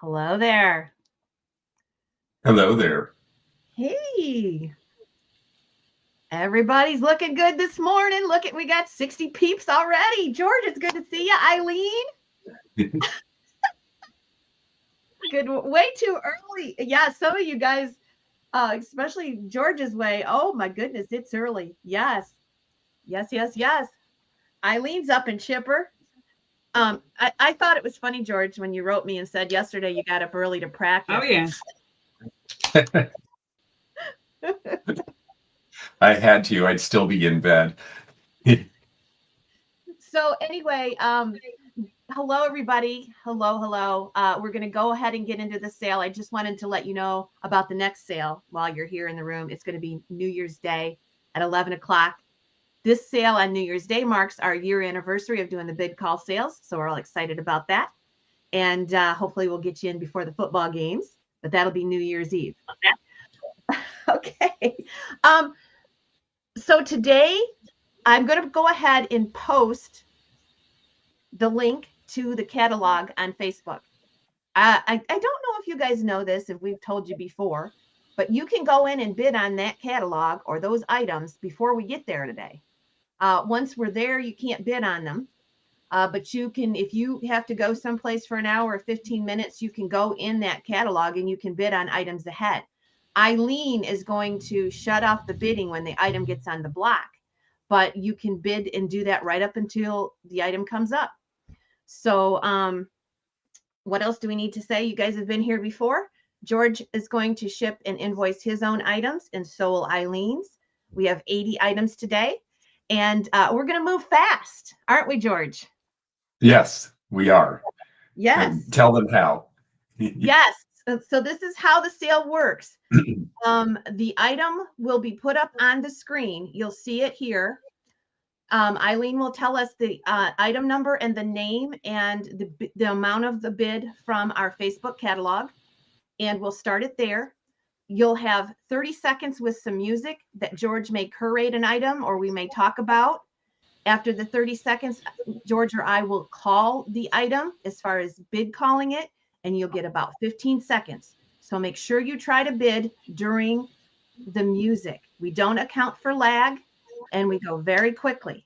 Hello there. Hello there. Hey, everybody's looking good this morning. Look at we got 60 peeps already. George, it's good to see you. Eileen, good. Way too early. Yeah, some of you guys, especially George's way. Oh my goodness, it's early. Yes, yes, yes, yes. Eileen's up and chipper. I thought it was funny, George, when you wrote me and said yesterday you got up early to Oh, practice. yeah. I had to. I'd still be in bed. So anyway, hello everybody. Hello, hello. We're going to go ahead and get into the sale. I just wanted to let you know about the next sale while you're here in the room. It's going to be New Year's Day at 11 o'clock. This sale on New Year's Day marks our year anniversary of doing the bid call sales. So we're all excited about that. And hopefully we'll get you in before the football games, but that'll be New Year's Eve. Okay. Um, so today I'm going to go ahead and post the link to the catalog on Facebook. I don't know if you guys know this, if we've told you before, but you can go in and bid on that catalog or those items before we get there today. Once we're there, you can't bid on them. But you can, if you have to go someplace for an hour or 15 minutes, you can go in that catalog and you can bid on items ahead. Eileen is going to shut off the bidding when the item gets on the block, but you can bid and do that right up until the item comes up. So, what else do we need to say? You guys have been here before. George is going to ship and invoice his own items, and so will Eileen's. We have 80 items today, and we're going to move fast, aren't we, George? Yes, we are. Yes. Tell them how. Yes. So this is how the sale works. The item will be put up on the screen. You'll see it here. Eileen will tell us the item number and the name and the amount of the bid from our Facebook catalog, and we'll start it there. You'll have 30 seconds with some music that George may curate an item or we may talk about. After the 30 seconds, George or I will call the item as far as bid calling it, and you'll get about 15 seconds. So make sure you try to bid during the music. We don't account for lag, and we go very quickly.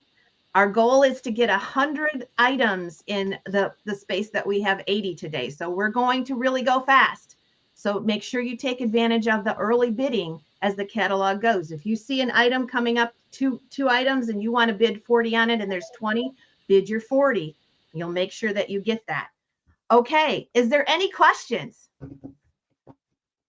Our goal is to get 100 items in the space that we have 80 today. So we're going to really go fast. So make sure you take advantage of the early bidding as the catalog goes. If you see an item coming up, two items, and you want to bid 40 on it and there's 20, bid your 40. You'll make sure that you get that. Okay, is there any questions?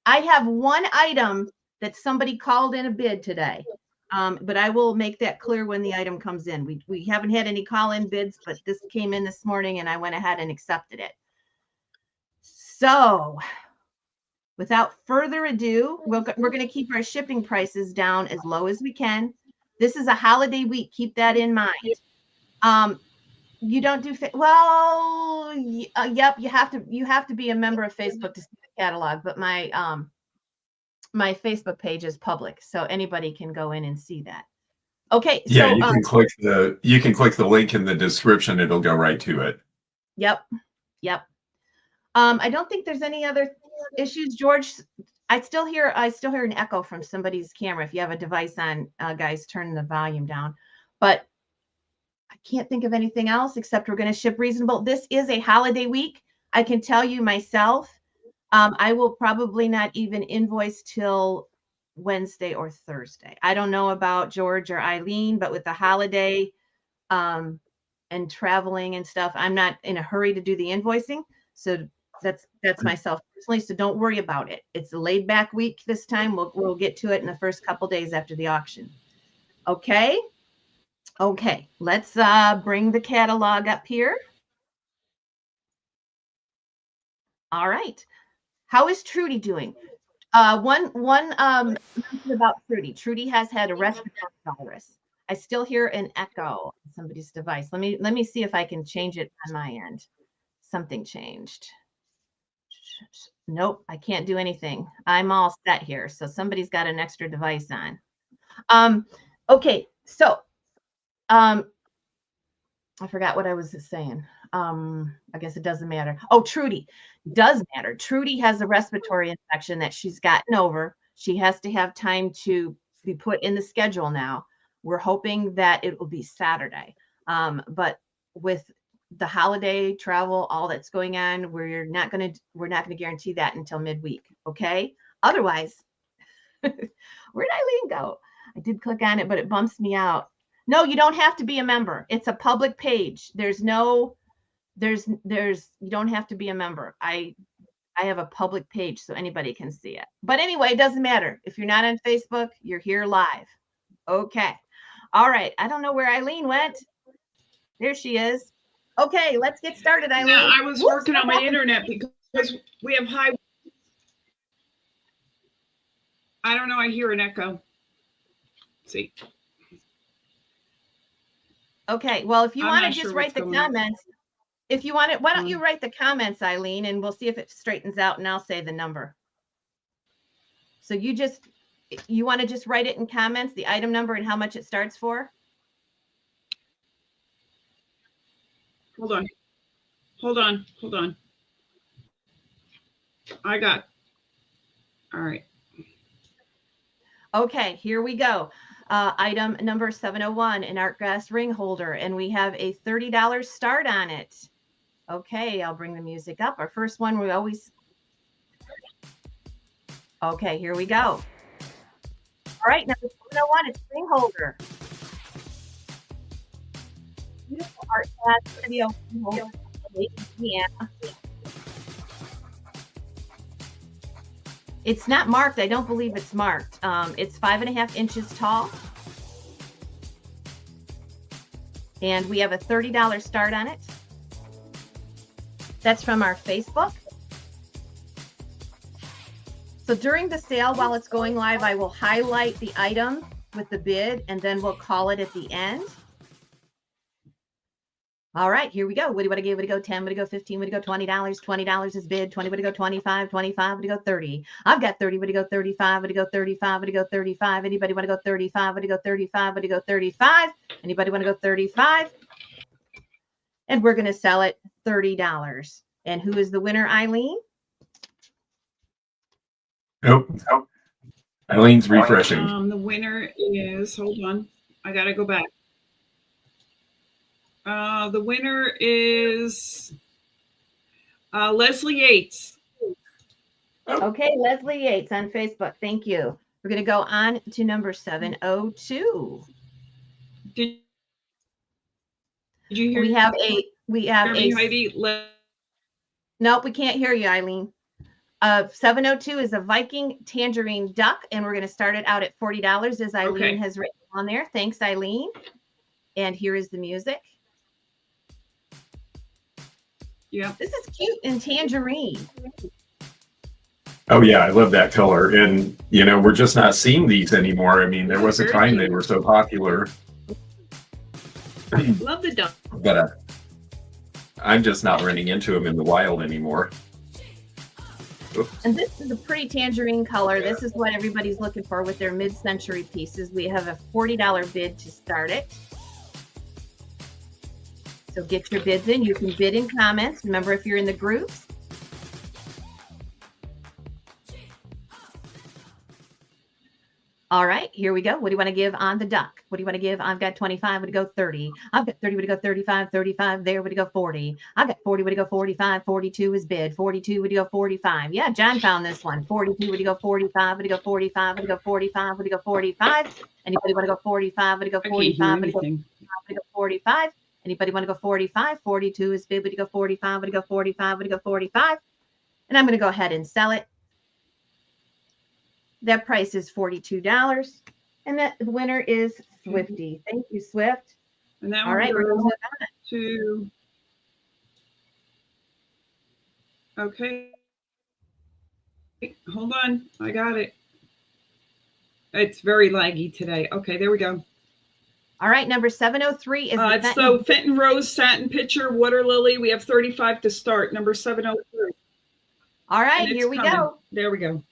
I have one item that somebody called in a bid today. But I will make that clear when the item comes in. We haven't had any call-in bids, but this came in this morning and I went ahead and accepted it. So without further ado, we're going to keep our shipping prices down as low as we can. This is a holiday week. Keep that in mind. You don't do well. Yep, you have to be a member of Facebook to see the catalog. But my Facebook page is public, so anybody can go in and see that. Okay, Yeah, so you can click the link in the description. It'll go right to it. Yep. I don't think there's any other issues, George. I still hear an echo from somebody's camera. If you have a device on, guys, turn the volume down. But I can't think of anything else except we're going to ship reasonable. This is a holiday week. I can tell you myself, I will probably not even invoice till Wednesday or Thursday. I don't know about George or Eileen, but with the holiday and traveling and stuff, I'm not in a hurry to do the invoicing. So that's myself personally. So don't worry about it. It's a laid back week this time. We'll get to it in the first couple days after the auction. Okay. Let's bring the catalog up here. All right. How is Trudy doing? One mention about Trudy. Trudy has had a respiratory virus. I still hear an echo on somebody's device. Let me see if I can change it on my end. Something changed. Nope, I can't do anything. I'm all set here. So somebody's got an extra device on. Okay, so I forgot what I was saying. I guess it doesn't matter. Oh, Trudy does matter. Trudy has a respiratory infection that she's gotten over. She has to have time to be put in the schedule now. We're hoping that it will be Saturday. But with the holiday travel, all that's going on, we're not going to guarantee that until midweek. Okay. Otherwise, where'd Eileen go? I did click on it, but it bumps me out. No, you don't have to be a member. It's a public page. You don't have to be a member. I have a public page so anybody can see it. But anyway, it doesn't matter. If you're not on Facebook, you're here live. Okay. All right. I don't know where Eileen went. There she is. Okay, let's get started, Eileen. Yeah, I was working on my internet because we have high. I don't know. I hear an echo. Let's see. Okay. Well, if you want to just write the comments, if you want it, why don't you write the comments, Eileen, and we'll see if it straightens out, and I'll say the number. So you want to just write it in comments, the item number and how much it starts for? Hold on. I got. All right. Okay, here we go. Item number 701, an art glass ring holder, and we have a $30 start on it. Okay, I'll bring the music up. Our first one, we always. Okay, here we go. All right, number 701, it's ring holder. Beautiful art glass video ring holder. Yeah. It's not marked. I don't believe it's marked. It's 5.5 inches tall. And we have a $30 start on it. That's from our Facebook. So during the sale, while it's going live, I will highlight the item with the bid, and then we'll call it at the end. All right, here we go. What do you want to give? Would it go 10? Would it go 15? Would it go $20? $20 is bid. 20 would it go 25? 25 would it go 30? I've got 30. Would it go 35? Would it go 35? Would it go 35? Anybody want to go 35? Would it go 35? Would it go 35? Anybody want to go 35? And we're going to sell it $30. And who is the winner, Eileen? Nope. Eileen's refreshing. The winner is, hold on, I got to go back. The winner is Leslie Yates. Okay, Leslie Yates on Facebook. Thank you. We're going to go on to number 702. Did you hear? We have a Heidi? Nope, we can't hear you, Eileen. 702 is a Viking tangerine duck, and we're going to start it out at $40 as Eileen has written on there. Thanks, Eileen. And here is the music. Yeah, this is cute and tangerine. Oh yeah, I love that color, and we're just not seeing these anymore. I mean, there was a time they were so popular. Love the duck, but I'm just not running into them in the wild anymore. And this is a pretty tangerine color. This is what everybody's looking for with their mid-century pieces. We have a $40 bid to start it. So get your bids in. You can bid in comments. Remember, if you're in the groups. All right, here we go. What do you want to give on the duck? What do you want to give? I've got 25. Would it go 30? I've got 30. Would it go 35? 35 there. Would it go 40? I've got 40. Would it go 45? 42 is bid. 42. Would it go 45? Yeah, John found this one. 42. Would it go 45? Would it go 45? Would it go 45? Would it go 45? Anybody want to go 45? Would it go 45? Would it go 45? Anybody want to go 45? 42 is bid. Would it go 45? Would it go 45? Would it go 45? And I'm going to go ahead and sell it. That price is $42. And the winner is Swifty. Thank you, Swift. And that all right, we're going to move on to. Okay. Hold on. I got it. It's very laggy today. Okay, there we go. All right, number 703 is it's the Fenton Rose Satin Pitcher Water Lily. We have 35 to start. Number 703. All right, here we go. There we go.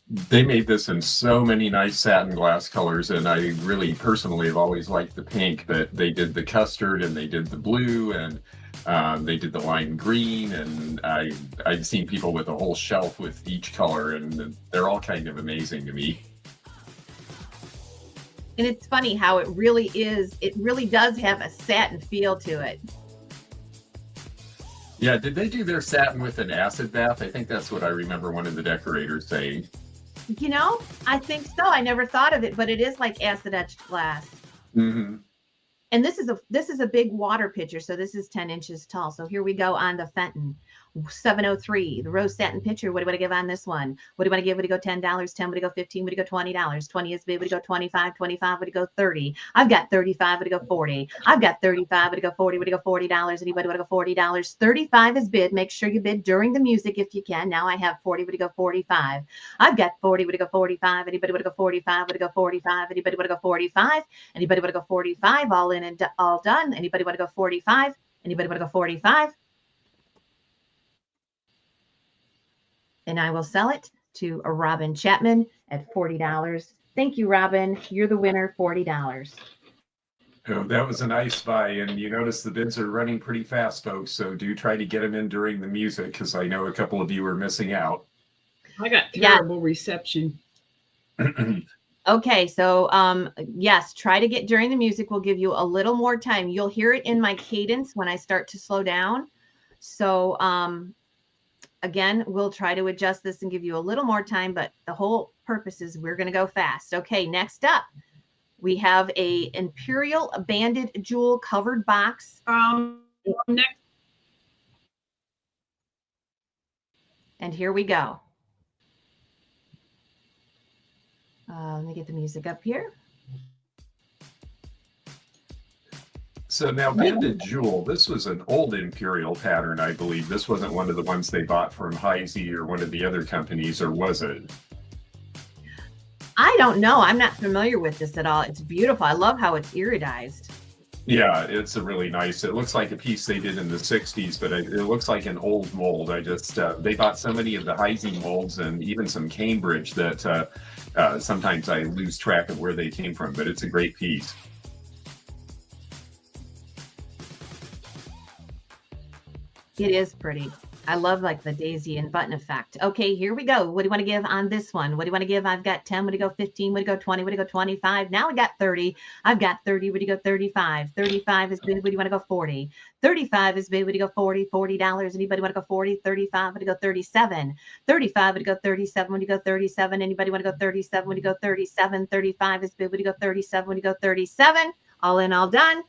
They made this in so many nice satin glass colors, and I really personally have always liked the pink, but they did the custard and they did the blue and they did the lime green, and I've seen people with a whole shelf with each color, and they're all kind of amazing to me. And it's funny how it really does have a satin feel to it. Yeah, did they do their satin with an acid bath? I think that's what I remember one of the decorators saying. You know, I think so. I never thought of it, but it is like acid etched glass. Mm-hmm. And this is a big water pitcher, so this is 10 inches tall. So here we go on the Fenton 703, the rose satin pitcher. What do you want to give on this one? What do you want to give? Would you go $10? 10? Would you go 15? Would you go $20? 20 is big. Would you go 25? 25? Would you go 30? I've got 35. Would you go 40? I've got 35. Would you go 40? Would you go $40? Anybody want to go $40? 35 is bid. Make sure you bid during the music if you can. Now I have 40. Would you go 45? I've got 40. Would you go 45? Anybody want to go 45? Would you go 45? Anybody want to go 45? Anybody want to go 45? All in and all done. Anybody want to go 45? Anybody want to go 45? And I will sell it to a Robin Chapman at $40. Thank you, Robin. You're the winner, $40. Oh, that was a nice buy, and you notice the bids are running pretty fast, folks. So do try to get them in during the music, because I know a couple of you are missing out. I got terrible reception. Okay, so yes, try to get during the music. We'll give you a little more time. You'll hear it in my cadence when I start to slow down. So again, we'll try to adjust this and give you a little more time, but the whole purpose is we're going to go fast. Okay, next up, we have a Imperial Banded Jewel covered box. Next. And here we go. Let me get the music up here. So now Banded Jewel, this was an old Imperial pattern, I believe. This wasn't one of the ones they bought from Heisey or one of the other companies, or was it? I don't know. I'm not familiar with this at all. It's beautiful. I love how it's iridized. Yeah, it's a really nice, it looks like a piece they did in the 60s, but it looks like an old mold. I just, they bought so many of the Heisey molds and even some Cambridge that sometimes I lose track of where they came from, but it's a great piece. It is pretty. I love like the daisy and button effect. Okay, here we go. What do you want to give on this one? What do you want to give? I've got 10. Would you go 15? Would you go 20? Would you go 25? Now we got 30. I've got 30. Would you go 35? 35 is bid. Would you want to go 40? 35 is bid. Would you go 40? $40. Anybody want to go 40? 35. Would you go 37? 35. Would you go 37? Would you go 37? Anybody want to go 37? Would you go 37? 35 is bid. Would you go 37? Would you go 37? All in, all done.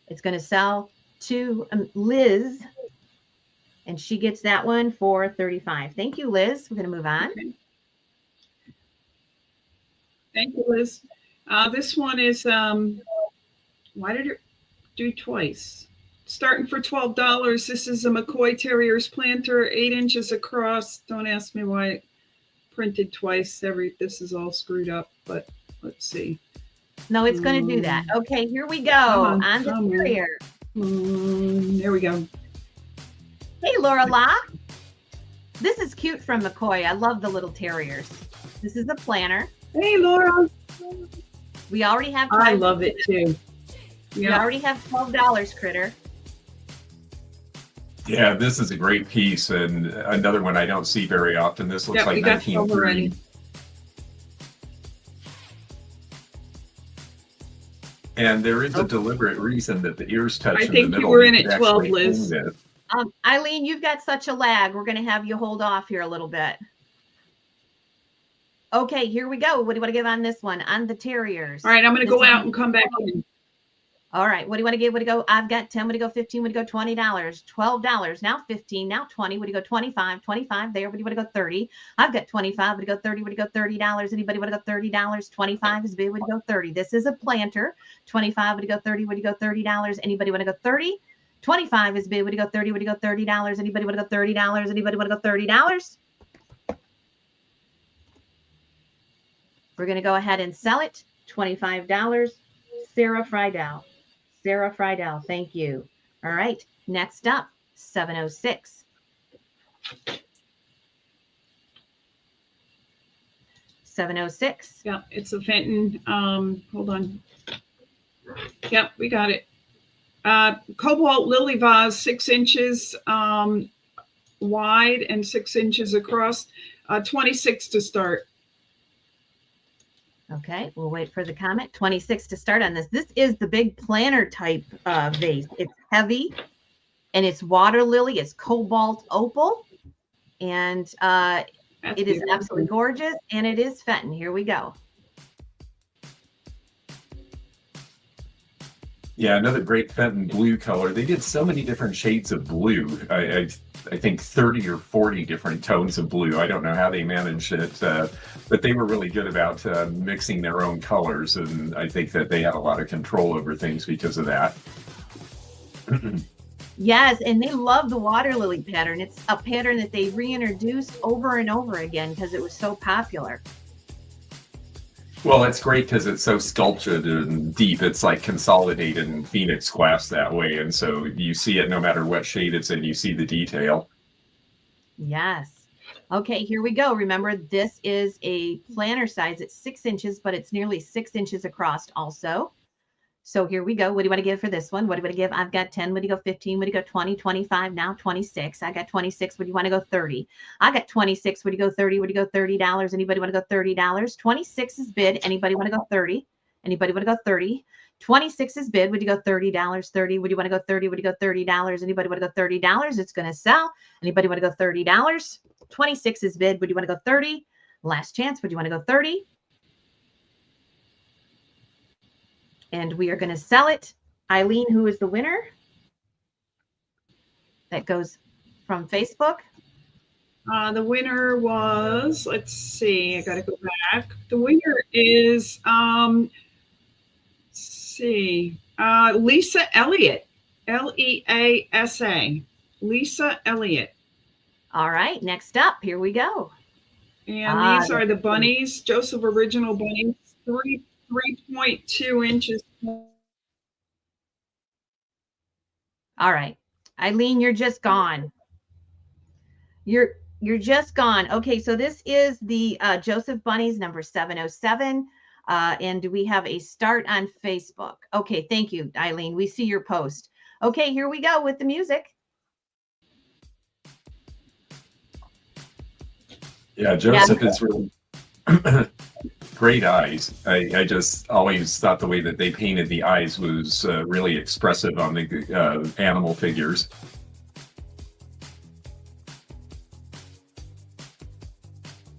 It's going to sell to Liz, and she gets that one for 35. Thank you, Liz. We're going to move on. Okay. Thank you, Liz. This one is, why did it do twice? Starting for $12. This is a McCoy Terrier's planter, 8 inches across. Don't ask me why it printed twice. This is all screwed up, but let's see. No, it's going to do that. Okay, here we go. On the Terrier. There we go. Hey, Laura La. This is cute from McCoy. I love the little terriers. This is a planner. Hey, Laura. We already have. I love it too. We already have $12, Critter. Yeah, this is a great piece, and another one I don't see very often. This looks like 1930. And there is a deliberate reason that the ears touch in the middle. I think you were in at 12, Liz. Eileen, you've got such a lag. We're going to have you hold off here a little bit. Okay, here we go. What do you want to give on this one? On the Terriers. All right, I'm going to go out and come back in. All right, what do you want to give? What do you go? I've got 10. Would you go 15? Would you go $20? $12. Now 15. Now 20. Would you go 25? 25 there. Would you want to go 30? I've got 25. Would you go 30? Would you go $30? Anybody want to go $30? 25 is big. Would you go 30? This is a planter. 25. Would you go 30? Would you go $30? Anybody want to go 30? 25 is big. Would you go 30? Would you go $30? Anybody want to go $30? Anybody want to go $30? We're going to go ahead and sell it. $25. Sarah Friedel. Sarah Friedel, thank you. All right, next up, 706. 706. Yeah, it's a Fenton. Hold on. Yep, we got it. Cobalt lily vase, 6 inches wide and 6 inches across. 26 to start. Okay, we'll wait for the comment. 26 to start on this. This is the big planter type vase. It's heavy and it's water lily. It's cobalt opal. And it is absolutely gorgeous. And it is Fenton. Here we go. Yeah, another great Fenton blue color. They did so many different shades of blue. I think 30 or 40 different tones of blue. I don't know how they managed it, but they were really good about mixing their own colors, and I think that they had a lot of control over things because of that. Yes, and they love the water lily pattern. It's a pattern that they reintroduced over and over again because it was so popular. Well, it's great because it's so sculptured and deep. It's like consolidated in Phoenix glass that way. And so you see it no matter what shade it's in, you see the detail. Yes. Okay, here we go. Remember, this is a planter size. It's 6 inches, but it's nearly 6 inches across also. So here we go. What do you want to give for this one? What do you want to give? I've got 10. What do you go? 15. What do you go? 20, 25, now 26. I got 26. What do you want to go? 30. I got 26. What do you go? 30. What do you go? $30. Anybody want to go? $30. 26 is bid. Anybody want to go? 30. Anybody want to go? 30. 26 is bid. Would you go? $30. 30. Would you want to go? 30. Would you go? $30. Anybody want to go? $30. It's going to sell. Anybody want to go? $30. 26 is bid. Would you want to go? 30. Last chance. Would you want to go? 30. And we are going to sell it. Eileen, who is the winner? That goes from Facebook. The winner was, let's see, I got to go back. The winner is, let's see, Lisa Elliott, Leasa, Lisa Elliott. All right, next up, here we go. And these are the bunnies, Joseph Original Bunnies, 3.2 inches. All right, Eileen, you're just gone. You're just gone. Okay, so this is the Joseph Bunnies number 707. And do we have a start on Facebook? Okay, thank you, Eileen. We see your post. Okay, here we go with the music. Yeah, Joseph is really great eyes. I just always thought the way that they painted the eyes was really expressive on the animal figures.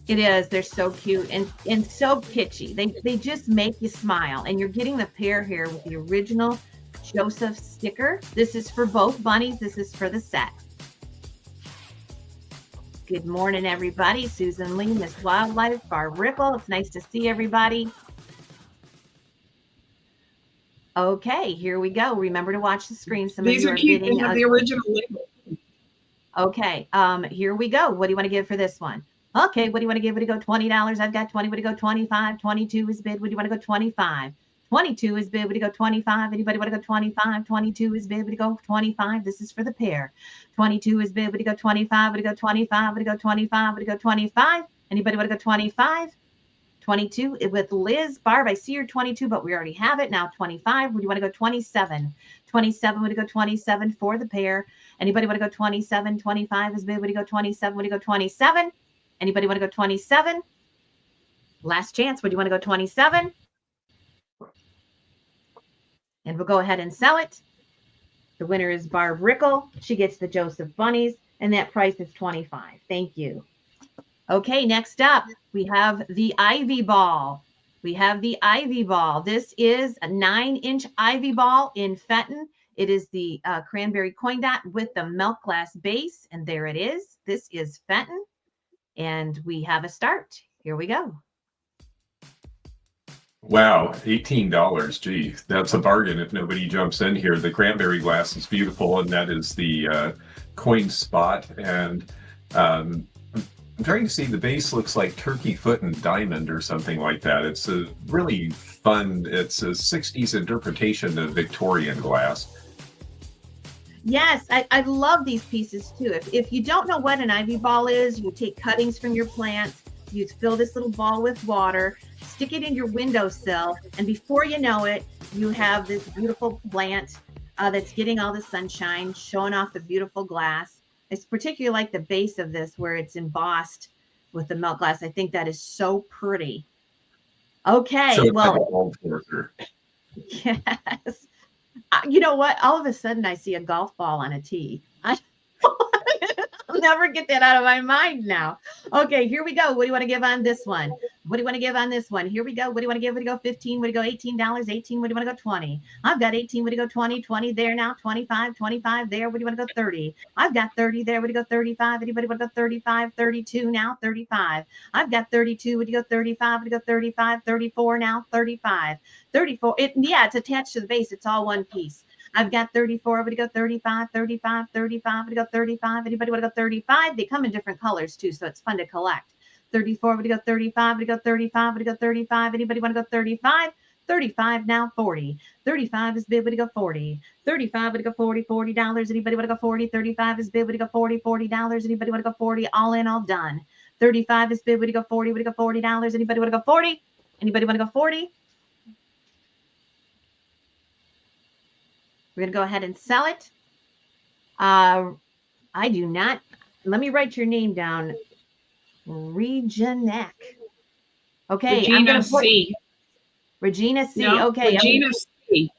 It is. They're so cute and so kitschy. They just make you smile. And you're getting the pair here with the original Joseph sticker. This is for both bunnies. This is for the set. Good morning, everybody. Susan Lee, Miss Wildlife, Barb Ripple. It's nice to see everybody. Okay, here we go. Remember to watch the screen. Some These of you are cute. They have the original label. Okay, here we go. What do you want to give for this one? Okay, what do you want to give? Would you go $20? I've got 20. Would you go 25? 22 is bid. Would you want to go 25? 22 is bid. Would you go 25? Anybody want to go 25? 22 is bid. Would you go 25? This is for the pair. 22 is bid. Would you go 25? Would you go 25? Would you go 25? Would you go 25? Anybody want to go 25? 22 with Liz. Barb, I see you're 22, but we already have it. Now 25. Would you want to go 27? 27. Would you go 27 for the pair? Anybody want to go 27? 25 is bid. Would you go 27? Would you go 27? Anybody want to go 27? Last chance. Would you want to go 27? And we'll go ahead and sell it. The winner is Barb Rickle. She gets the Joseph Bunnies, and that price is $25. Thank you. Okay, next up, we have the Ivy Ball. We have the Ivy Ball. This is a 9-inch Ivy Ball in Fenton. It is the cranberry coin dot with the milk glass base, and there it is. This is Fenton, and we have a start. Here we go. Wow, $18. Gee, that's a bargain if nobody jumps in here. The cranberry glass is beautiful, and that is the coin spot. And I'm trying to see, the base looks like turkey foot and diamond or something like that. It's a really fun, it's a 60s interpretation of Victorian glass. Yes, I love these pieces too. If you don't know what an Ivy Ball is, you take cuttings from your plants, You fill this little ball with water, stick it in your windowsill, and before you know it, you have this beautiful plant that's getting all the sunshine, showing off the beautiful glass. It's particularly like the base of this where it's embossed with the melt glass. I think that is so pretty. Okay, So it's well, like a golf course. yes. You know what? All of a sudden, I see a golf ball on a tee. I'll never get that out of my mind now. Okay, here we go. What do you want to give on this one? What do you want to give on this one? Here we go. What do you want to give? What do you go? 15? What do you go? $18? 18? What do you want to go? 20? I've got 18. What do you go? 20? 20 there now. 25. 25 there. What do you want to go? 30? I've got 30 there. What do you go? 35? Anybody want to go? 35? 32 now. 35. I've got 32. What do you go? 35? What do you go? 35? 34 now. 35. 34. It's attached to the base. It's all one piece. I've got 34. Everybody go 35, 35, 35. Everybody go 35. Anybody want to go 35? They come in different colors too, so it's fun to collect. 34. Everybody go 35. Everybody go 35. Everybody go 35. Anybody want to go 35? 35 now. 40. 35 is bid. Everybody go 40. 35. Everybody go 40. $40. Anybody want to go 40? 35 is bid. Everybody go 40. $40. Anybody want to go 40? All in, all done. 35 is bid. Everybody go 40. Everybody go $40. Anybody want to go 40? Anybody want to go 40? We're going to go ahead and sell it. I do not. Let me write your name down. Regina. Okay. Regina C. Regina C. No, Okay. Regina C.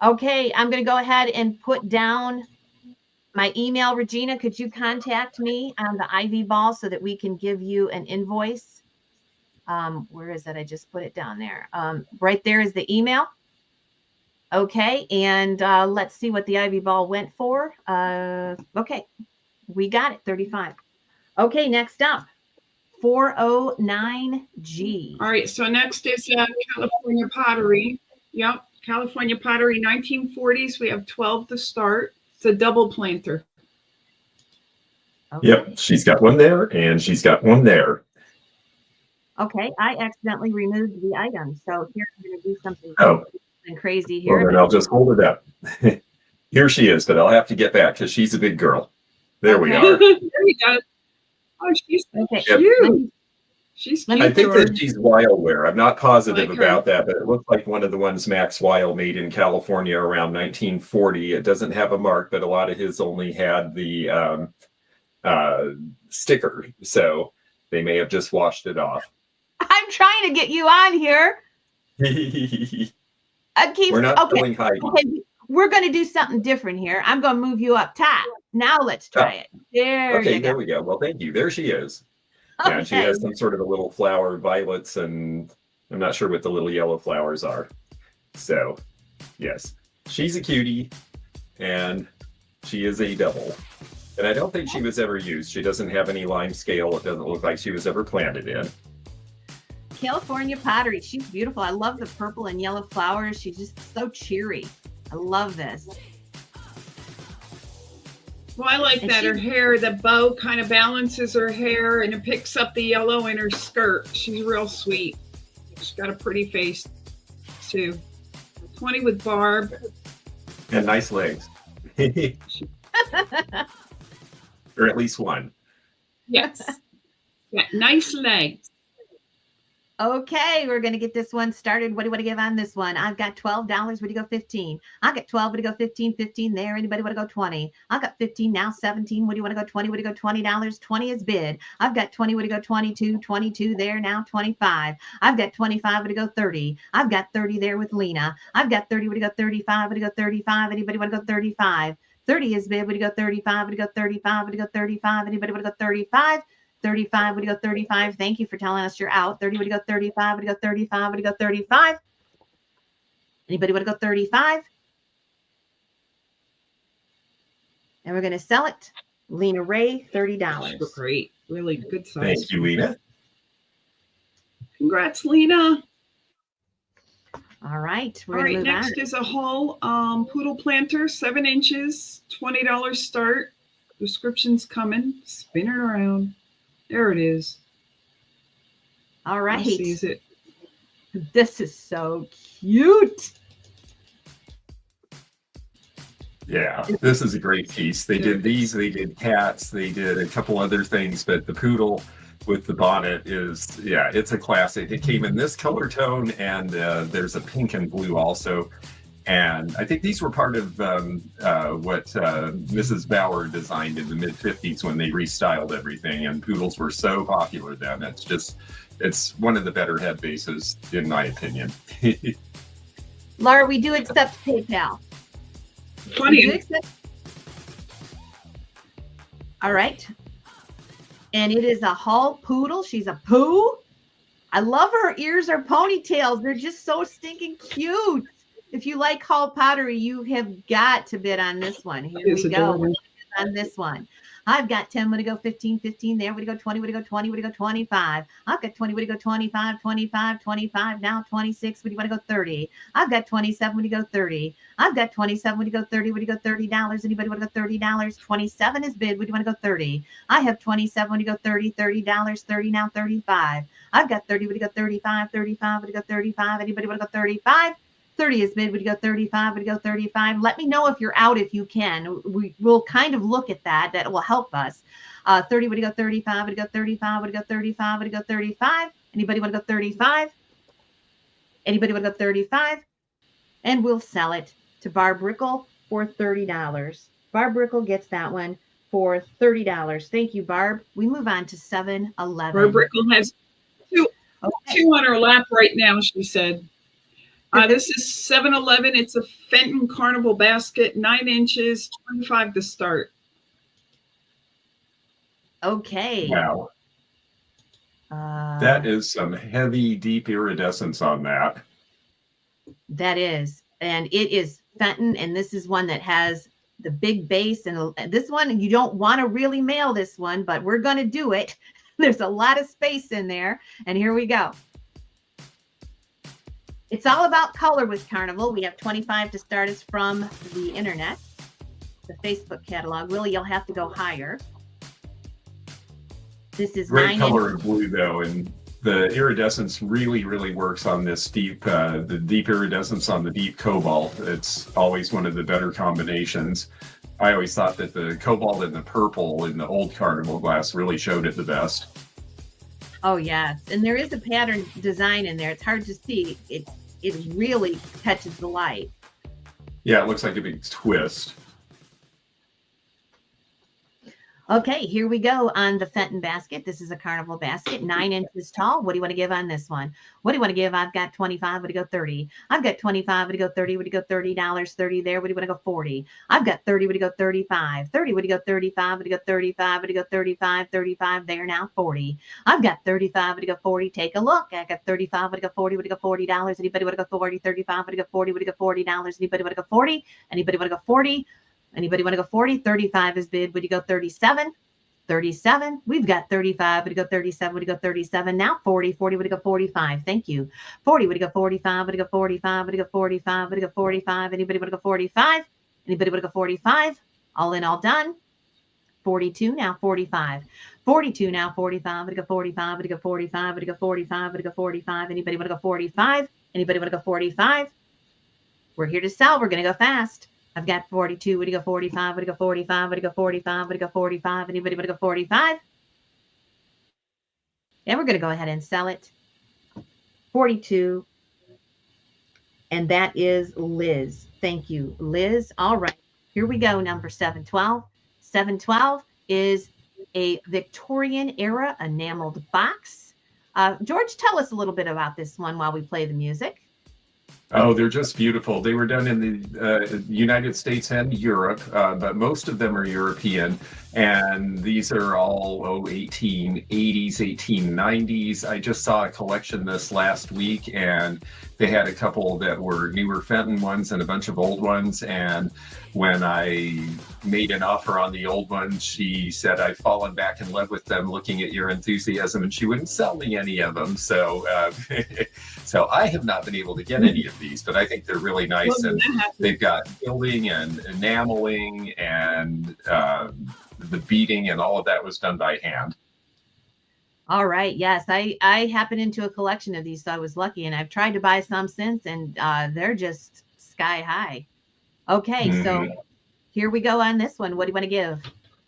Okay. I'm going to go ahead and put down my email. Regina, could you contact me on the Ivy ball so that we can give you an invoice? Where is it? I just put it down there. Right there is the email. Okay, and let's see what the Ivy ball went for. Okay, we got it, 35. Okay, next up, 409G. All right, so next is California pottery. Yep, California pottery, 1940s. We have 12 to start. It's a double planter. Okay. Yep, she's got one there, and she's got one there. Okay, I accidentally removed the item, so here I'm going to do something crazy Well, here. then I'll just hold it up. Here she is, but I'll have to get back because she's a big girl. There we are. There you go. Oh, she's so cute. She's cute. I think that she's Wildware. I'm not positive about that, but it looks like one of the ones Max Weil made in California around 1940. It doesn't have a mark, but a lot of his only had the sticker, so they may have just washed it off. I'm trying to get you on here. We're not feeling Heidi. Okay, we're going to do something different here. I'm going to move you up top. Now let's try it. There we go. Well, thank you. There she is. Okay. Yeah, she has some sort of a little flower, violets, and I'm not sure what the little yellow flowers are. So, yes, she's a cutie, and she is a double. And I don't think she was ever used. She doesn't have any lime scale. It doesn't look like she was ever planted in. California pottery. She's beautiful. I love the purple and yellow flowers. She's just so cheery. I love this. Well, I like that. Her hair, the bow kind of balances her hair and it picks up the yellow in her skirt. She's real sweet. She's got a pretty face too. 20 with Barb. And nice legs. Or at least one. Yes. Yeah, nice legs. Okay, we're going to get this one started. What do you want to give on this one? I've got $12. What do you go? 15. I got 12. What do you go? 15. 15 there. Anybody want to go? 20. I got 15 now. 17. What do you want to go? 20. What do you go? $20. 20 is bid. I've got 20. What do you go? 22. 22 there now. 25. I've got 25. What do you go? 30. I've got 30 there with Lena. I've got 30. What do you go? 35. What do you go? 35. Anybody want to go? 35. 30 is bid. What do you go? 35. What do you go? 35. What do you go? 35. Anybody want to go? 35. 35, would you go 35? Thank you for telling us you're out. 30, would you go 35? Would you go 35? Would you go 35? Anybody want to go 35? And we're going to sell it. Lena Ray, $30. Great. Really good size. Thank you, Lena. Congrats, Lena. All right. All right, next is a whole poodle planter, 7 inches, $20 start. Description's coming. Spin it around. There it is. All right. Sees it. This is so cute. Yeah, this is a great piece. They did these, they did cats, they did a couple other things, but the poodle with the bonnet is, yeah, it's a classic. It came in this color tone, and there's a pink and blue also. And I think these were part of what Mrs. Bauer designed in the mid-50s when they restyled everything, and poodles were so popular then. It's one of the better head bases, in my opinion. Laura, we do accept PayPal. Funny. All right. And it is a Hull poodle. She's a poo. I love her ears are ponytails. They're just so stinking cute. If you like Hull pottery, you have got to bid on this one. Here we go. On this one. I've got 10. Would it go 15, 15 there? Would it go 20? Would it go 20? Would it go 25? I've got 20. Would it go 25, 25, 25? Now 26. Would you want to go 30? I've got 27. Would you go 30? I've got 27. Would you go 30? Would you go $30? Anybody want to go $30? 27 is bid. Would you want to go 30? I have 27. Would you go 30? $30. 30 now 35. I've got 30. Would you go 35? 35. Would you go 35? Anybody want to go 35? 30 is bid. Would you go 35? Would you go 35? Let me know if you're out if you can. We'll kind of look at that. That will help us. 30, would you go 35? Would you go 35? Would you go 35? Would you go 35? Anybody want to go 35? Anybody want to go 35? And we'll sell it to Barb Rickle for $30. Barb Rickle gets that one for $30. Thank you, Barb. We move on to 7-Eleven. Barb Rickle has two on her lap right now, she said. This is 7-Eleven. It's a Fenton Carnival basket, 9 inches, 25 to start. Okay. Wow. That is some heavy, deep iridescence on that. That is. And it is Fenton. And this is one that has the big base. And this one, you don't want to really mail this one, but we're going to do it. There's a lot of space in there. And here we go. It's all about color with Carnival. We have 25 to start us from the internet, the Facebook catalog. Willie, you'll have to go higher. This is great color of blue, though, and the iridescence really, really works on this deep, the deep iridescence on the deep cobalt. It's always one of the better combinations. I always thought that the cobalt and the purple in the old Carnival glass really showed it the best. Oh, yes. And there is a pattern design in there. It's hard to see. It really catches the light. Yeah, it looks like a big twist. Okay, here we go on the Fenton basket. This is a Carnival basket, 9 inches tall. What do you want to give on this one? What do you want to give? I've got 25. Would you go 30? I've got 25. Would you go 30? Would you go $30? 30 there. Would you want to go 40? I've got 30. Would you go 35? 30. Would you go 35? Would you go 35? Would you go 35? 35 there now. 40. I've got 35. Would you go 40? Take a look. I got 35. Would you go 40? Would you go $40? Anybody want to go 40? 35. Would you go 40? Would you go $40? Anybody want to go 40? Anybody want to go 40? Anybody want to go 40? 35 is bid. Would you go 37? 37. We've got 35. Would you go 37? Would you go 37? Now 40. 40. Would you go 45? Thank you. 40. Would you go 45? Would you go 45? Would you go 45? Would you go 45? Anybody want to go 45? Anybody want to go 45? All in, all done. 42. Now 45. 42. Now 45. Would you go 45? Would you go 45? Would you go 45? Would you go 45? Anybody want to go 45? Anybody want to go 45? We're here to sell. We're going to go fast. I've got 42. Would you go 45? Would you go 45? Would you go 45? Would you go 45? Anybody want to go 45? And we're going to go ahead and sell it. 42. And that is Liz. Thank you, Liz. All right. Here we go. Number 712. 712 is a Victorian era enameled box. George, tell us a little bit about this one while we play the music. Oh, they're just beautiful. They were done in the United States and Europe, but most of them are European. And these are all 1880s, 1890s. I just saw a collection this last week, and they had a couple that were newer Fenton ones and a bunch of old ones. And when I made an offer on the old ones, she said, I've fallen back in love with them looking at your enthusiasm, and she wouldn't sell me any of them. So so I have not been able to get any of these, but I think they're really nice. And they've got gilding and enameling, and the beading and all of that was done by hand. All right. Yes, I happened into a collection of these, so I was lucky, and I've tried to buy some since, and they're just sky high. Okay, so here we go on this one. What do you want to give?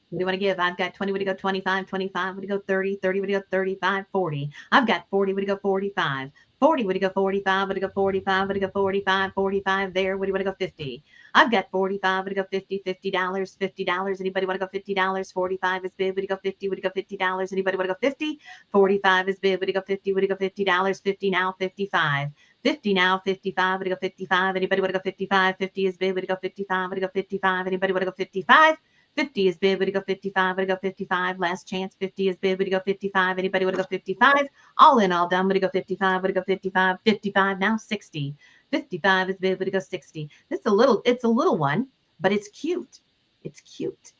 What do you want to give? I've got 20. Would you go 25? 25. Would you go 30? 30. Would you go 35? 40. I've got 40. Would you go 45? 40. Would you go 45? Would you go 45? Would you go 45? 45 there. Would you want to go 50? I've got 45. Would you go 50? $50. $50. Anybody want to go $50? 45 is bid. Would you go 50? Would you go $50? Anybody want to go 50? 45 is bid. Would you go 50? Would you go $50? 50 now. 55. 50 now. 55. Would you go 55? Anybody want to go 55? 50 is bid. Would you go 55? Would you go 55? Anybody want to go 55? 50 is bid. Would you go 55? Would you go 55? Last chance. 50 is bid. Would you go 55? Anybody want to go 55? All in, all done. Would you go 55? Would you go 55? 55 now. 60. 55 is bid. Would you go 60? It's a little one, but it's cute. It's cute.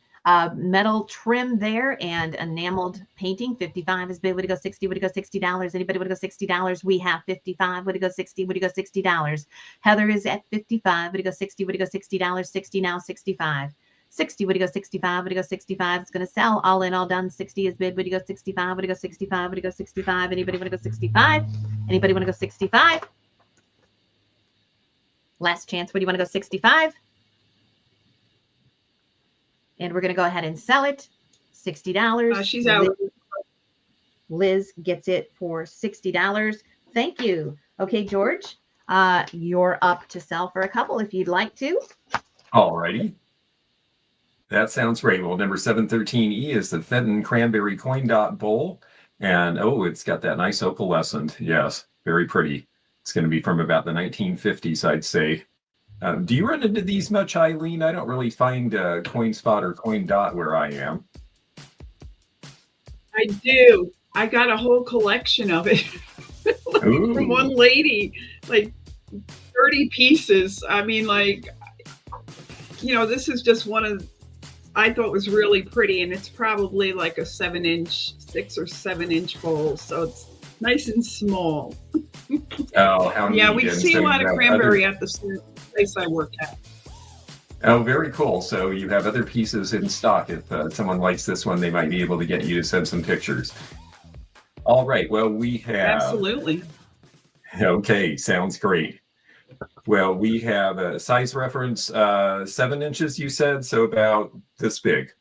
Metal trim there and enameled painting. 55 is bid. Would you go 60? Would you go $60? Anybody would go $60? We have 55. Would you go 60? Would you go $60? Heather is at 55. Would you go 60? Would you go $60? 60 now. 65. 60, would you go 65? Would you go 65? It's going to sell. All in, all done. 60 is bid. Would you go 65? Would you go 65? Would you go 65? Anybody want to go 65? Anybody want to go 65? Last chance. Would you want to go 65? And we're going to go ahead and sell it. $60. She's out. Liz gets it for $60. Thank you. Okay, George, you're up to sell for a couple if you'd like to. All righty. That sounds great. Well, number 713E is the Fenton Cranberry Coin Dot Bowl. And, oh, it's got that nice opalescent. Yes, very pretty. It's going to be from about the 1950s, I'd say. Do you run into these much, Eileen? I don't really find Coin Spot or Coin Dot where I am. I do. I got a whole collection of it from one lady, like 30 pieces. I mean, like, you know, this is just one of, I thought was really pretty, and it's probably like a 6 or 7 inch bowl. So it's nice and small. Oh, how neat. Yeah, we see a lot of cranberry other... at the place I work at. Oh, very cool. So you have other pieces in stock. If someone likes this one, they might be able to get you to send some pictures. All right. Well, we have... Absolutely. Okay, sounds great. Well, we have a size reference, 7 inches, you said, so about this big.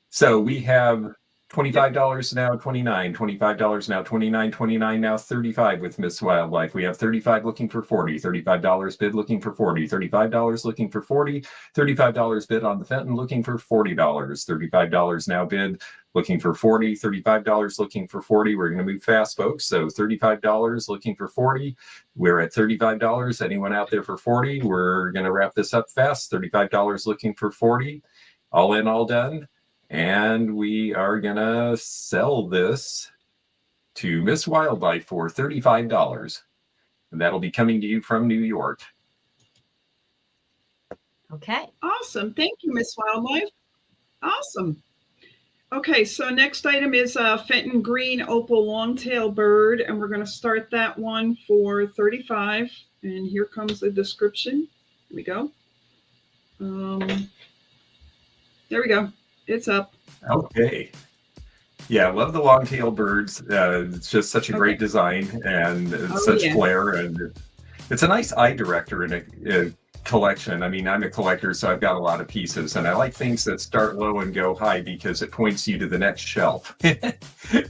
So we have $25 now, $29, $25 now, $29, $29 now, $35 with Miss Wildlife. We have $35 looking for $40, $35 bid looking for $40, $35 looking for $40, $35 bid on the Fenton looking for $40, $35 now bid looking for $40, $35 looking for $40. We're going to move fast, folks. So $35 looking for $40. We're at $35. Anyone out there for $40? We're going to wrap this up fast. $35 looking for $40. All in, all done. And we are going to sell this to Miss Wildlife for $35. And that'll be coming to you from New York. Okay. Awesome. Thank you, Miss Wildlife. Awesome. Okay, so next item is Fenton Green Opal Longtail Bird, and we're going to start that one for $35. And here comes the description. Here we go. There we go. It's up. Okay. Yeah, I love the long-tail birds. It's just such a great design and such flair, and it's a nice eye director in a collection. I mean, I'm a collector, so I've got a lot of pieces, and I like things that start low and go high because it points you to the next shelf.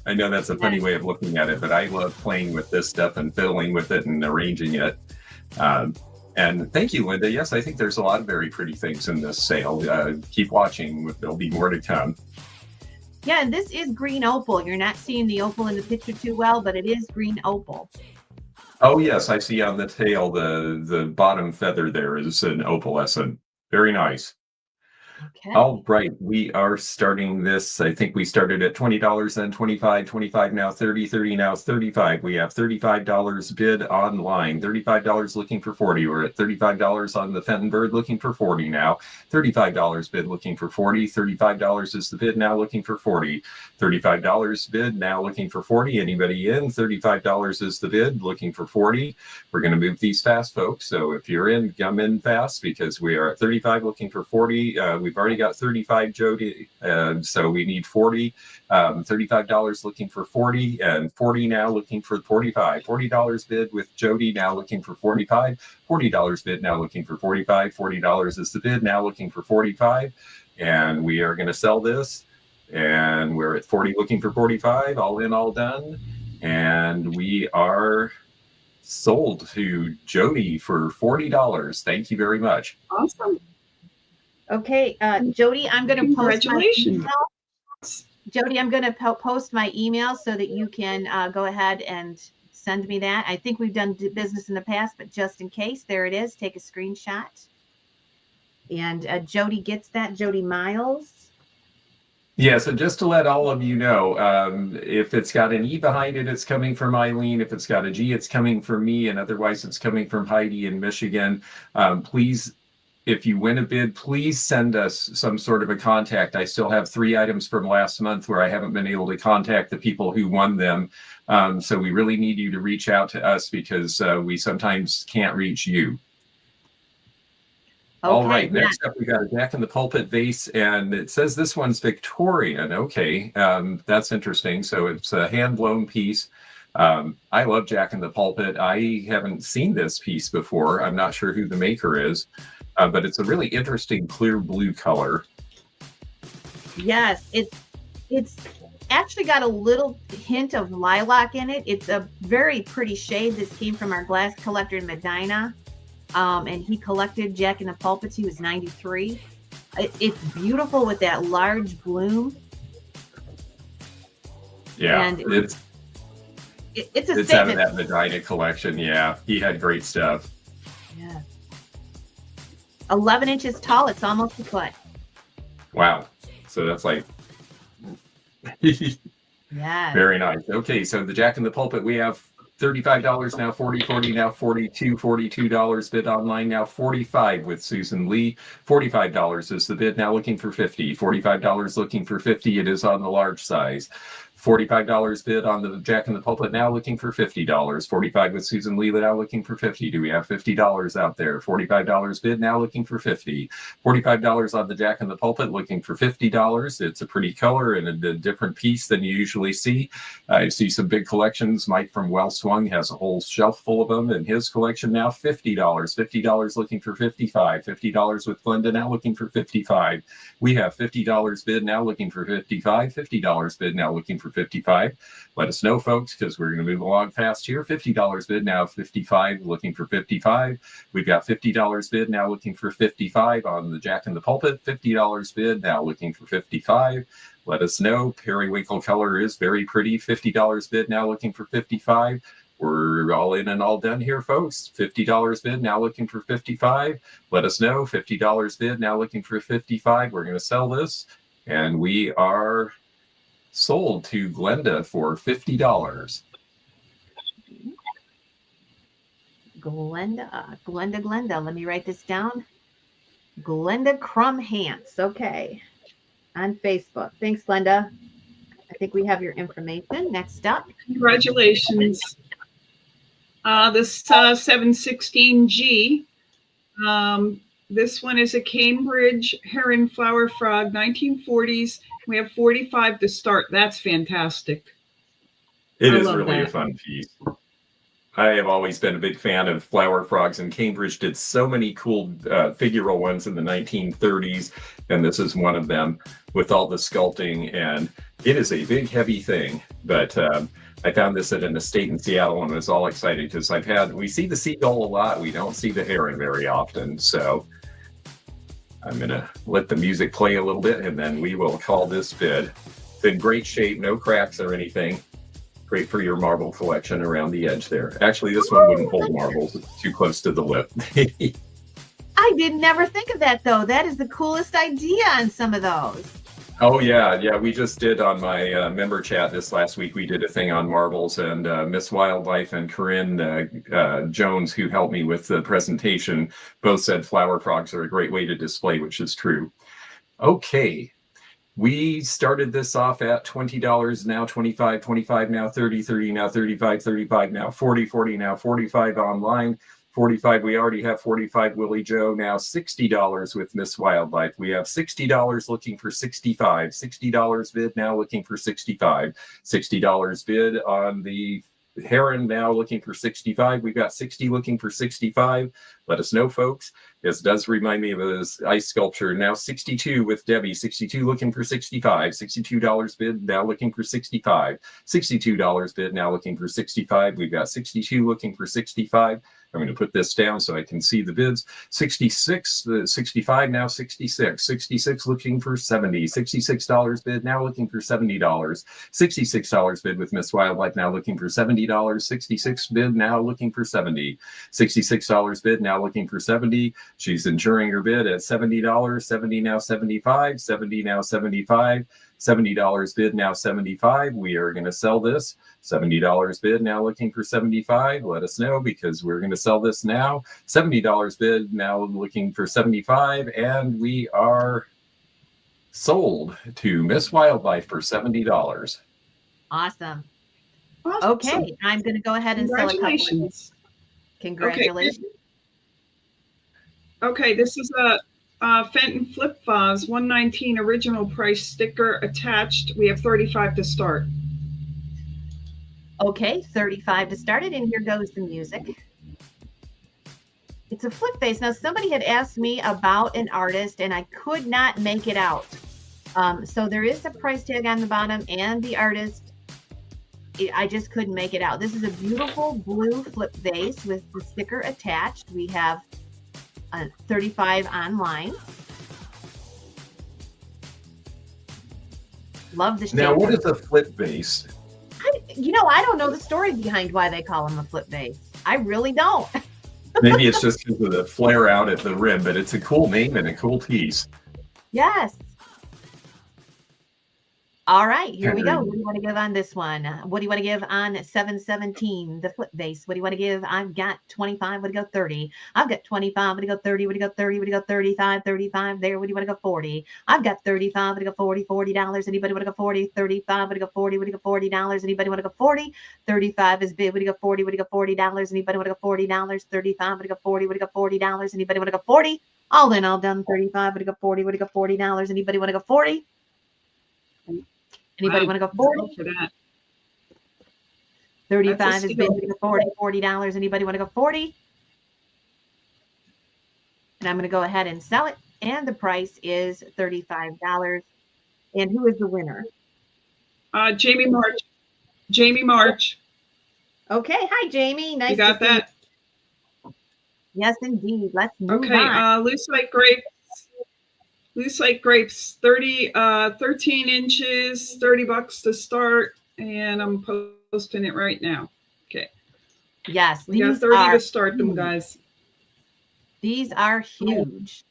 I know that's a funny way of looking at it, but I love playing with this stuff and fiddling with it and arranging it. And thank you, Linda. Yes, I think there's a lot of very pretty things in this sale. Keep watching. There'll be more to come. Yeah, and this is green opal. You're not seeing the opal in the picture too well, but it is green opal. Oh, yes, I see on the tail, the bottom feather there is an opalescent. Very nice. Okay. All right, we are starting this. I think we started at $20, then $25, $25 now, $30, $30 now, $35. We have $35 bid online, $35 looking for $40. We're at $35 on the Fenton Bird looking for $40 now, $35 bid looking for $40, $35 is the bid now looking for $40, $35 bid now looking for $40. Anybody in? $35 is the bid looking for $40. We're going to move these fast, folks. So if you're in, come in fast because we are at $35 looking for $40. We've already got 35, Jody, so we need 40. $35 looking for 40, and 40 now looking for 45. $40 bid with Jody now looking for 45. $40 bid now looking for 45. $40 is the bid now looking for 45. and we are going to sell this. And we're at 40 looking for 45, all in, all done. And we are sold to Jody for $40. Thank you very much. Awesome. Okay, Jody, I'm going to post my Congratulations. email. Jody, I'm going to post my email so that you can go ahead and send me that. I think we've done business in the past, but just in case, there it is. Take a screenshot. And Jody gets that. Jody Miles. Yeah, so just to let all of you know, if it's got an E behind it, it's coming from Eileen. If it's got a G, it's coming from me. And otherwise, it's coming from Heidi in Michigan. Please, if you win a bid, please send us some sort of a contact. I still have 3 items from last month where I haven't been able to contact the people who won them. So we really need you to reach out to us because we sometimes can't reach you. Okay, all right, next up we got a Jack in the Pulpit vase, and it says this one's Victorian. Okay, that's interesting. So it's a hand-blown piece. I love Jack in the Pulpit. I haven't seen this piece before. I'm not sure who the maker is, but it's a really interesting clear blue color. Yes, it's actually got a little hint of lilac in it. It's a very pretty shade. This came from our glass collector in Medina. And he collected Jack in the Pulpits. He was 93. It's beautiful with that large bloom. Yeah, and it's statement. Out of that Medina collection. Yeah, he had great stuff. Yeah. 11 inches tall. It's almost a foot. Wow. So that's like... Yeah. Very nice. Okay, so the Jack in the Pulpit, we have $35 now, $40 now, $42 bid online now, $45 with Susan Lee. $45 is the bid, now looking for $50. $45 looking for $50. It is on the large size. $45 bid on the Jack in the Pulpit, now looking for $50. $45 with Susan Lee, now looking for $50. Do we have $50 out there? $45 bid, now looking for $50. $45 on the Jack in the Pulpit, looking for $50. It's a pretty color and a different piece than you usually see. I see some big collections. Mike from Well Swung has a whole shelf full of them in his collection now. $50. $50 looking for $55. $50 with Glenda, now looking for $55. We have $50 bid, now looking for $55. $50 bid, now looking for $55. Let us know, folks, because we're going to move along fast here. $50 bid, now $55, looking for $55. We've got $50 bid, now looking for $55 on the Jack in the Pulpit. $50 bid, now looking for $55. Let us know. Periwinkle color is very pretty. $50 bid, now looking for $55. We're all in and all done here, folks. $50 bid, now looking for $55. Let us know. $50 bid, now looking for $55. We're going to sell this, and we are sold to Glenda for $50. Glenda. Let me write this down. Glenda Crumhance. Okay. On Facebook. Thanks, Glenda. I think we have your information. Next up. Congratulations. This 716G. This one is a Cambridge heron flower frog, 1940s. We have 45 to start. That's fantastic. It is really a fun piece. I have always been a big fan of flower frogs, and Cambridge did so many cool figural ones in the 1930s, and this is one of them with all the sculpting, and it is a big, heavy thing. But I found this at an estate in Seattle and was all excited because we see the seagull a lot. We don't see the heron very often, so I'm going to let the music play a little bit, and then we will call this bid. It's in great shape, no cracks or anything. Great for your marble collection around the edge there. Actually, this one wouldn't hold marbles. It's too close to the lip. I did never think of that, though. That is the coolest idea on some of those. Oh, yeah. We just did on my member chat this last week. We did a thing on marbles, and Miss Wildlife and Corinne Jones, who helped me with the presentation, both said flower frogs are a great way to display, which is true. Okay. We started this off at $20 now, $25 now, $30 now, $35 now, $40 now, $45 online, $45. We already have $45 Willie Joe, now $60 with Miss Wildlife. We have $60 looking for $65, $60 bid now looking for $65, $60 bid on the heron now looking for $65. We've got $60 looking for $65. Let us know, folks. This does remind me of this ice sculpture. Now 62 with Debbie. 62 looking for 65. $62 bid, now looking for 65. $62 bid, now looking for 65. We've got 62 looking for 65. I'm going to put this down so I can see the bids. 66, 65, now 66. 66 looking for 70. $66 bid, now looking for $70. $66 bid with Miss Wildlife, now looking for $70. 66 bid, now looking for 70. $66 bid, now looking for 70. She's insuring her bid at $70. 70 now 75. 70 now 75. $70 bid, now 75. We are going to sell this. $70 bid, now looking for 75. Let us know because we're going to sell this now. $70 bid, now looking for 75. And we are sold to Miss Wildlife for $70. Awesome. Awesome. Okay, I'm going to go ahead and sell a couple. Congratulations. Congratulations. Okay, this is a Fenton Flip Vase, 119 original price, sticker attached. We have 35 to start. Okay, 35 to start it, and here goes the music. It's a flip vase. Now, somebody had asked me about an artist, and I could not make it out. So there is a price tag on the bottom and the artist. I just couldn't make it out. This is a beautiful blue flip vase with the sticker attached. We have 35 online. Love the shape. Now, what is a flip vase? I don't know the story behind why they call them a flip vase. I really don't. Maybe it's just because of the flare out at the rim, but it's a cool name and a cool piece. Yes. All right, here we go. What do you want to give on this one? What do you want to give on 717, the flip vase? What do you want to give? I've got 25. What do you go 30? I've got 25. What do you go 30? What do you go 30? What do you go 35? 35 there. What do you want to go 40? I've got 35. What do you go 40? $40. Anybody want to go 40? 35. What do you go 40? What do you go $40? Anybody want to go 40? 35 is bid. What do you go 40? What do you go $40? Anybody want to go $40? 35. What do you go 40? What do you go $40? Anybody want to go 40? All in, all done. 35. What do you go 40? What do you go $40? Anybody want to go 40? Anybody want to go 40? For that. 35 is bid. $40. Anybody want to go 40? And I'm going to go ahead and sell it. And the price is $35. And who is the winner? Jamie March. Jamie March. Okay. Hi, Jamie. Nice You got to see that? you. Yes, indeed. Let's move Okay. on. Loose like grapes. Loose like grapes, 13 inches, $30 to start, and I'm posting it right now. Okay. Yes, We got 30 to start them, guys. These are huge.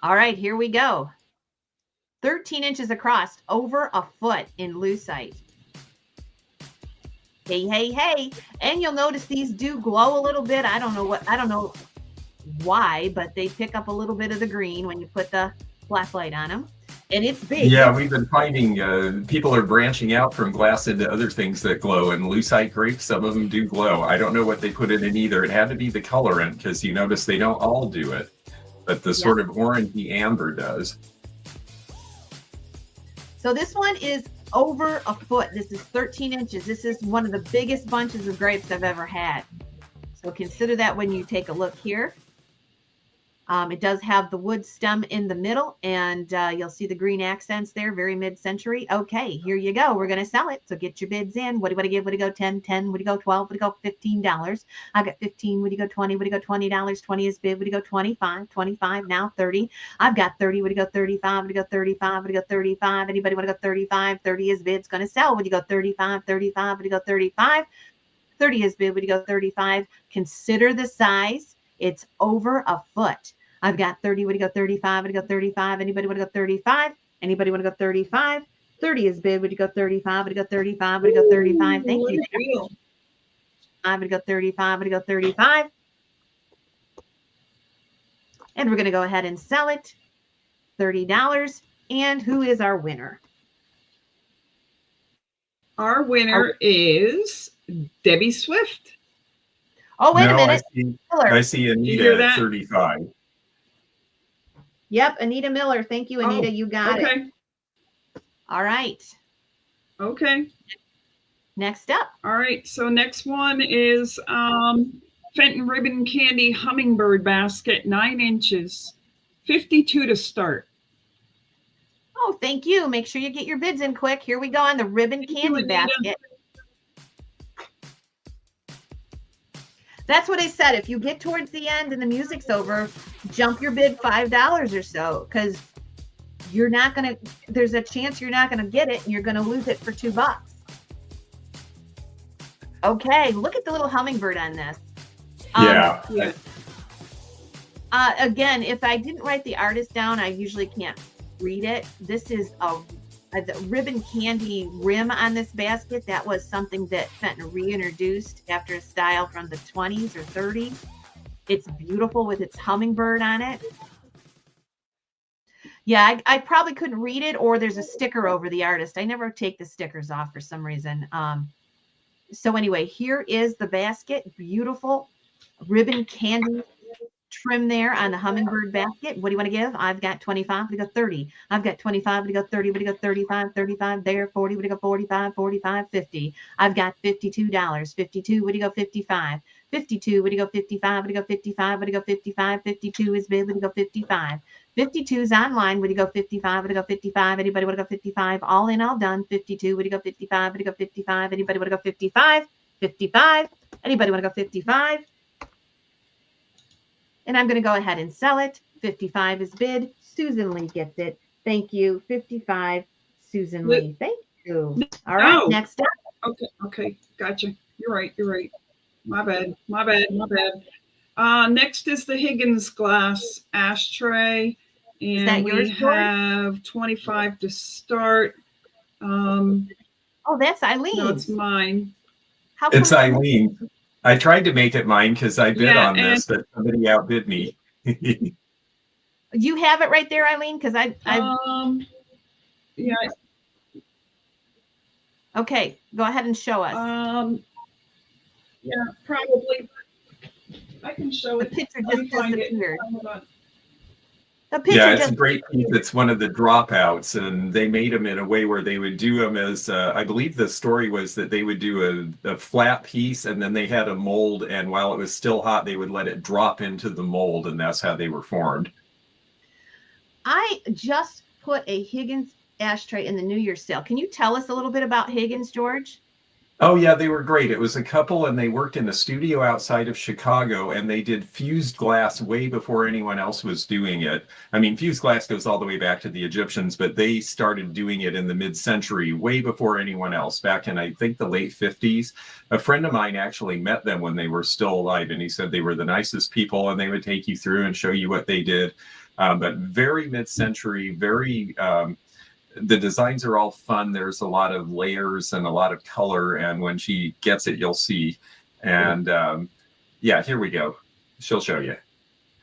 All right, here we go. 13 inches across, over a foot in lucite. Hey, hey, hey. And you'll notice these do glow a little bit. I don't know why, but they pick up a little bit of the green when you put the black light on them. And it's big. Yeah, we've been finding people are branching out from glass into other things that glow, and lucite grapes, some of them do glow. I don't know what they put it in either. It had to be the colorant, because you notice they don't all do it, but the sort of orangey amber does. So this one is over a foot. This is 13 inches. This is one of the biggest bunches of grapes I've ever had. So consider that when you take a look here. It does have the wood stem in the middle, and you'll see the green accents there, very mid-century. Okay, here you go. We're going to sell it. So get your bids in. What do you want to give? What do you go 10, 10? What do you go 12? What do you go $15? I got 15. What do you go 20? What do you go $20? 20 is bid. What do you go 25? 25 now 30. I've got 30. What do you go 35? What do you go 35? What do you go 35? Anybody want to go 35? 30 is bid. It's going to sell. What do you go 35? 35. What do you go 35? 30 is bid. What do you go 35? Consider the size. It's over a foot. I've got 30. What do you go 35? What do you go 35? Anybody want to go 35? Anybody want to go 35? 30 is bid. Would you go 35? Would you go 35? Would you go 35? Thank you. I would go 35. Would you go 35? And we're going to go ahead and sell it. $30. And who is our winner? Our winner is Debbie Swift. Oh, wait a minute. I see Anita at 35. Yep, Anita Miller. Thank you, Anita. You got it. All right. Okay. Next up. All right. So next one is Fenton Ribbon Candy Hummingbird Basket, 9 inches, $52 to start. Oh, thank you. Make sure you get your bids in quick. Here we go on the ribbon candy basket. That's what I said. If you get towards the end and the music's over, jump your bid $5 or so, because you're not going to, there's a chance you're not going to get it and you're going to lose it for $2. Okay, look at the little hummingbird on this. Yeah. Again, if I didn't write the artist down, I usually can't read it. This is a ribbon candy rim on this basket. That was something that Fenton reintroduced after a style from the 20s or 30s. It's beautiful with its hummingbird on it. Yeah, I probably couldn't read it, or there's a sticker over the artist. I never take the stickers off for some reason. So anyway, here is the basket. Beautiful ribbon candy trim there on the hummingbird basket. What do you want to give? I've got 25. We go 30. I've got 25. We go 30. We go 35. 35 there. 40. We go 45. 45. 50. I've got $52. 52. What do you go? 55. 52. What do you go? 55. What do you go? 55. What do you go? 55. 52 is bid. What do you go? 55. 52 is online. What do you go? 55. What do you go? 55. Anybody want to go? 55. All in, all done. 52. What do you go? 55. What do you go? 55. Anybody want to go? 55. 55. Anybody want to go? 55. And I'm going to go ahead and sell it. 55 is bid. Susan Lee gets it. Thank you. 55, Susan Lee. Thank you. All right, next up. Okay, gotcha. You're right. My bad. Next is the Higgins glass ashtray. And is that yours, we have 25 to start. Oh, that's Eileen. No, it's mine. It's Eileen. I tried to make it mine because I bid on this, but somebody outbid me. You have it right there, Eileen? Because yeah. Okay, go ahead and show us. Yeah, probably. I can show it. The picture just disappeared. Yeah, it's a great piece. It's one of the dropouts, and they made them in a way where they would do them as, I believe the story was that they would do a flat piece, and then they had a mold, and while it was still hot, they would let it drop into the mold, and that's how they were formed. I just put a Higgins ashtray in the New Year's sale. Can you tell us a little bit about Higgins, George? Oh, yeah, they were great. It was a couple, and they worked in a studio outside of Chicago, and they did fused glass way before anyone else was doing it. I mean, fused glass goes all the way back to the Egyptians, but they started doing it in the mid-century, way before anyone else, back in, I think, the late 50s. A friend of mine actually met them when they were still alive, and he said they were the nicest people, and they would take you through and show you what they did. But very mid-century, very... the designs are all fun. There's a lot of layers and a lot of color. And when she gets it, you'll see. And yeah, here we go. She'll show you.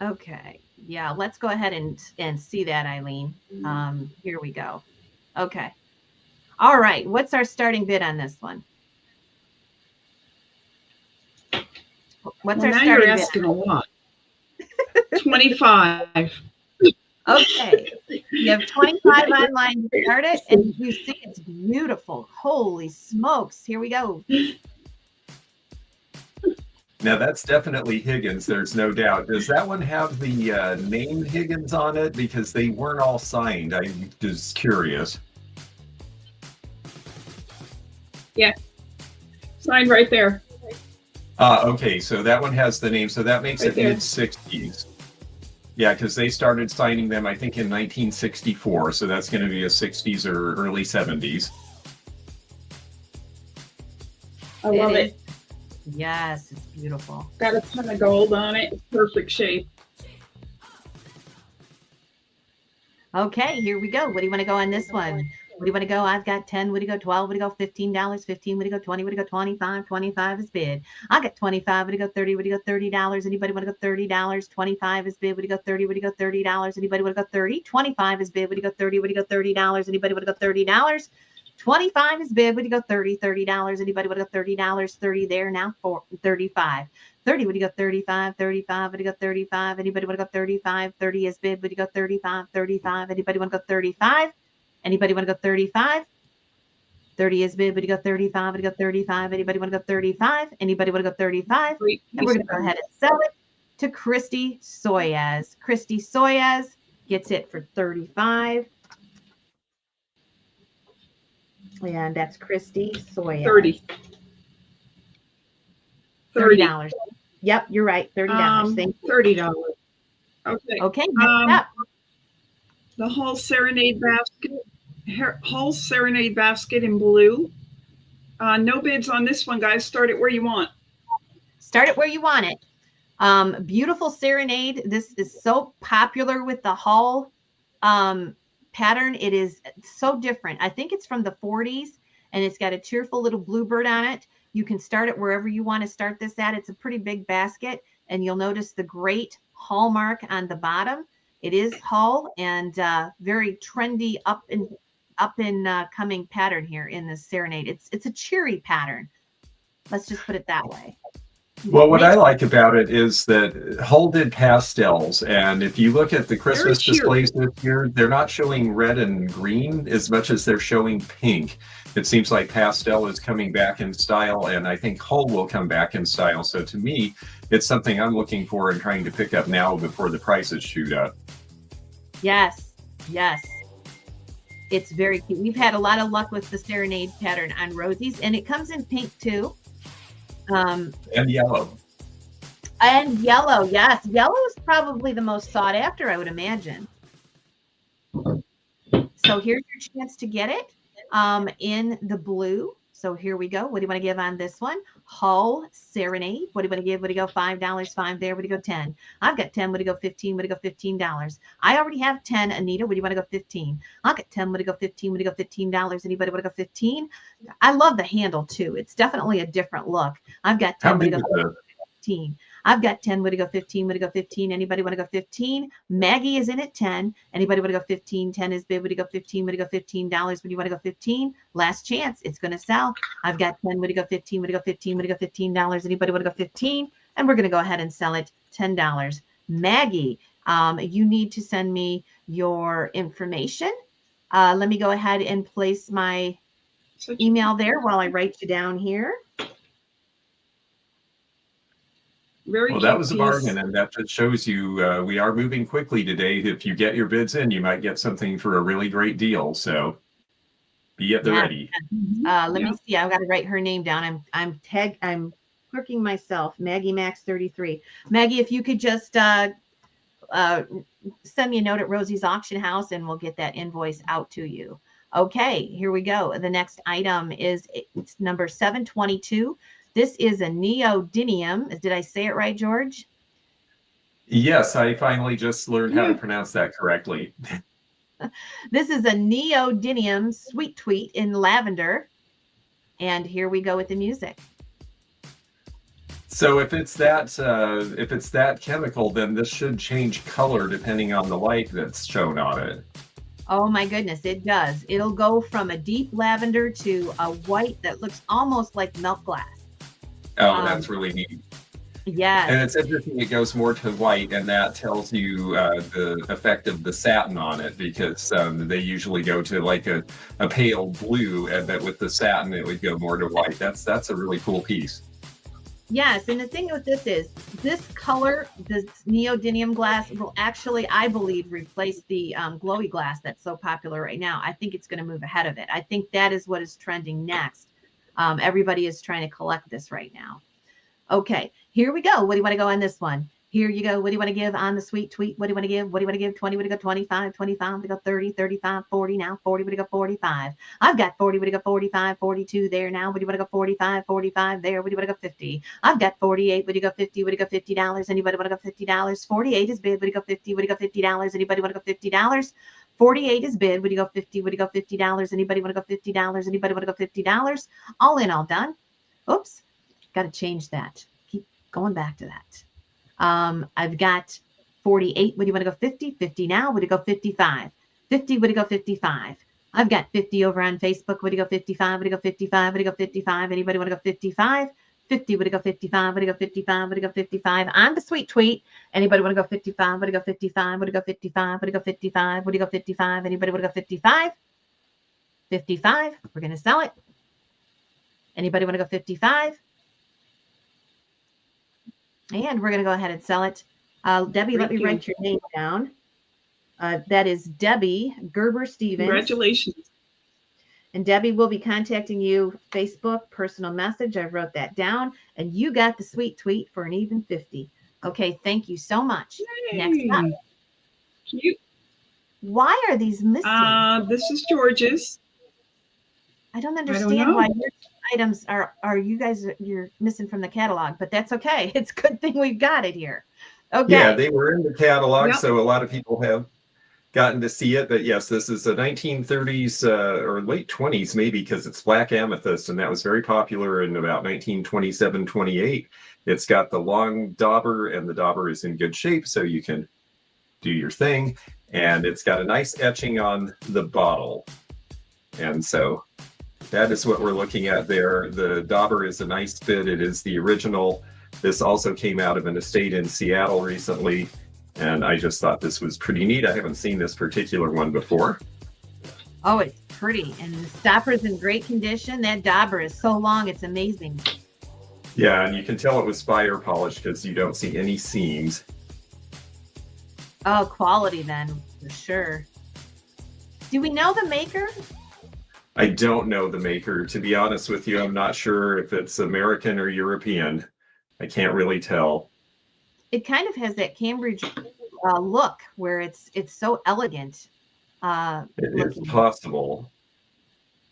Okay. Yeah, let's go ahead and see that, Eileen. Here we go. Okay. All right. What's our starting bid on this one? What's our starting bid? You're asking a lot. 25. Okay, you have 25 online to start it, and you see it's beautiful. Holy smokes, here we go. Now that's definitely Higgins, there's no doubt. Does that one have the name Higgins on it? Because they weren't all signed. I'm just curious. Yeah, signed right there. Okay, so that one has the name, so that makes right it there. Mid-60s. Yeah, because they started signing them, I think, in 1964. So that's going to be a 60s or early 70s. I love it. Yes, it's beautiful. Got a ton of gold on it. It's perfect shape. Okay, here we go. What do you want to go on this one? What do you want to go? I've got 10. What do you go? 12. What do you go? $15. 15. What do you go? 20. What do you go? 25. 25 is bid. I got 25. What do you go? 30. What do you go? $30. Anybody want to go? $30. 25 is bid. What do you go? 30. What do you go? $30. Anybody want to go? 30. 25 is bid. What do you go? 30. What do you go? $30. Anybody want to go? $30. 25 is bid. What do you go? 30. $30. Anybody want to go? $30. 30 there now. 35. 30. What do you go? 35. 35. What do you go? 35. Anybody want to go? 35. 30 is bid. What do you go? 35. 35. Anybody want to go? 35. Anybody want to go 35? 30 is bid. Would you go 35? Would you go 35? Anybody want to go 35? Anybody want to go 35? Great And we're going piece. to go ahead and sell it to Christy Soyaz. Christy Soyaz gets it for 35. And that's Christy Soyaz. 30. $30. Yep, you're right. $30. Thank you. $30. Okay. Okay, next up. The whole serenade basket in blue. No bids on this one, guys. Start it where you want. Start it where you want it. Beautiful serenade. This is so popular with the hull pattern. It is so different. I think it's from the 40s, and it's got a cheerful little bluebird on it. You can start it wherever you want to start this at. It's a pretty big basket, and you'll notice the great hallmark on the bottom. It is hull and very trendy up and coming pattern here in this serenade. It's a cheery pattern. Let's just put it that way. Well, what I like about it is that Hull did pastels, and if you look at the Christmas displays this year, they're not showing red and green as much as they're showing pink. It seems like pastel is coming back in style, and I think Hull will come back in style. So to me, it's something I'm looking for and trying to pick up now before the prices shoot up. Yes, yes. It's very cute. We've had a lot of luck with the serenade pattern on Rosie's, and it comes in pink too. And yellow. And yellow, yes. Yellow is probably the most sought after, I would imagine. So here's your chance to get it in the blue. So here we go. What do you want to give on this one? Hull Serenade. What do you want to give? What do you go? $5, 5 there. What do you go? 10. I've got 10. What do you go? 15. What do you go? $15. I already have 10. Anita, what do you want to go? 15. I'll get 10. What do you go? 15. What do you go? $15. Anybody want to go? 15? I love the handle too. It's definitely a different look. I've got 10. What do you go? 15. I've got 10. Would you go 15? Would you go 15? Anybody want to go 15? Maggie is in at 10. Anybody want to go 15? 10 is bid. Would you go 15? Would you go $15? Would you want to go 15? Last chance. It's going to sell. I've got 10. Would you go 15? Would you go 15? Would you go $15? Anybody want to go 15? And we're going to go ahead and sell it $10. Maggie, you need to send me your information. Let me go ahead and place my email there while I write you down here. Well, that was a bargain, and that just shows you we are moving quickly today. If you get your bids in, you might get something for a really great deal. So be at the ready. Let me see. I've got to write her name down. I'm clicking myself. Maggie Max 33. Maggie, if you could just send me a note at Rosie's Auction House, and we'll get that invoice out to you. Okay, here we go. The next item is it's number 722. This is a neodymium. Did I say it right, George? Yes, I finally just learned how to pronounce that correctly. This is a neodymium sweet tweet in lavender. And here we go with the music. So if it's that chemical, then this should change color depending on the light that's shown on it. Oh my goodness, it does. It'll go from a deep lavender to a white that looks almost like milk glass. Oh, that's really neat. Yeah. And it's interesting, it goes more to white, and that tells you the effect of the satin on it, because they usually go to like a pale blue, and that with the satin, it would go more to white. That's a really cool piece. Yes, and the thing with this is, this color, this neodymium glass, will actually, I believe, replace the glowy glass that's so popular right now. I think it's going to move ahead of it. I think that is what is trending next. Everybody is trying to collect this right now. Okay, here we go. What do you want to go on this one? Here you go. What do you want to give on the sweet tweet? What do you want to give? What do you want to give? 20, would you go 25, 25, would you go 30, 35, 40 now, 40, would you go 45? I've got 40, would you go 45, 42 there now, would you want to go 45, 45 there, would you want to go 50? I've got 48, would you go 50, would you go $50? Anybody want to go $50? 48 is bid, would you go 50, would you go $50? Anybody want to go $50? 48 is bid, would you go 50, would you go $50? Anybody want to go $50? Anybody want to go $50? All in, all done. Oops, got to change that. Keep going back to that. I've got 48. Would you want to go 50? 50 now. Would you go 55? 50. Would you go 55? I've got 50 over on Facebook. Would you go 55? Would you go 55? Would you go 55? Anybody want to go 55? 50. Would you go 55? Would you go 55? Would you go 55? On the sweet tweet. Anybody want to go 55? Would you go 55? Would you go 55? Would you go 55? Would you go 55? Anybody want to go 55? 55. We're going to sell it Anybody want to go 55? And we're going to go ahead and sell it. Debbie, let me write your name down. That is Debbie Gerber Stevens. Congratulations. And Debbie will be contacting you Facebook personal message. I wrote that down. And you got the sweet tweet for an even 50. Okay, thank you so much. Yay. Next up. Cute. Why are these missing? This is George's. I don't understand why your items are you're missing from the catalog, but that's okay. It's a good thing we've got it here. Okay. Yeah, they were in the catalog, Yep. so a lot of people have gotten to see it. But yes, this is a 1930s or late 20s, maybe, because it's black amethyst, and that was very popular in about 1927, 28. It's got the long dauber, and the dauber is in good shape, so you can do your thing. And it's got a nice etching on the bottle. And so that is what we're looking at there. The dauber is a nice fit. It is the original. This also came out of an estate in Seattle recently, and I just thought this was pretty neat. I haven't seen this particular one before. Oh, it's pretty. And the stopper's in great condition. That dauber is so long, it's amazing. Yeah, and you can tell it was fire polished because you don't see any seams. Oh, quality then, for sure. Do we know the maker? I don't know the maker. To be honest with you, I'm not sure if it's American or European. I can't really tell. It kind of has that Cambridge look where it's so elegant. It is possible.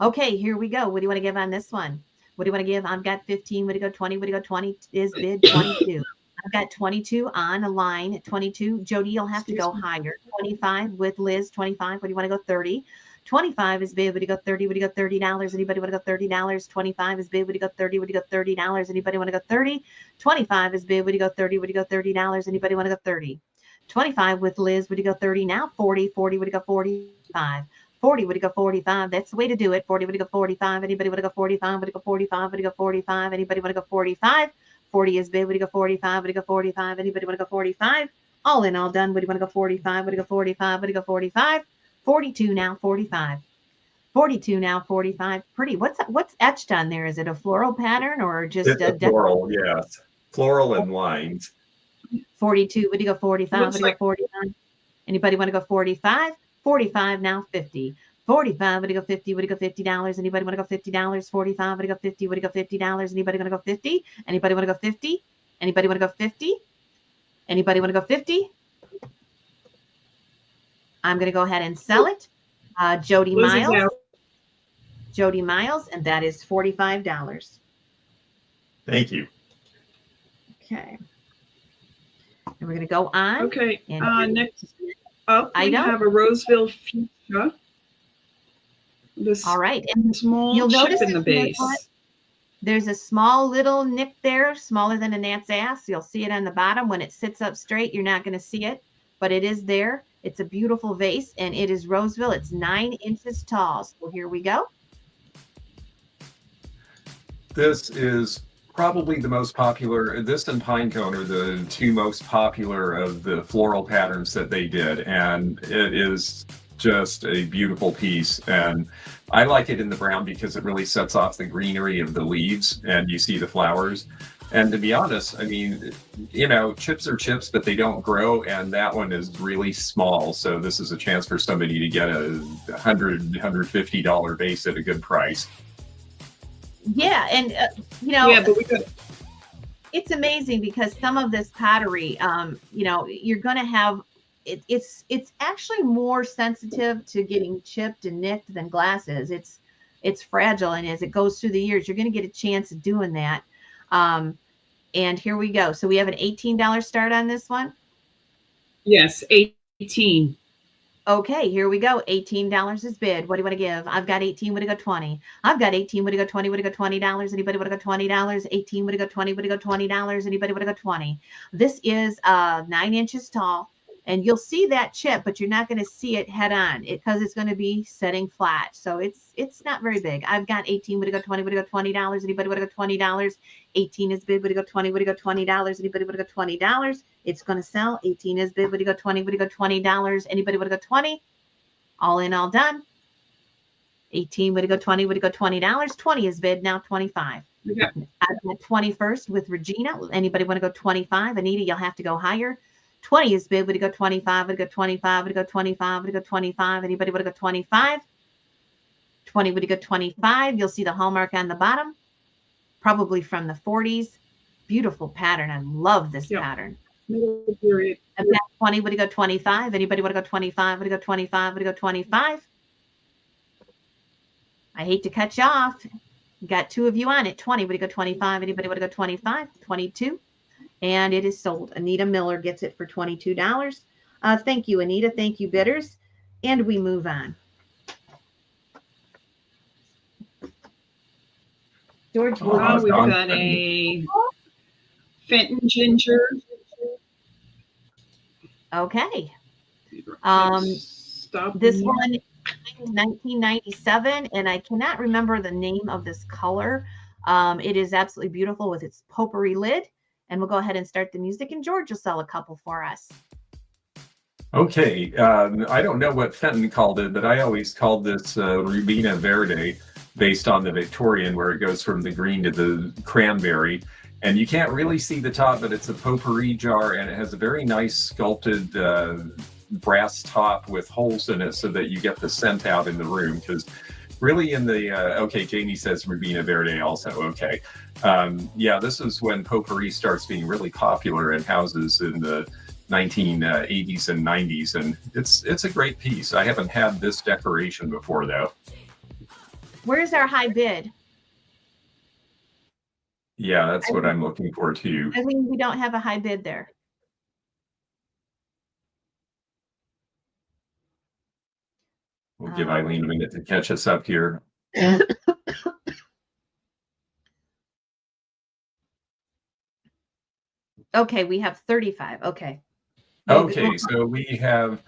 Okay, here we go. What do you want to give on this one? What do you want to give? I've got 15. What do you go 20? What do you go 20? Is bid 22. I've got 22 on a line. 22. Jody, you'll have to go higher. 25 with Liz. 25. What do you want to go 30? 25 is bid. Would you go 30? Would you go $30? Anybody want to go $30? 25 is bid. Would you go 30? Would you go $30? Anybody want to go 30? 25 is bid. Would you go 30? Would you go $30? Anybody want to go 30? 25 with Liz. Would you go 30 now? 40. 40. Would you go 45? 40. Would you go 45? That's the way to do it. 40. Would you go 45? Anybody want to go 45? Would you go 45? Would you go 45? Anybody want to go 45? 40 is bid. Would you go 45? Would you go 45? Anybody want to go 45? All in, all done. Would you want to go 45? Would you go 45? Would you go 45? 42 now, 45. 42 now, 45. Pretty. What's etched on there? Is it a floral pattern or just It's a floral? Yes, floral and lines. 42. Would you go 45? Looks Would you go 45? Anybody want to go 45? 45 now, 50. 45. Would you go 50? Would you go $50? Anybody want to go $50? 45. Would you go 50? Would you go $50? Anybody want to go 50? Anybody want to go 50? Anybody want to go 50? Anybody want to go 50? I'm going to go ahead and sell it. Jody Miles. Jody Miles, and that is $45. Thank you. Okay. And we're going to go on. Okay. And Next up, we have a Roseville Fuchsia. This all right. And small you'll chip notice in the base. There's a small little nick there, smaller than a gnat's ass. You'll see it on the bottom. When it sits up straight, you're not going to see it, but it is there. It's a beautiful vase, and it is Roseville. It's 9 inches tall. So here we go. This is probably the most popular. This and Pinecone are the two most popular of the floral patterns that they did, and it is just a beautiful piece. And I like it in the brown because it really sets off the greenery of the leaves, and you see the flowers. And to be honest, I mean, you know, chips are chips, but they don't grow. And that one is really small. So this is a chance for somebody to get a $150 vase at a good price. Yeah. And, you know, Yeah, but we could. it's amazing because some of this pottery, you know, you're going to have, it's actually more sensitive to getting chipped and nicked than glass is. It's fragile. And as it goes through the years, you're going to get a chance of doing that. And here we go. So we have an $18 start on this one. Yes, 18. Okay, here we go. $18 is bid. What do you want to give? I've got 18. Would you go 20? I've got 18. Would you go 20? Would you go $20? Anybody want to go $20? 18. Would you go 20? Would you go $20? Anybody want to go 20? This is 9 inches tall. And you'll see that chip, but you're not going to see it head on because it's going to be setting flat. So it's not very big. I've got 18. Would you go 20? Would you go $20? Anybody would go $20? 18 is bid. Would you go 20? Would you go $20? Anybody would go $20? It's going to sell. 18 is bid. Would you go 20? Would you go $20? Anybody would go 20? All in, all done. 18, way to go 20, way to go $20. 20 is bid, now 25. Yeah. At 21st with Regina. Anybody want to go 25? Anita, you'll have to go higher. 20 is bid, way to go 25, way to go 25, way to go 25, way to go 25. Anybody want to go 25? 20, way to go 25. You'll see the hallmark on the bottom, probably from the 40s. Beautiful pattern. I love this pattern. Middle period. And that's 20, way to go 25. Anybody want to go 25, way to go 25, way to go 25? I hate to cut you off. Got two of you on it. 20, way to go 25. Anybody want to go 25? 22. And it is sold. Anita Miller gets it for $22. Thank you, Anita. Thank you, bidders. And we move on. George, We've got a Fenton Ginger. Okay. Stop This one is 1997, and I cannot remember the name of this color. It is absolutely beautiful with its potpourri lid. And we'll go ahead and start the music, and George will sell a couple for us. Okay. I don't know what Fenton called it, but I always called this Rubina Verde, based on the Victorian, where it goes from the green to the cranberry. And you can't really see the top, but it's a potpourri jar, and it has a very nice sculpted brass top with holes in it so that you get the scent out in the room. Because really in the, okay, Jamie says Rubina Verde also, okay. Yeah, this is when potpourri starts being really popular in houses in the 1980s and 90s, and it's a great piece. I haven't had this decoration before, though. Where's our high bid? Yeah, that's what I'm looking for too. I mean, we don't have a high bid there. We'll give Eileen a minute to catch us up here. Okay, we have 35. Okay. Okay, so we have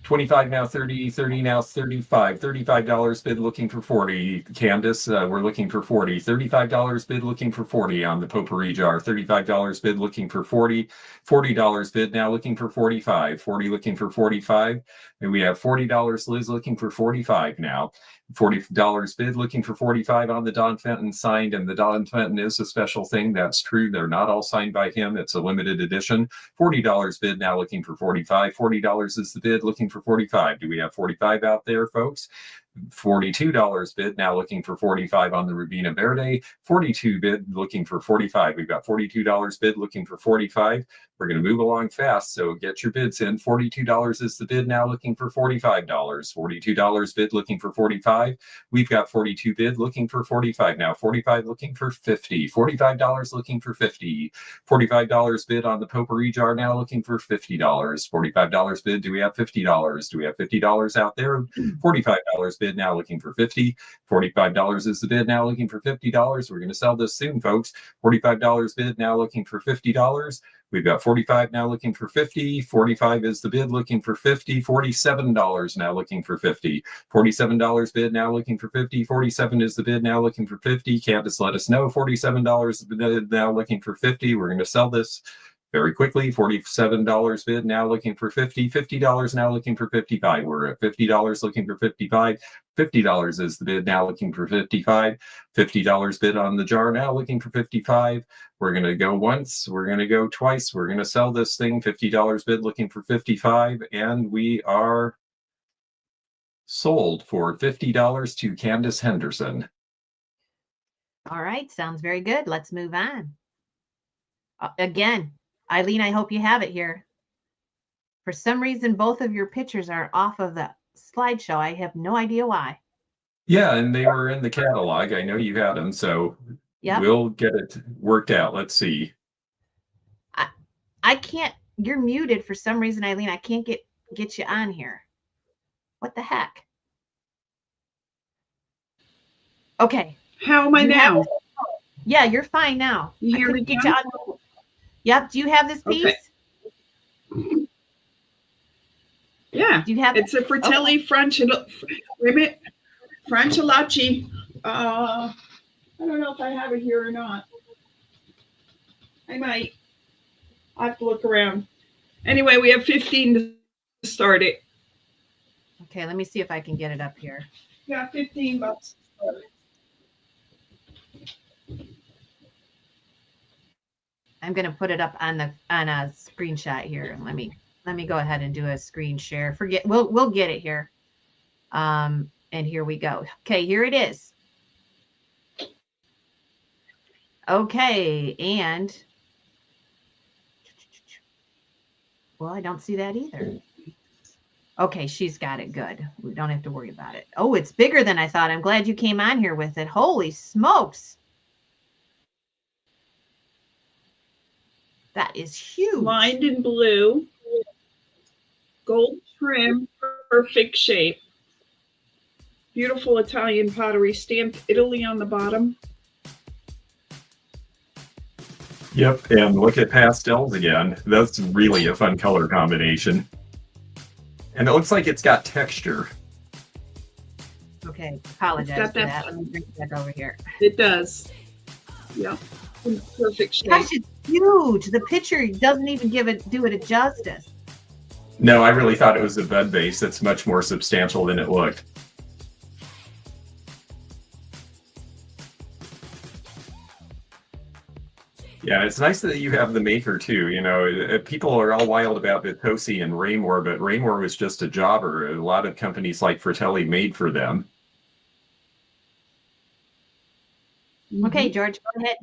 25 now, 30, 30 now, 35. $35 bid looking for 40. Candace, we're looking for 40. $35 bid looking for 40 on the potpourri jar. $35 bid looking for 40. $40 bid now looking for 45. 40 looking for 45. And we have $40 Liz looking for 45 now. $40 bid looking for 45 on the Don Fenton signed, and the Don Fenton is a special thing. That's true. They're not all signed by him. It's a limited edition. $40 bid now looking for 45. $40 is the bid looking for 45. Do we have 45 out there, folks? $42 bid now looking for 45 on the Rubina Verde. 42 bid looking for 45. We've got $42 bid looking for 45. We're going to move along fast, so get your bids in. $42 is the bid now looking for $45. $42 bid looking for 45. We've got 42 bid looking for 45 now. 45 looking for 50. $45 looking for 50. $45 bid on the potpourri jar now looking for $50. $45 bid. Do we have $50? Do we have $50 out there? $45 bid now looking for 50. $45 is the bid now looking for $50. We're going to sell this soon, folks. $45 bid now looking for $50. We've got 45 now looking for 50. 45 is the bid looking for 50. $47 now looking for 50. $47 bid now looking for 50. 47 is the bid now looking for 50. Candace, let us know. $47 is the bid now looking for 50. We're going to sell this very quickly. $47 bid now looking for 50. $50 now looking for 55. We're at $50 looking for 55. $50 is the bid now looking for 55. $50 bid on the jar now looking for 55. We're going to go once. We're going to go twice. We're going to sell this thing. $50 bid looking for 55. And we are sold for $50 to Candace Henderson. All right. Sounds very good. Let's move on. Again, Eileen, I hope you have it here. For some reason, both of your pictures are off of the slideshow. I have no idea why. Yeah, and they were in the catalog. I know you had them, so we'll get it worked out. Let's see. I can't. You're muted for some reason, Eileen. I can't get you on here. What the heck? Okay. How am I now? Yeah, you're fine now. You hear me? Get you on. Yep. Do you have this piece? Okay. Yeah. Do you have it's a Fratelli Franciolacci. I don't know if I have it here or not. I might. I have to look around. Anyway, we have 15 to start it. Okay, let me see if I can get it up here. Yeah, $15. I'm going to put it up on a screenshot here. Let me go ahead and do a screen share. We'll get it here. And here we go. Okay, here it is. Okay, and well, I don't see that either. Okay, she's got it. Good. We don't have to worry about it. Oh, it's bigger than I thought. I'm glad you came on here with it. Holy smokes. That is huge. Lined in blue, gold trim, perfect shape. Beautiful Italian pottery, stamped Italy on the bottom. Yep, and look at pastels again. That's really a fun color combination. And it looks like it's got texture. Okay, apologize got for that. that. Let me bring it back over here. It does. Yep, in perfect shape. Gosh, it's huge. The picture doesn't even do it a justice. No, I really thought it was a bud base that's much more substantial than it looked. Yeah, it's nice that you have the maker too. You know, people are all wild about Vitosi and Raymore, but Raymore was just a jobber. A lot of companies like Fratelli made for them. Okay, George, go ahead.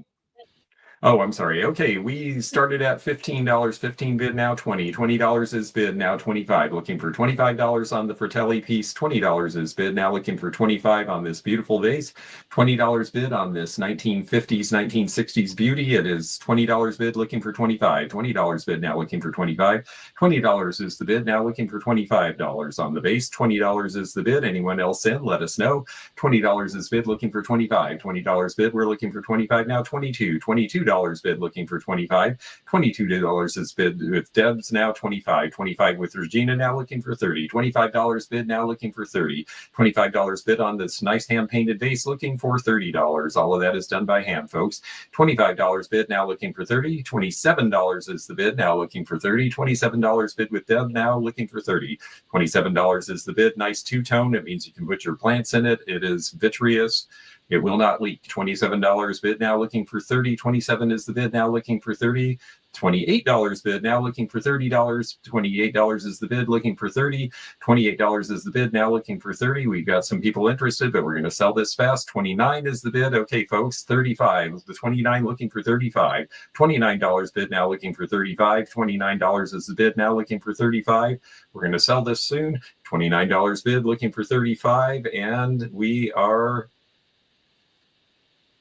Oh, I'm sorry. Okay, we started at $15, 15 bid now 20. $20 is bid now 25. Looking for $25 on the Fratelli piece. $20 is bid now looking for 25 on this beautiful vase. $20 bid on this 1950s, 1960s beauty. It is $20 bid looking for 25. $20 bid now looking for 25. $20 is the bid now looking for $25 on the vase. $20 is the bid. Anyone else in? Let us know. $20 is bid looking for 25. $20 bid. We're looking for 25 now. 22. $22 bid looking for 25. $22 is bid with Debs now 25. 25 with Regina now looking for 30. $25 bid now looking for 30. $25 bid on this nice hand painted vase looking for $30. All of that is done by hand, folks. $25 bid now looking for 30. $27 is the bid now looking for 30. $27 bid with Deb now looking for 30. $27 is the bid. Nice two-tone. It means you can put your plants in it. It is vitreous. It will not leak. $27 bid now looking for 30. 27 is the bid now looking for 30. $28 bid now looking for $30. $28 is the bid looking for 30. $28 is the bid now looking for 30. We've got some people interested, but we're going to sell this fast. 29 is the bid. Okay, folks, 35. The 29 looking for 35. $29 bid now looking for 35. $29 is the bid now looking for 35. We're going to sell this soon. $29 bid looking for 35, and we are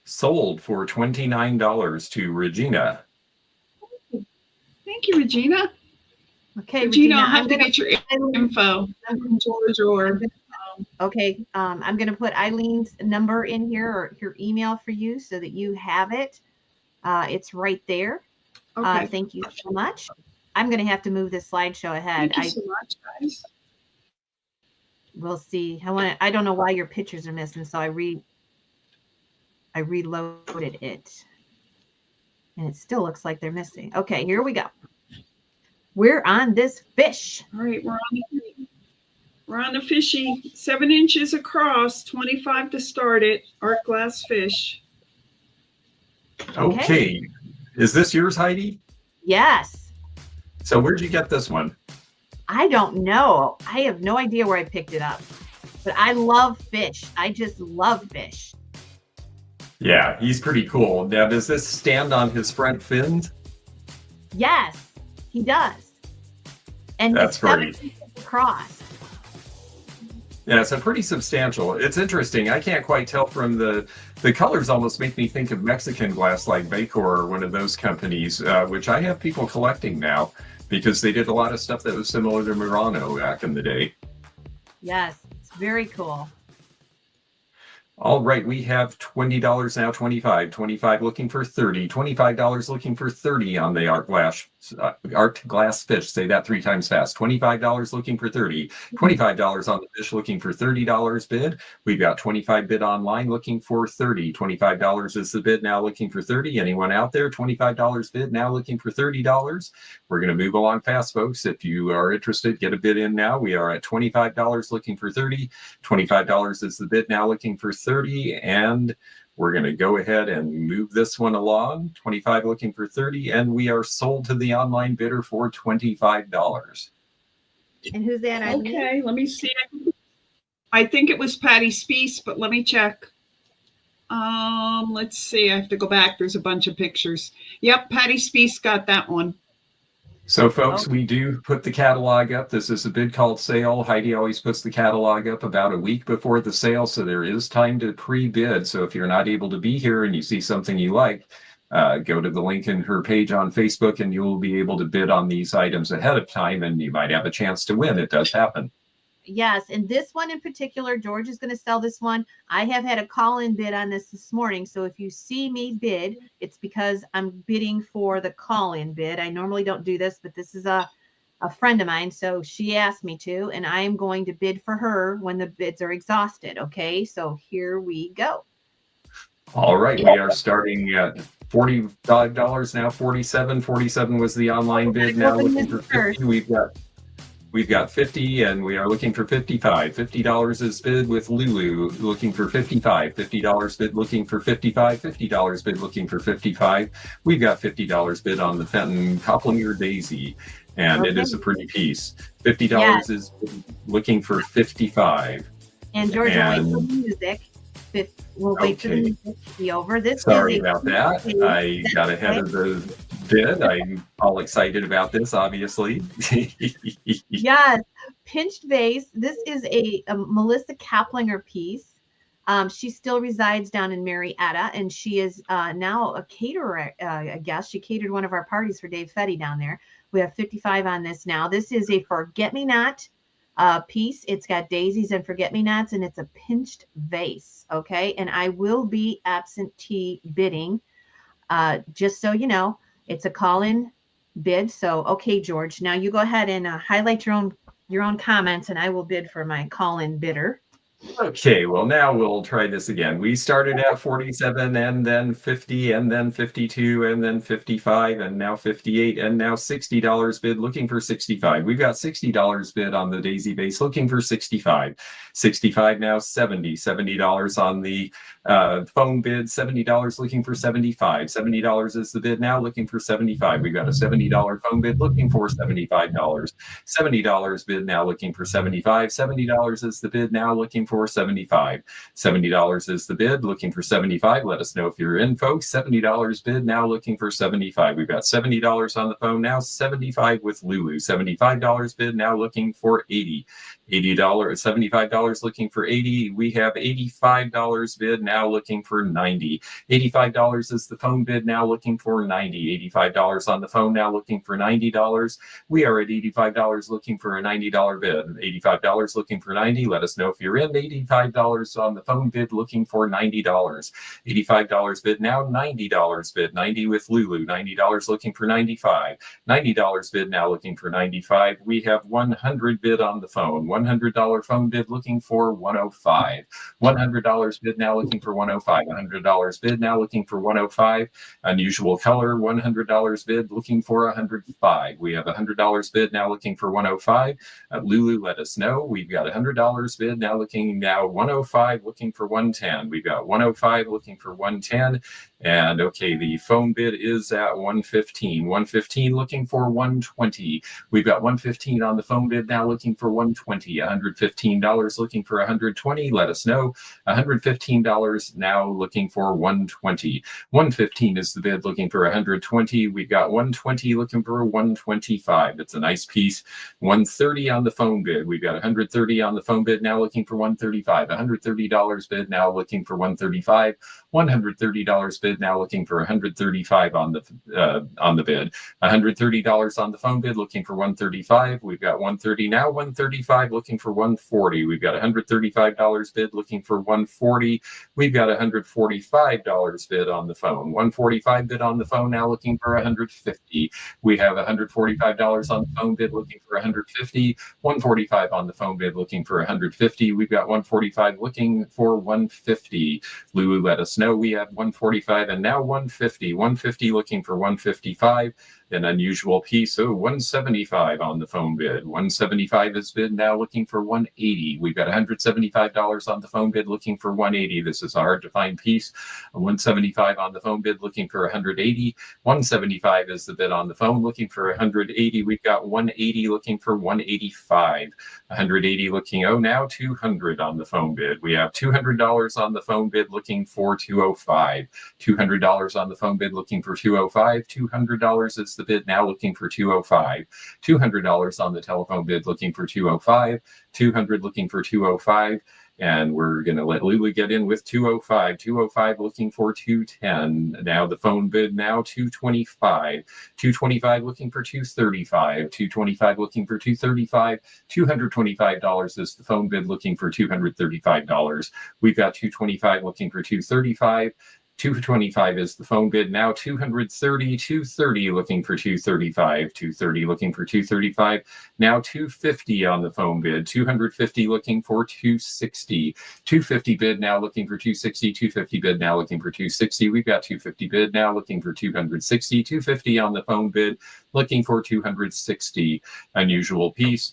sold for $29 to Regina. Thank you, Regina. Okay, Regina, I'll have to get your info from George or. Okay, I'm going to put Eileen's number in here or her email for you so that you have it. It's right there. Okay. Thank you so much. I'm going to have to move this slideshow ahead. Thank you so much, guys. We'll see. I don't know why your pictures are missing, so I reloaded it. And it still looks like they're missing. Okay, here we go. We're on this fish. All right, we're on the fishy. 7 inches across, 25 to start it. Art glass fish. Okay. Is this yours, Heidi? Yes. So where'd you get this one? I don't know. I have no idea where I picked it up. But I love fish. I just love fish. Yeah, he's pretty cool. Now, does this stand on his front fins? Yes, he does. And that's great. Across. Yeah, so pretty substantial. It's interesting. I can't quite tell from the colors. Almost make me think of Mexican glass, like Bacor or one of those companies, which I have people collecting now because they did a lot of stuff that was similar to Murano back in the day. Yes, it's very cool. All right, we have $20 now, 25, 25 looking for 30, $25 looking for 30 on the art glass art glass fish. Say that 3 times fast. $25 looking for 30. $25 on the fish looking for $30 bid. We've got 25 bid online looking for 30. $25 is the bid now looking for 30. Anyone out there? $25 bid now looking for $30. We're going to move along fast, folks. If you are interested, get a bid in now. We are at $25 looking for 30. $25 is the bid now looking for 30. And we're going to go ahead and move this one along. 25 looking for 30, and we are sold to the online bidder for $25. And who's that? Eileen? Okay, let me see. I think it was Patty Speece, but let me check. Let's see. I have to go back. There's a bunch of pictures. Yep, Patty Speece got that one. So, folks, we do put the catalog up. This is a bid called sale. Heidi always puts the catalog up about a week before the sale, so there is time to pre-bid. So if you're not able to be here and you see something you like, go to the link in her page on Facebook and you'll be able to bid on these items ahead of time, and you might have a chance to win. It does happen. Yes, and this one in particular, George is going to sell this one. I have had a call-in bid on this morning, so if you see me bid, it's because I'm bidding for the call-in bid. I normally don't do this, but this is a friend of mine, so she asked me to, and I am going to bid for her when the bids are exhausted, okay? So here we go. All right, we are starting at $45 now, 47. 47 was the online bid. Now looking for 50. We've got 50, and we are looking for 55. $50 is bid with Lulu, looking for 55. $50 bid looking for 55. $50 bid looking for 55. We've got $50 bid on the Fenton Coplinger Daisy, and it is a pretty piece. $50 is looking for 55. And George, wait for the music. We'll wait for the music to be over. Sorry about that. I got ahead of the bid. I'm all excited about this, obviously. Yes, pinched vase. This is a Melissa Kaplinger piece. She still resides down in Marietta, and she is now a caterer, I guess. She catered one of our parties for Dave Fetty down there. We have 55 on this now. This is a forget-me-not piece. It's got daisies and forget-me-nots, and it's a pinched vase, okay? And I will be absentee bidding, just so you know. It's a call-in bid. So, okay, George, now you go ahead and highlight your own comments, and I will bid for my call-in bidder. Okay, well, now we'll try this again. We started at 47, and then 50, and then 52, and then 55, and now 58, and now $60 bid looking for 65. We've got $60 bid on the Daisy base looking for 65. 65 now, 70. $70 on the phone bid, $70 looking for 75. $70 is the bid now looking for 75. We've got a $70 phone bid looking for $75. $70 bid now looking for 75. $70 is the bid now looking for 75. $70 is the bid looking for 75. Let us know if you're in, folks. $70 bid now looking for 75. We've got $70 on the phone now, 75 with Lulu. $75 bid now looking for 80. $75 looking for 80. We have $85 bid now looking for 90. $85 is the phone bid now looking for 90. $85 on the phone now looking for $90. We are at $85 looking for a $90 bid. $85 looking for 90. Let us know if you're in. $85 on the phone bid looking for $90. $85 bid now, $90 bid. 90 with Lulu. $90 looking for 95. $90 bid now looking for 95. We have 100 bid on the phone. $100 phone bid looking for 105. $100 bid now looking for 105. $100 bid now looking for 105. Unusual color, $100 bid looking for 105. We have $100 bid now looking for 105. Lulu, let us know. We've got $100 bid now looking now 105 looking for 110. We've got 105 looking for 110. And okay, the phone bid is at 115. 115 looking for 120. We've got 115 on the phone bid now looking for 120. $115 looking for 120. Let us know. $115 now looking for 120. 115 is the bid looking for 120. We've got 120 looking for 125. It's a nice piece. 130 on the phone bid. We've got 130 on the phone bid now looking for 135. $130 bid now looking for 135. $130 bid now looking for 135 on the bid. $130 on the phone bid looking for 135. We've got 130 now, 135 looking for 140. We've got $135 bid looking for 140. We've got $145 bid on the phone. 145 bid on the phone now looking for 150. We have $145 on the phone bid looking for 150. 145 on the phone bid looking for 150. We've got 145 looking for 150. Lulu let us know we have 145 and now 150. 150 looking for 155. An unusual piece. So 175 on the phone bid. 175 is bid now looking for 180. We've got $175 on the phone bid looking for 180. This is a hard to find piece. 175 on the phone bid looking for 180. 175 is the bid on the phone looking for 180. We've got 180 looking for 185. 180 looking, now 200 on the phone bid. We have $200 on the phone bid looking for 205. $200 on the phone bid looking for 205. $200 is the bid now looking for 205. $200 on the telephone bid looking for 205. 200 looking for 205. And we're going to let Lulu get in with 205. 205 looking for 210. Now the phone bid now 225. 225 looking for 235. 225 looking for 235. $225 is the phone bid looking for $235. We've got 225 looking for 235. 225 is the phone bid now. 230. 230 looking for 235. 230 looking for 235. Now 250 on the phone bid. 250 looking for 260. 250 bid now looking for 260. 250 bid now looking for 260. We've got 250 bid now looking for 260. 250 on the phone bid looking for 260. Unusual piece.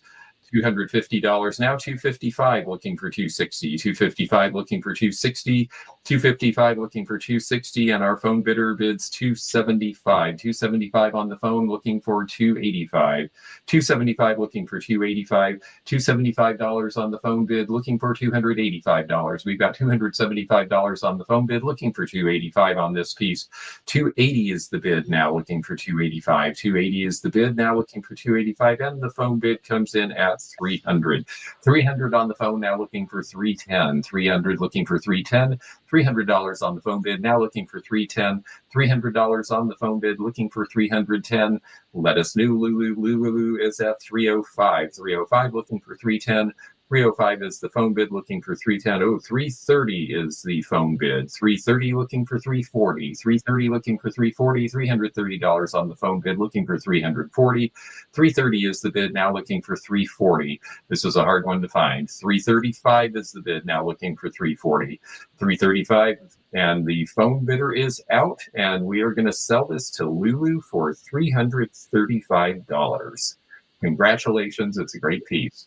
$250 now. 255 looking for 260. 255 looking for 260. 255 looking for 260, and our phone bidder bids 275. 275 on the phone looking for 285. 275 looking for 285. $275 on the phone bid looking for $285. We've got $275 on the phone bid looking for 285 on this piece. 280 is the bid now looking for 285. 280 is the bid now looking for 285, and the phone bid comes in at 300. 300 on the phone now looking for 310. 300 looking for 310. $300 on the phone bid now looking for 310. $300 on the phone bid looking for 310. Let us know. Lulu is at 305. 305 looking for 310. 305 is the phone bid looking for 310. 330 is the phone bid. 330 looking for 340. 330 looking for 340. $330 on the phone bid looking for 340. 330 is the bid now looking for 340. This is a hard one to find. 335 is the bid now looking for 340. 335, and the phone bidder is out, and we are going to sell this to Lulu for $335. Congratulations. It's a great piece.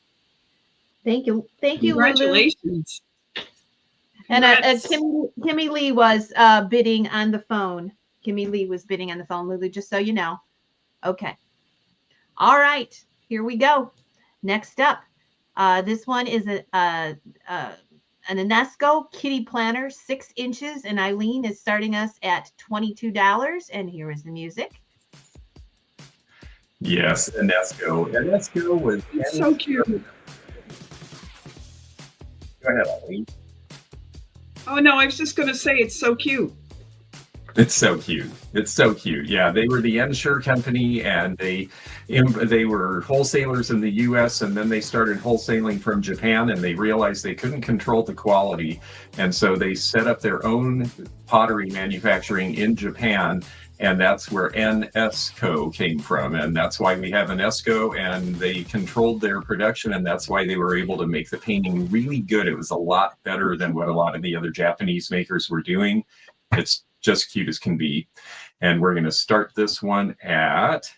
Thank you. Thank you, Congratulations. Lulu. And Kimmy Lee was bidding on the phone. Kimmy Lee was bidding on the phone, Lulu, just so you know. Okay. All right. Here we go. Next up. This one is an Enesco kitty planner, 6 inches, and Eileen is starting us at $22. And here is the music. Yes, Enesco. Enesco was so cute. Go ahead, Eileen. Oh no, I was just going to say it's so cute. It's so cute. It's so cute. Yeah, they were the Ensure company, and they were wholesalers in the U.S., and then they started wholesaling from Japan, and they realized they couldn't control the quality, and so they set up their own pottery manufacturing in Japan, and that's where Enesco came from, and that's why we have Enesco, and they controlled their production, and that's why they were able to make the painting really good. It was a lot better than what a lot of the other Japanese makers were doing. It's just cute as can be. And we're going to start this one at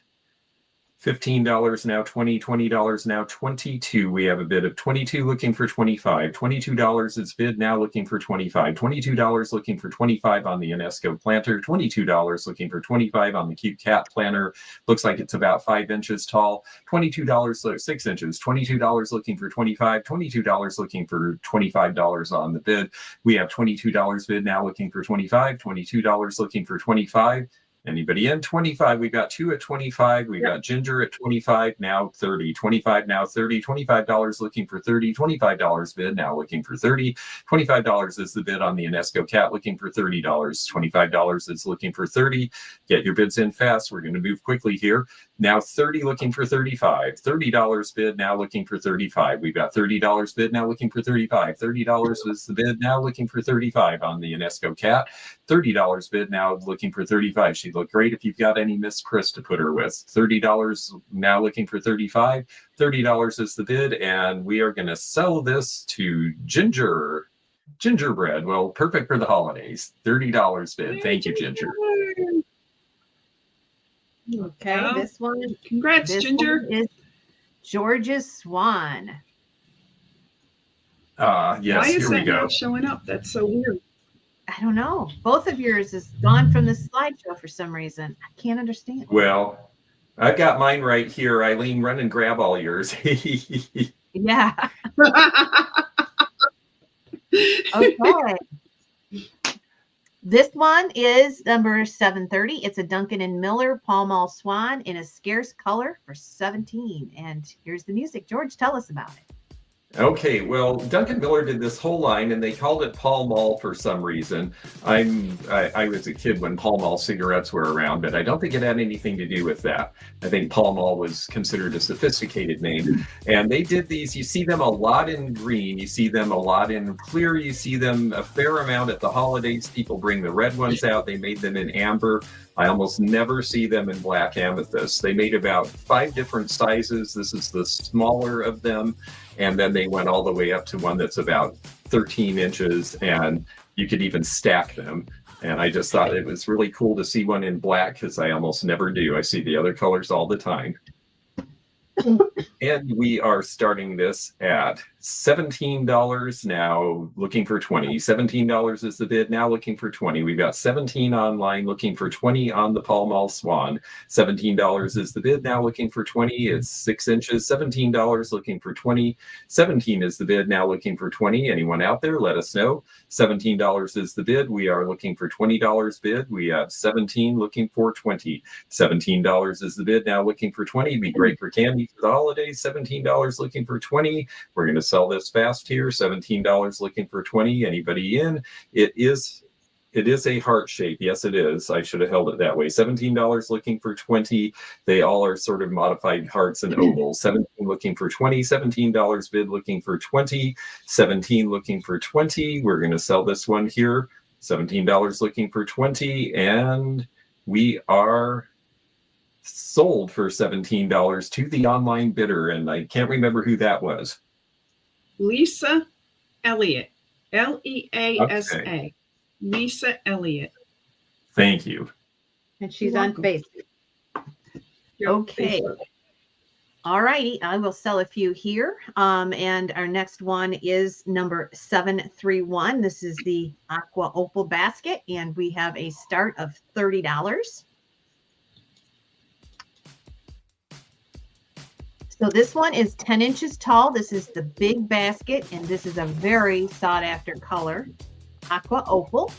$15 now, $20 now, $22. We have a bid of $22 looking for $25. $22 is bid now looking for $25. $22 looking for $25 on the Enesco planter. $22 looking for $25 on the Cute Cat planter. Looks like it's about 5 inches tall. $22, 6 inches. $22 looking for $25. $22 looking for $25 on the bid. We have $22 bid now looking for $25. $22 looking for $25. Anybody in? 25. We've got 2 at 25. We've got Ginger at 25, now 30. 25, now 30. $25 looking for 30. $25 bid, now looking for 30. $25 is the bid on the Inesco cat, looking for $30. $25 is looking for 30. Get your bids in fast. We're going to move quickly here. Now 30 looking for 35. $30 bid, now looking for 35. We've got $30 bid, now looking for 35. $30 is the bid, now looking for 35 on the Inesco cat. $30 bid, now looking for 35. She'd look great if you've got any Miss Chris to put her with. $30 now looking for 35. $30 is the bid, and we are going to sell this to Gingerbread. Well, perfect for the holidays. $30 bid. Thank you, Ginger. Okay, Wow. this one. Congrats, This Ginger. one is George's Swan. Yes, Why is here we that go. not showing up? That's so weird. I don't know. Both of yours is gone from the slideshow for some reason. I can't understand. Well, I've got mine right here. Eileen, run and grab all yours. Yeah. Okay. This one is number 730. It's a Duncan and Miller Pall Mall Swan in a scarce color for 17. And here's the music. George, tell us about it. Okay, well, Duncan Miller did this whole line, and they called it Pall Mall for some reason. I was a kid when Pall Mall cigarettes were around, but I don't think it had anything to do with that. I think Pall Mall was considered a sophisticated name, and they did these. You see them a lot in green, you see them a lot in clear, you see them a fair amount at the holidays. People bring the red ones out. They made them in amber. I almost never see them in black amethyst. They made about 5 different sizes. This is the smaller of them. And then they went all the way up to one that's about 13 inches, and you could even stack them. And I just thought it was really cool to see one in black, because I almost never do. I see the other colors all the time. And we are starting this at $17 now, looking for 20. $17 is the bid, now looking for 20. We've got 17 online, looking for 20 on the Pall Mall Swan. $17 is the bid, now looking for 20. It's 6 inches. $17 looking for 20. 17 is the bid, now looking for 20. Anyone out there, let us know. $17 is the bid. We are looking for $20 bid. We have 17 looking for 20. $17 is the bid, now looking for 20. Be great for candy for the holidays. $17 looking for 20. We're going to sell this fast here. $17 looking for 20. Anybody in? It is a heart shape. Yes, it is. I should have held it that way. $17 looking for 20. They all are sort of modified hearts and ovals. 17 looking for 20. $17 bid looking for 20. 17 looking for 20. We're going to sell this one here. $17 looking for 20. And we are sold for $17 to the online bidder. And I can't remember who that was. Lisa Elliott. Leasa. Okay. Lisa Elliott. Thank you. And she's You're on welcome. Facebook. Yep, Okay. Facebook. All righty. I will sell a few here. And our next one is number 731. This is the Aqua Opal basket, and we have a start of $30. So this one is 10 inches tall. This is the big basket, and this is a very sought after color, Aqua Opal.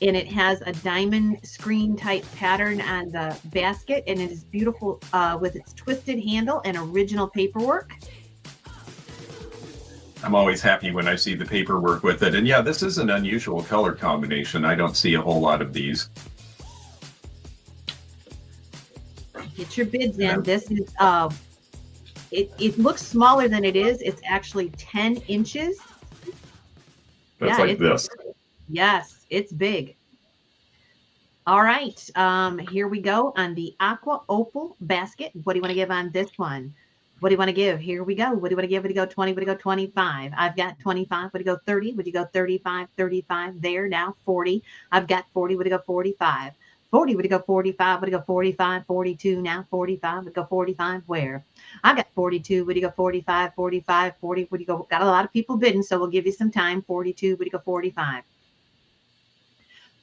And it has a diamond screen type pattern on the basket, and it is beautiful with its twisted handle and original paperwork. I'm always happy when I see the paperwork with it. And yeah, this is an unusual color combination. I don't see a whole lot of these. Get your bids in. Yeah. This is it looks smaller than it is. It's actually 10 inches. That's Yeah, like this. Yes, it's big. All right, here we go on the Aqua Opal basket. What do you want to give on this one? What do you want to give? Here we go. What do you want to give? Would you go 20? Would you go 25? I've got 25. Would you go 30? Would you go 35? 35 there now. 40. I've got 40. Would you go 45? 40. Would you go 45? Would you go 45? 42 now. 45. Would you go 45? Where? I got 42. Would you go 45? 45. 40. Would you go? Got a lot of people bidding, so we'll give you some time. 42. Would you go 45?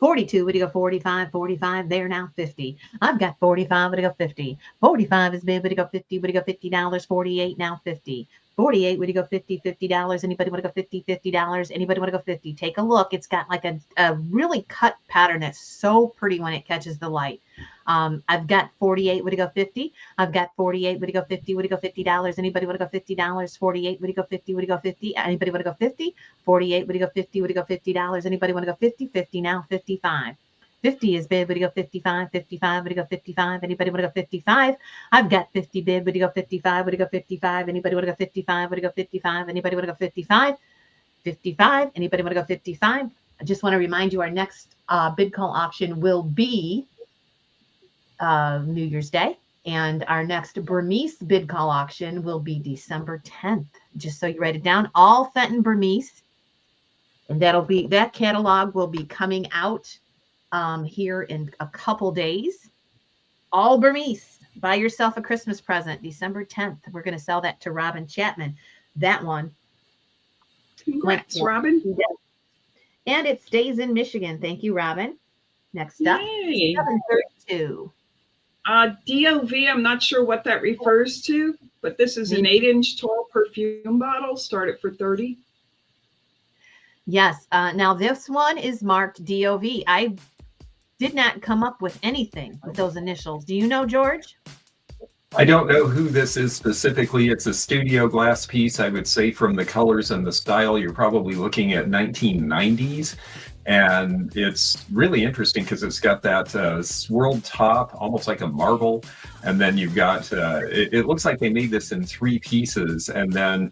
42, would you go 45, 45, there now 50. I've got 45, would you go 50. 45 is bid, would you go 50, would you go $50, 48, now 50. 48, would you go 50, $50? Anybody want to go 50, $50? Anybody want to go 50? Take a look. It's got like a really cut pattern that's so pretty when it catches the light. I've got 48, would you go 50? I've got 48, would you go 50? Would you go $50? Anybody want to go $50? 48, would you go 50? Would you go 50? Anybody want to go 50? 48, would you go 50? Would you go $50? Anybody want to go 50? 50 now, 55. 50 is bid, would you go 55? 55, would you go 55? Anybody want to go 55? I've got 50 bid, would you go 55? Would you go 55? Anybody want to go 55? Would you go 55? Anybody want to go 55? 55, anybody want to go 55? I just want to remind you our next bid call auction will be New Year's Day. And our next Burmese bid call auction will be December 10th. Just so you write it down, all Fenton Burmese. And that catalog will be coming out here in a couple days. All Burmese. Buy yourself a Christmas present, December 10th. We're going to sell that to Robin Chapman. That one. Congrats, Robin. And it stays in Michigan. Thank you, Robin. Next up, 732. DOV, I'm not sure what that refers to, but this is an 8-inch tall perfume bottle. Started for 30. Yes. Now this one is marked DOV. I did not come up with anything with those initials. Do you know, George? I don't know who this is specifically. It's a studio glass piece. I would say from the colors and the style, you're probably looking at 1990s. And it's really interesting because it's got that swirled top, almost like a marble. And then you've got, it looks like they made this in 3 pieces. And then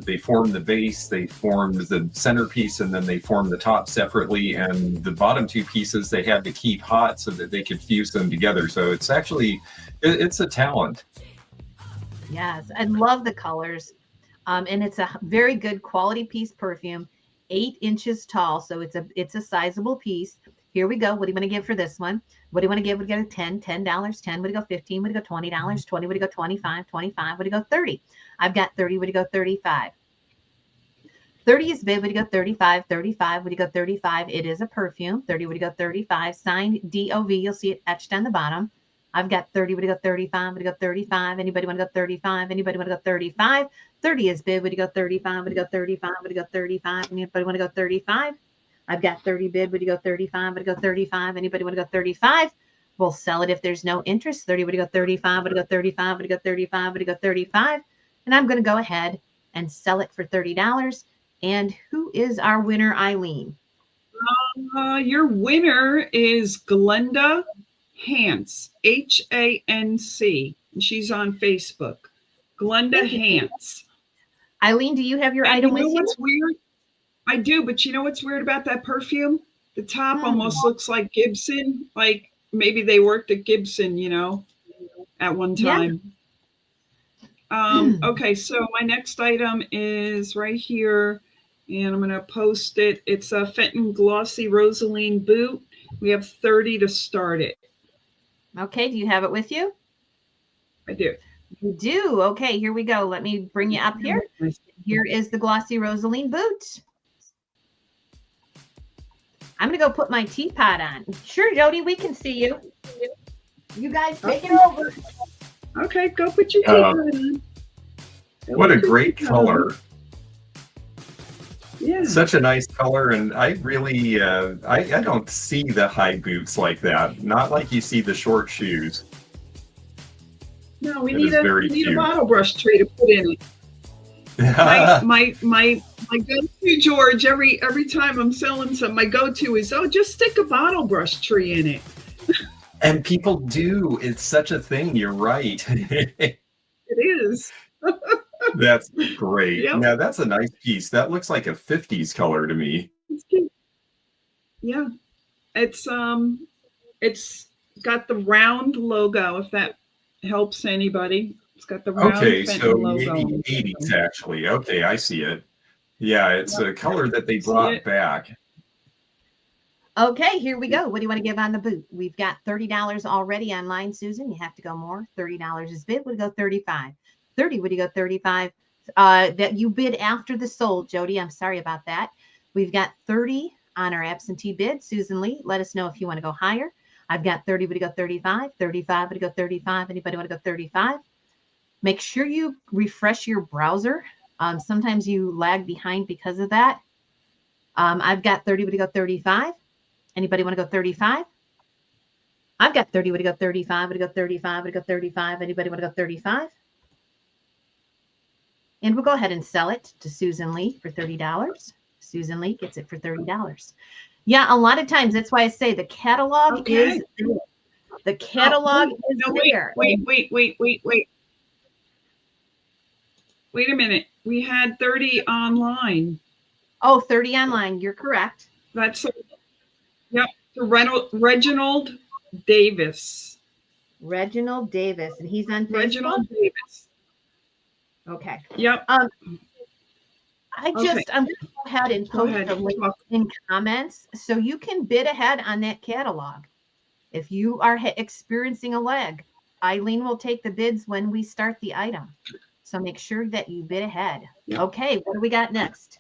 they formed the base, they formed the centerpiece, and then they formed the top separately. And the bottom 2 pieces they had to keep hot so that they could fuse them together. So it's actually, it's a talent. Yes, I love the colors. And it's a very good quality piece perfume. 8 inches tall, so it's a sizable piece. Here we go. What do you want to give for this one? What do you want to give? Would you get a $10, $10, 10? Would you go 15? Would you go $20, 20? Would you go 25, 25? Would you go 30? I've got 30. Would you go 35? 30 is bid. Would you go 35, 35? Would you go 35? It is a perfume. 30. Would you go 35? Signed DOV. You'll see it etched on the bottom. I've got 30. Would you go 35? Would you go 35? Anybody want to go 35? Anybody want to go 35? 30 is bid. Would you go 35? Would you go 35? Would you go 35? Anybody want to go 35? I've got 30 bid. Would you go 35? Would you go 35? Anybody want to go 35? We'll sell it if there's no interest. 30. Would you go 35? Would you go 35? Would you go 35? Would you go 35? And I'm going to go ahead and sell it for $30. And who is our winner, Eileen? Your winner is Glenda Hance, Hanc. She's on Facebook. Glenda Hance. Eileen, do you have your item with you? What's weird? I do, but you know what's weird about that perfume? The top almost looks like Gibson. Like maybe they worked at Gibson, at one time. Yeah. Okay, so my next item is right here, and I'm going to post it. It's a Fenton Glossy Rosaline boot. We have 30 to start it. Okay, do you have it with you? I do. You do. Okay, here we go. Let me bring you up here. Here is the Glossy Rosaline boot. I'm going to go put my teapot on. Sure, Jody, we can see you. You guys take it over. Okay, go put your teapot on. What a great color. Yeah. Such a nice color, and I really, I don't see the high boots like that. Not like you see the short shoes. No, we need a bottle brush tray to put in it. my go-to, George, every time I'm selling some, my go-to is, just stick a bottle brush tree in it. And people do. It's such a thing. You're right. It is. That's great. Yep. Now that's a nice piece. That looks like a 50s color to me. It's cute. Yeah. It's got the round logo, if that helps anybody. It's got the round so logo. maybe 80s actually. Okay, I see it. Yeah, it's a color that they brought back. Okay, here we go. What do you want to give on the boot? We've got $30 already online, Susan. You have to go more. $30 is bid. Would go 35. 30. Would you go 35? That you bid after the sold, Jody. I'm sorry about that. We've got 30 on our absentee bid. Susan Lee, let us know if you want to go higher. I've got 30, would you go 35? 35, would you go 35? Anybody want to go 35? Make sure you refresh your browser. Sometimes you lag behind because of that. I've got 30, would you go 35? Anybody want to go 35? I've got 30, would you go 35? Would you go 35? Would you go 35? Anybody want to go 35? And we'll go ahead and sell it to Susan Lee for $30. Susan Lee gets it for $30. Yeah, a lot of times that's why I say the catalog is there. The catalog is there. Wait a minute. We had 30 online. Oh, 30 online. You're correct. That's yep. Reginald Davis. Reginald Davis, and he's on Facebook. Reginald Davis. Okay. Yep. I'm going to go ahead and post a link in comments so you can bid ahead on that catalog. If you are experiencing a lag, Eileen will take the bids when we start the item. So make sure that you bid ahead. Yep. Okay, what do we got next?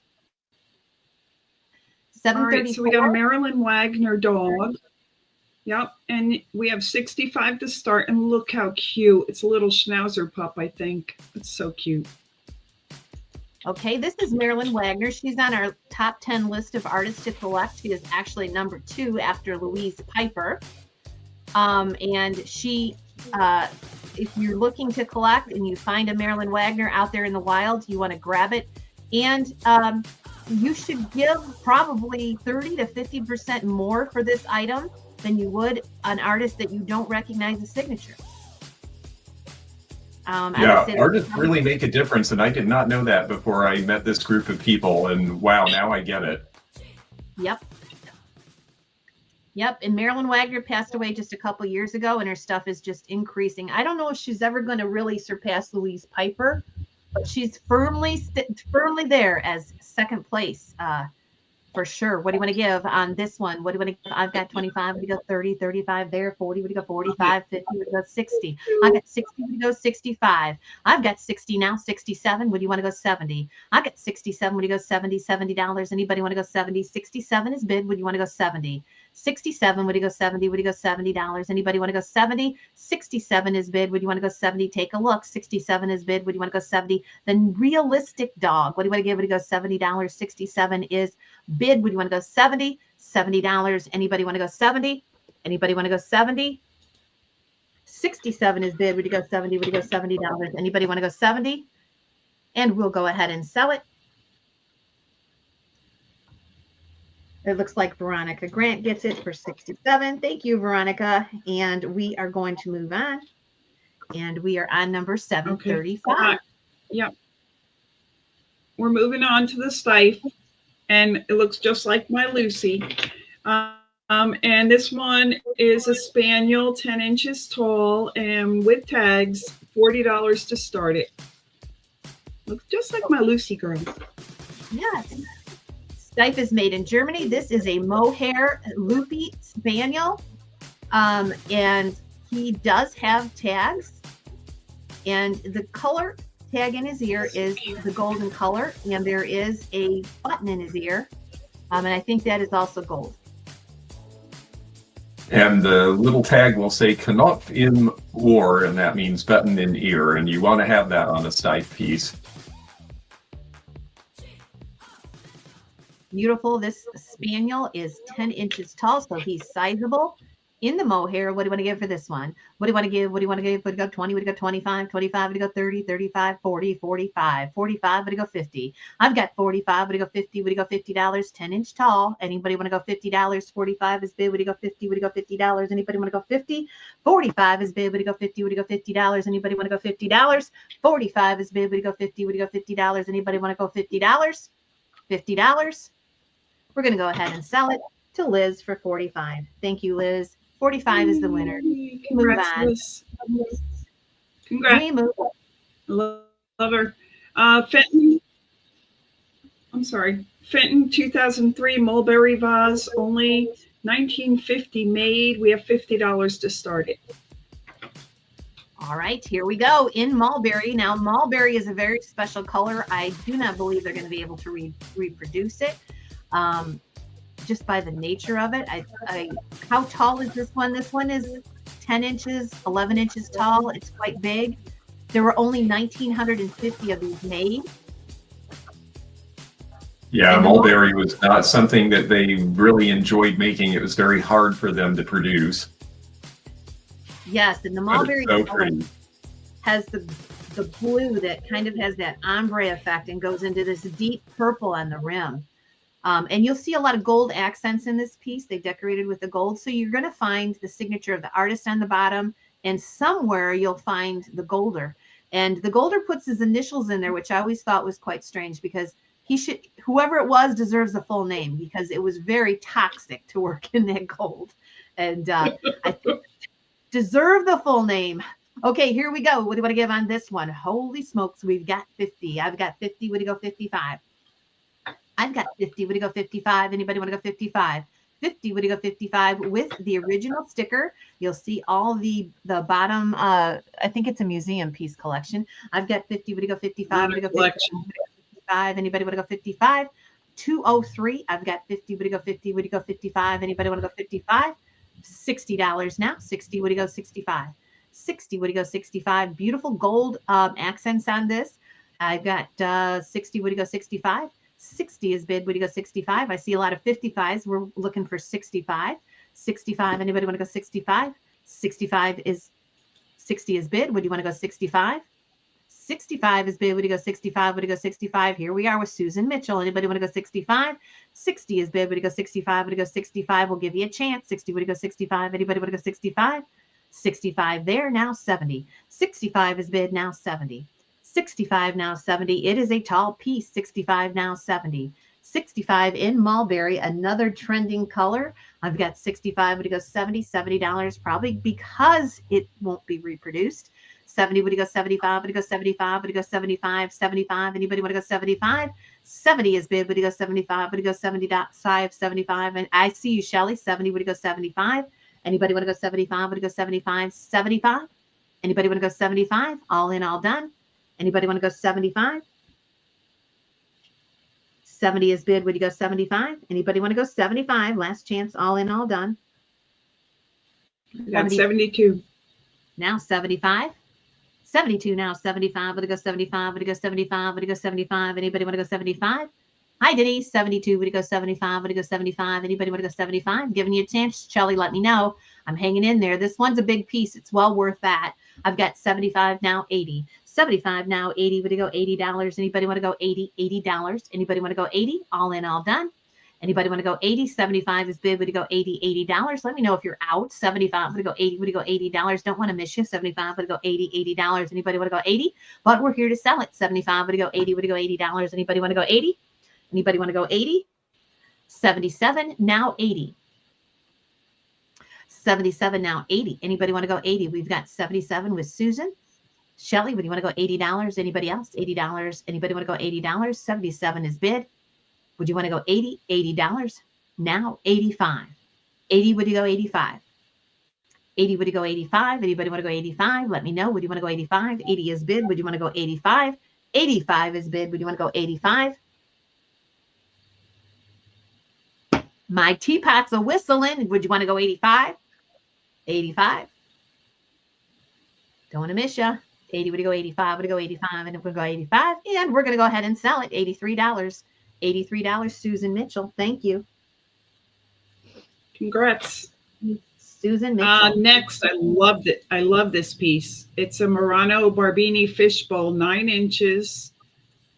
734. All right, so we got a Marilyn Wagner dog. Yep, and we have 65 to start, and look how cute. It's a little schnauzer pup, I think. It's so cute. Okay, this is Marilyn Wagner. She's on our top 10 list of artists to collect. She is actually number 2 after Louise Piper. And she, if you're looking to collect and you find a Marilyn Wagner out there in the wild, you want to grab it. And you should give probably 30 to 50% more for this item than you would an artist that you don't recognize the signature. Artists really make a difference, and I did not know that before I met this group of people, and wow, now I get it. Yep, and Marilyn Wagner passed away just a couple years ago, and her stuff is just increasing. I don't know if she's ever going to really surpass Louise Piper, but she's firmly there as second place for sure. What do you want to give on this one? What do you want to give? I've got 25. Would you go 30, 35 there? 40. Would you go 45, 50? Would you go 60? I've got 60. Would you go 65? I've got 60 now. 67. Would you want to go 70? I've got 67. Would you go 70? $70. Anybody want to go 70? 67 is bid. Would you want to go 70? 67. Would you go 70? Would you go $70? Anybody want to go 70? 67 is bid. Would you want to go 70? Take a look. 67 is bid. Would you want to go 70? Then realistic dog. What do you want to give? Would you go $70? 67 is bid. Would you want to go 70? $70. Anybody want to go 70? Anybody want to go 70? 67 is bid. Would you go 70? Would you go $70? Anybody want to go 70? And we'll go ahead and sell it. It looks like Veronica Grant gets it for 67. Thank you, Veronica. And we are going to move on. And we are on number 735. Okay. Yep. We're moving on to the Stife. And it looks just like my Lucy. And this one is a Spaniel, 10 inches tall, and with tags, $40 to start it. Looks just like my Lucy girl. Yes. Stife is made in Germany. This is a mohair loopy spaniel. And he does have tags. And the color tag in his ear is the golden color. And there is a button in his ear. And I think that is also gold. And the little tag will say Knopf im Ohr, and that means button in ear. And you want to have that on a Stife piece. Beautiful. This spaniel is 10 inches tall, so he's sizable in the mohair. What do you want to give for this one? What do you want to give? What do you want to give? Would you go 20? Would you go 25? 25? Would you go 30? 35? 40? 45? 45? Would you go 50? I've got 45. Would you go 50? Would you go $50? 10 inch tall. Anybody want to go $50? 45 is bid. Would you go 50? Would you go $50? Anybody want to go 50? 45 is bid. Would you go 50? Would you go $50? Anybody want to go $50? 45 is bid. Would you go 50? Would you go $50? Anybody want to go $50? $50. We're going to go ahead and sell it to Liz for 45. Thank you, Liz. 45 is the winner. Congrats, move on. Liz. Congrats. We move on. Love her. Fenton. I'm sorry. Fenton 2003 mulberry vase, only 1950 made. We have $50 to start it. All right, here we go in mulberry. Now, mulberry is a very special color. I do not believe they're going to be able to reproduce it. just by the nature of it. How tall is this one? This one is 10 inches, 11 inches tall. It's quite big. There were only 1,950 of these made. Yeah, mulberry was not something that they really enjoyed making. It was very hard for them to produce. Yes, and the mulberry so pretty. Has the blue that kind of has that ombre effect and goes into this deep purple on the rim. And you'll see a lot of gold accents in this piece. They decorated with the gold. So you're going to find the signature of the artist on the bottom, and somewhere you'll find the golder. And the golder puts his initials in there, which I always thought was quite strange, because whoever it was deserves the full name, because it was very toxic to work in that gold. And I think deserve the full name. Okay, here we go. What do you want to give on this one? Holy smokes, we've got 50. I've got 50. Would you go 55? I've got 50. Would you go 55? Anybody want to go 55? 50. Would you go 55 with the original sticker? You'll see all the bottom. I think it's a museum piece collection. I've got 50. Would you go 55? Would you go 55? Anybody want to go 55? 203. I've got 50. Would you go 50? Would you go 55? Anybody want to go 55? $60 now. 60. Would you go 65? 60. Would you go 65? Beautiful gold accents on this. I've got 60. Would you go 65? 60 is bid. Would you go 65? I see a lot of 55s. We're looking for 65. 65. Anybody want to go 65? 65 is 60 is bid. Would you want to go 65? 65 is bid. Would you go 65? Would you go 65? Here we are with Susan Mitchell. Anybody want to go 65? 60 is bid. Would you go 65? Would you go 65? We'll give you a chance. 60. Would you go 65? Anybody want to go 65? 65 there. Now 70. 65 is bid. Now 70. 65 now 70. It is a tall piece. 65 now 70. 65 in mulberry, another trending color. I've got 65. Would you go 70? $70 probably because it won't be reproduced. 70. Would you go 75? Would you go 75? Would you go 75? 75. Anybody want to go 75? 70 is bid. Would you go 75? Would you go 75? 75. And I see you, Shelly. 70. Would you go 75? Anybody want to go 75? Would you go 75? 75. Anybody want to go 75? All in, all done. Anybody want to go 75? 70 is bid. Would you go 75? Anybody want to go 75? Last chance. All in, all done. Got 72. Now 75. 72 now 75. Would you go 75? Would you go 75? Would you go 75? Anybody want to go 75? Hi, Denise. 72. Would you go 75? Would you go 75? Anybody want to go 75? Giving you a chance. Shelly, let me know. I'm hanging in there. This one's a big piece. It's well worth that. I've got 75 now 80. 75 now 80. Would you go $80? Anybody want to go 80? $80. Anybody want to go 80? All in, all done. Anybody want to go 80? 75 is bid. Would you go 80? $80. Let me know if you're out. 75. Would you go 80? Would you go $80? Don't want to miss you. 75. Would you go 80? $80. Anybody want to go 80? But we're here to sell it. 75. Would you go 80? Would you go $80? Anybody want to go 80? Anybody want to go 80? 77 now 80. 77 now 80. Anybody want to go 80? We've got 77 with Susan. Shelly, would you want to go $80? Anybody else? $80. Anybody want to go $80? 77 is bid. Would you want to go 80? $80. Now 85. 80, would you go 85? 80, would you go 85? Anybody want to go 85? Let me know. Would you want to go 85? 80 is bid. Would you want to go 85? 85 is bid. Would you want to go 85? My teapot's a whistling. Would you want to go 85? 85. Don't want to miss you. 80, would you go 85? Would you go 85? And if we go 85, and we're going to go ahead and sell it. $83. $83, Susan Mitchell. Thank you. Congrats. Susan Mitchell. Next, I loved it. I love this piece. It's a Murano Barbini fishbowl, 9 inches.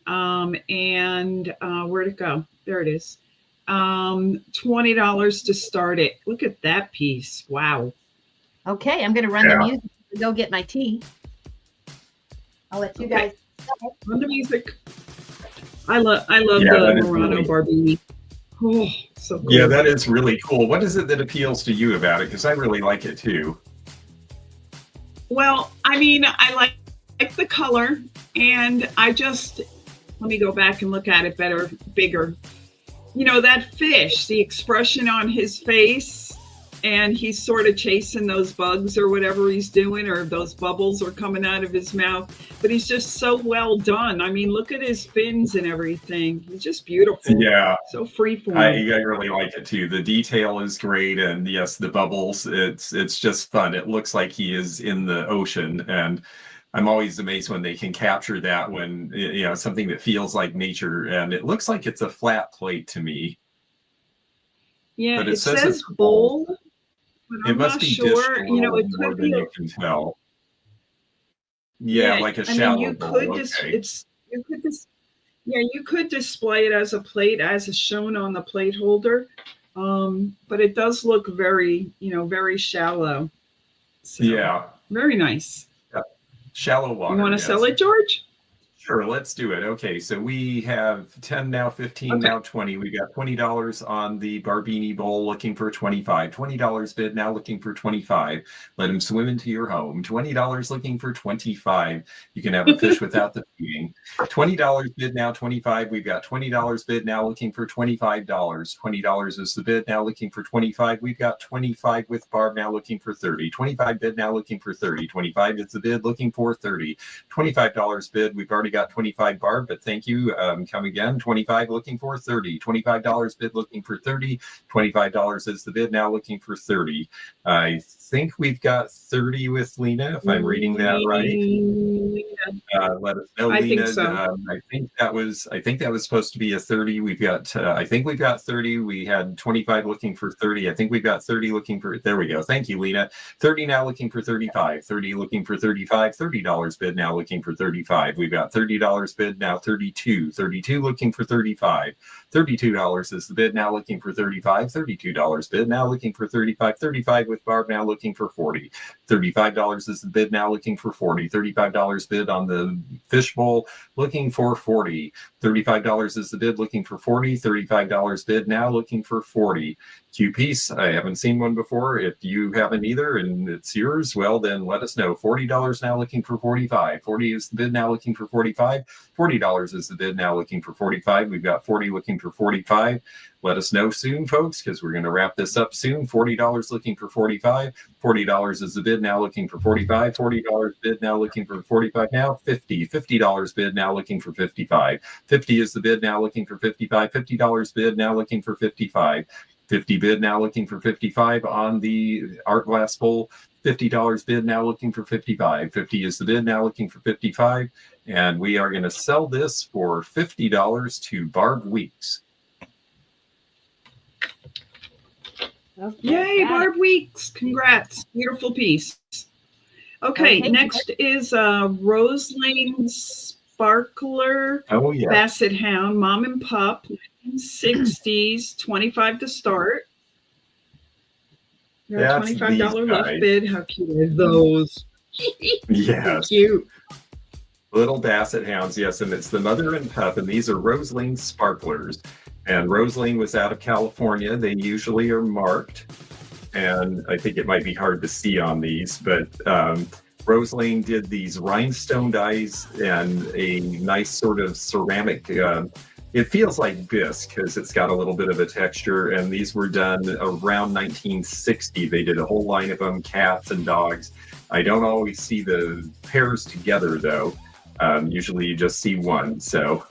Where'd it go? There it is. $20 to start it. Look at that piece. Wow. Okay, I'm going to run the music and go get my tea. I'll let you guys run the music. I love the Murano Barbini. Oh, so cool. Yeah, that is really cool. What is it that appeals to you about it? Because I really like it too. Well, I mean, I like the color, and let me go back and look at it bigger. You know, that fish, the expression on his face, and he's sort of chasing those bugs or whatever he's doing, or those bubbles are coming out of his mouth. But he's just so well done. I mean, look at his fins and everything. He's just beautiful. Yeah. So freeform. I really like it too. The detail is great, and yes, the bubbles. It's just fun. It looks like he is in the ocean, and I'm always amazed when they can capture that, when something that feels like nature, and it looks like it's a flat plate to me. Yeah, but it says bowl. But it must be sure. dish It more could than be. you can tell. Yeah, like a shallow you bowl. could Okay. you could display it as a plate, as is shown on the plate holder. But it does look very, very shallow. So, Yeah. Very nice. Yeah. Shallow water. You want to sell it, George? Sure, let's do it. Okay, so we have 10 now, 15 now, 20. We got $20 on the Barbini bowl, looking for 25. $20 bid, now looking for 25. Let him swim into your home. $20 looking for 25. You can have a fish without the feeding. $20 bid, now 25. We've got $20 bid, now looking for $25. $20 is the bid, now looking for 25. We've got 25 with Barb, now looking for 30. 25 bid, now looking for 30. 25 is the bid, looking for 30. $25 bid, we've already got 25 Barb, but thank you. Come again. 25 looking for 30. $25 bid, looking for 30. $25 is the bid, now looking for 30. I think we've got 30 with Lena, if I'm reading that right. Let us know, Lena. Think so. I think that was supposed to be a 30. We've got I think we've got 30. We had 25 looking for 30. I think we've got 30 looking for, there we go. Thank you, Lena. 30 now looking for 35. 30 looking for 35. $30 bid, now looking for 35. We've got $30 bid, now 32. 32 looking for 35. $32 is the bid, now looking for 35. $32 bid, now looking for 35. 35 with Barb, now looking for 40. $35 is the bid, now looking for 40. $35 bid on the fishbowl, looking for 40. $35 is the bid, looking for 40. $35 bid, now looking for 40. Q piece, I haven't seen one before. If you haven't either and it's yours, well, then let us know. $40 now looking for 45. 40 is the bid, now looking for 45. $40 is the bid, now looking for 45. We've got 40 looking for 45. Let us know soon, folks, because we're going to wrap this up soon. $40 looking for 45. $40 is the bid, now looking for 45. $40 bid, now looking for 45. Now 50. $50 bid, now looking for 55. 50 is the bid, now looking for 55. $50 bid, now looking for 55. 50 bid, now looking for 55 on the art glass bowl. $50 bid, now looking for 55. 50 is the bid, now looking for 55. And we are going to sell this for $50 to Barb Weeks. Okay, Yay, Barb Weeks. Congrats. Beautiful piece. Okay, next is Rose Lane Sparkler Basset Hound, Mom and Pup, 60s, 25 to start. $25 left bid. How cute are those? Yes. Cute. Little Basset Hounds, yes, and it's the mother and pup, and these are Rose Lane Sparklers. And Rose Lane was out of California. They usually are marked, and I think it might be hard to see on these, but Rose Lane did these rhinestone dies and a nice sort of ceramic, it feels like bisque because it's got a little bit of a texture, and these were done around 1960. They did a whole line of them, cats and dogs. I don't always see the pairs together, though. Usually you just see one, so.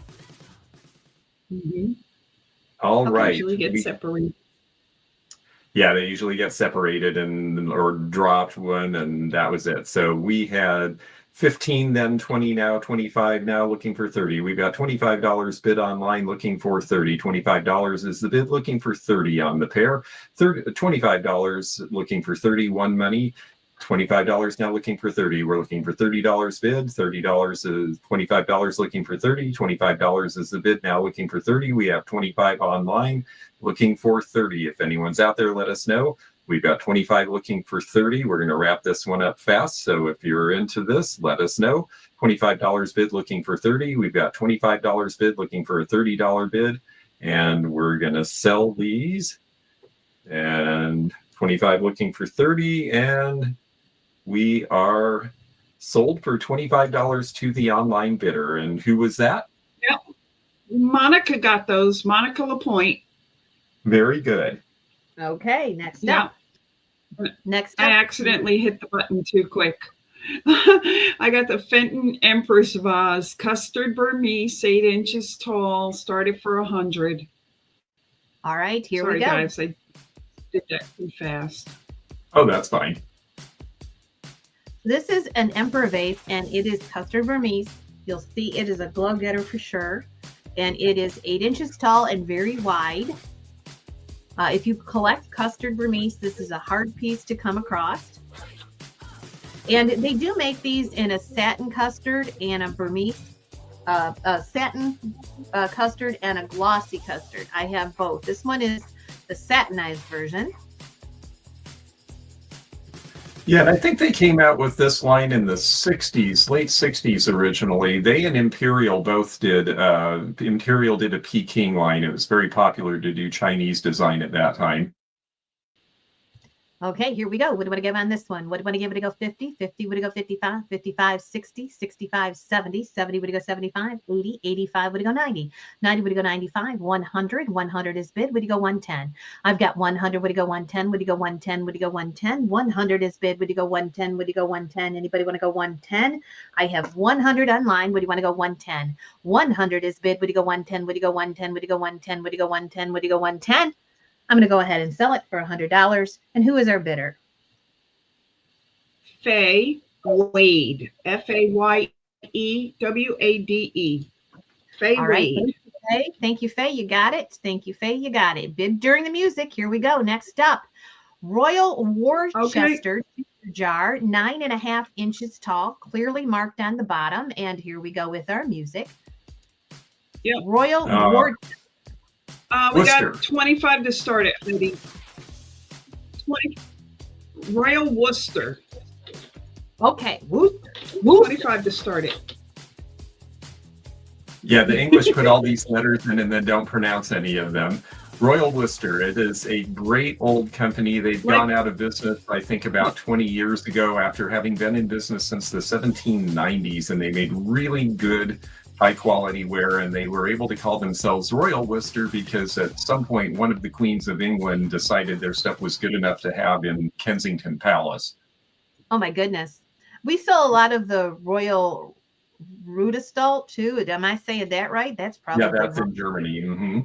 All right. They usually get separated. Yeah, they usually get separated or dropped one, and that was it. So we had 15, then 20, now 25, now looking for 30. We've got $25 bid online, looking for 30. $25 is the bid, looking for 30 on the pair. $25 looking for 30, one money. $25 now looking for 30. We're looking for $30 bid. $30 is $25 looking for 30. $25 is the bid, now looking for 30. We have 25 online, looking for 30. If anyone's out there, let us know. We've got 25 looking for 30. We're going to wrap this one up fast. So if you're into this, let us know. $25 bid looking for 30. We've got $25 bid looking for a $30 bid. And we're going to sell these. And 25 looking for 30. And we are sold for $25 to the online bidder. And who was that? Yep. Monica got those. Monica Lapointe. Very good. Okay, next up. Next I up, accidentally hit the button too quick. I got the Fenton Empress Vase, custard Burmese, 8 inches tall, started for 100. all right, here Sorry, we go. guys, I did that too fast. Oh, that's fine. This is an emperor vase, and it is custard Burmese. You'll see it is a glove getter for sure, and it is 8 inches tall and very wide. If you collect custard Burmese, this is a hard piece to come across. And they do make these in a satin custard and a Burmese, a satin custard and a glossy custard. I have both. This one is the satinized version. Yeah, and I think they came out with this line in the 60s, late 60s originally. They and Imperial both did, Imperial did a Peking line. It was very popular to do Chinese design at that time. Okay, here we go. What do you want to give on this one? What do you want to give it to go 50? 50 would it go 55? 55, 60, 65, 70. 70 would it go 75? 80, 85 would it go 90? 90 would it go 95? 100. 100 is bid. Would it go 110? I've got 100. Would it go 110? Would it go 110? Would it go 110? 100 is bid. Would it go 110? Would it go 110? Anybody want to go 110? I have 100 online. Would you want to go 110? 100 is bid. Would it go 110? Would it go 110? Would it go 110? Would it go 110? Would it go 110? I'm going to go ahead and sell it for $100. And who is our bidder? Faye Wade, Faye Wade. Faye All right. Wade. Faye. Thank you, Faye. You got it. Thank you, Faye. You got it. Bid during the music. Here we go. Next up, Royal Worcester jar, 9.5 inches tall, clearly marked on the bottom. And here we go with our music. Yep. Royal Worcester. We Worcester. got 25 to start it, lady. 20. Royal Worcester. Okay. 25 to start it. Yeah, the English put all these letters in and then don't pronounce any of them. Royal Worcester, it is a great old company. They've gone out of business, I think, about 20 years ago after having been in business since the 1790s, and they made really good high quality wear, and they were able to call themselves Royal Worcester because at some point one of the queens of England decided their stuff was good enough to have in Kensington Palace. Oh my goodness. We sell a lot of the Royal Rudestalt too. Am I saying that right? That's probably that's in Germany. Mm-hmm.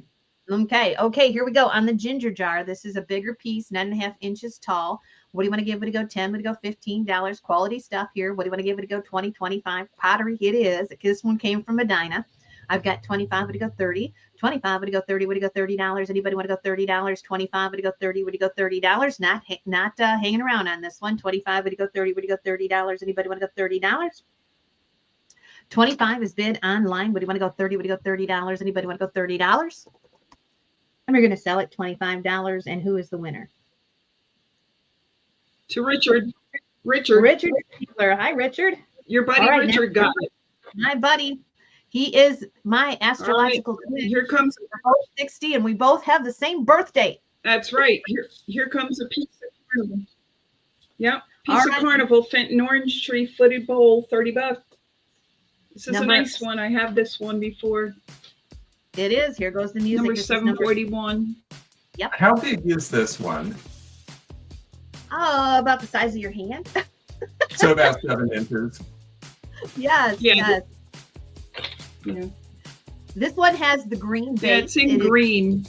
Okay, here we go. On the ginger jar, this is a bigger piece, 9.5 inches tall. What do you want to give it to go 10? Would it go $15? Quality stuff here. What do you want to give it to go 20, 25? Pottery it is. This one came from Medina. I've got 25. Would it go 30? 25. Would it go 30? Would it go $30? Anybody want to go $30? 25. Would it go 30? Would it go $30? Not hanging around on this one. 25. Would it go 30? Would it go $30? Anybody want to go $30? 25 is bid online. Would you want to go 30? Would you go $30? Anybody want to go $30? And we're going to sell it $25. And who is the winner? To Richard. Richard Fiedler. Hi, Richard. Your buddy Richard got it. My buddy. He is my astrological twin. Here comes. We're both 60 and we both have the same birth date. That's right. Here comes a piece of carnival. Yep. Piece of carnival, Fenton orange tree, footed bowl, $30. This is a nice one. I have this one before. It is. Here goes the music. Number 741. Yep. How big is this one? About the size of your hand. So about 7 inches. Yes. Yeah. This one has the green base. Yeah, it's in green.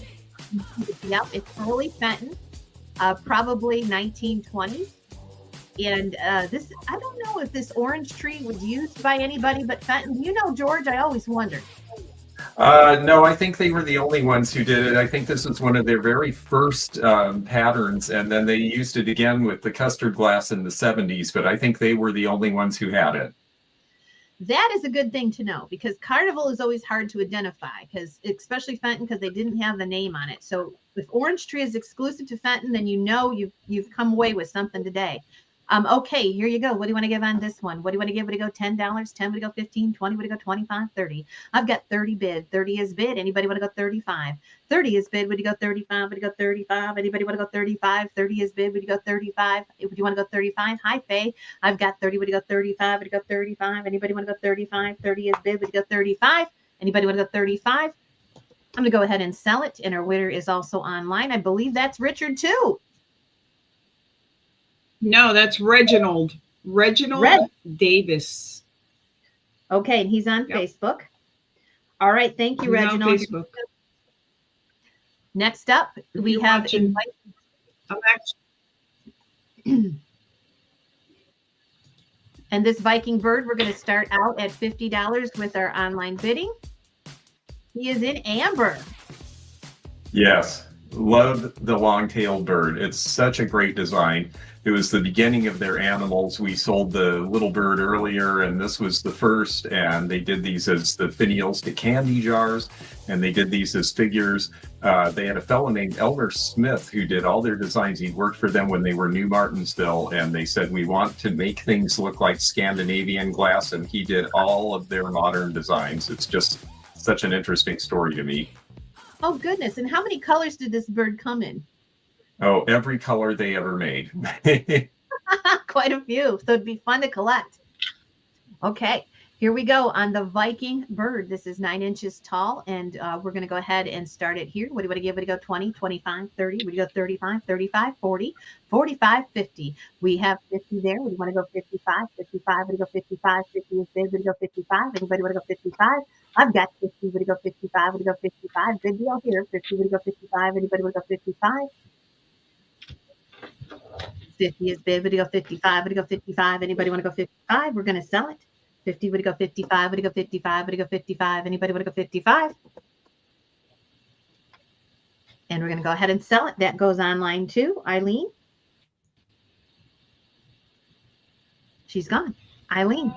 Yep, it's early Fenton, probably 1920s. And this, I don't know if this orange tree was used by anybody but Fenton. You know, George, I always wondered. No, I think they were the only ones who did it. I think this was one of their very first patterns, and then they used it again with the custard glass in the 70s, but I think they were the only ones who had it. That is a good thing to know, because Carnival is always hard to identify, because especially Fenton, because they didn't have the name on it. So if Orange Tree is exclusive to Fenton, then you know you've come away with something today. Okay, here you go. What do you want to give on this one? What do you want to give? Would it go $10? 10 would it go 15? 20 would it go 25? 30? I've got 30 bid. 30 is bid. Anybody want to go 35? 30 is bid. Would you go 35? Would you go 35? Anybody want to go 35? 30 is bid. Would you go 35? Would you want to go 35? Hi, Faye. I've got 30. Would you go 35? Would you go 35? Anybody want to go 35? 30 is bid. Would you go 35? Anybody want to go 35? I'm going to go ahead and sell it. And our winner is also online. I believe that's Richard too. No, that's Reginald. Reginald Davis. Okay, and he's on Facebook. All right, thank you, He's Reginald. on Facebook. Next up, If we you're have watching, I'm actually, and this Viking bird, we're going to start out at $50 with our online bidding. He is in amber. Yes, love the long-tailed bird. It's such a great design. It was the beginning of their animals. We sold the little bird earlier, and this was the first. And they did these as the finials to candy jars, and they did these as figures. They had a fellow named Elmer Smith who did all their designs. He worked for them when they were New Martinsville, and they said, we want to make things look like Scandinavian glass, and he did all of their modern designs. It's just such an interesting story to me. Oh, goodness. And how many colors did this bird come in? Oh, every color they ever made. Quite a few. So it'd be fun to collect. Okay, here we go on the Viking bird. This is 9 inches tall, and we're going to go ahead and start it here. What do you want to give it? To go 20, 25, 30. Would you go 35, 35, 40, 45, 50? We have 50 there. Would you want to go 55, 55? Would you go 55? 50 is big. Would you go 55? Anybody want to go 55? I've got 50. Would you go 55? Would you go 55? Good deal here. 50. Would you go 55? Anybody would go 55? 50 is bid. Would you go 55? Would you go 55? Anybody want to go 55? We're going to sell it. 50. Would you go 55? Would you go 55? Would you go 55? Anybody want to go 55? And we're going to go ahead and sell it. That goes online too. Eileen. She's gone. Eileen.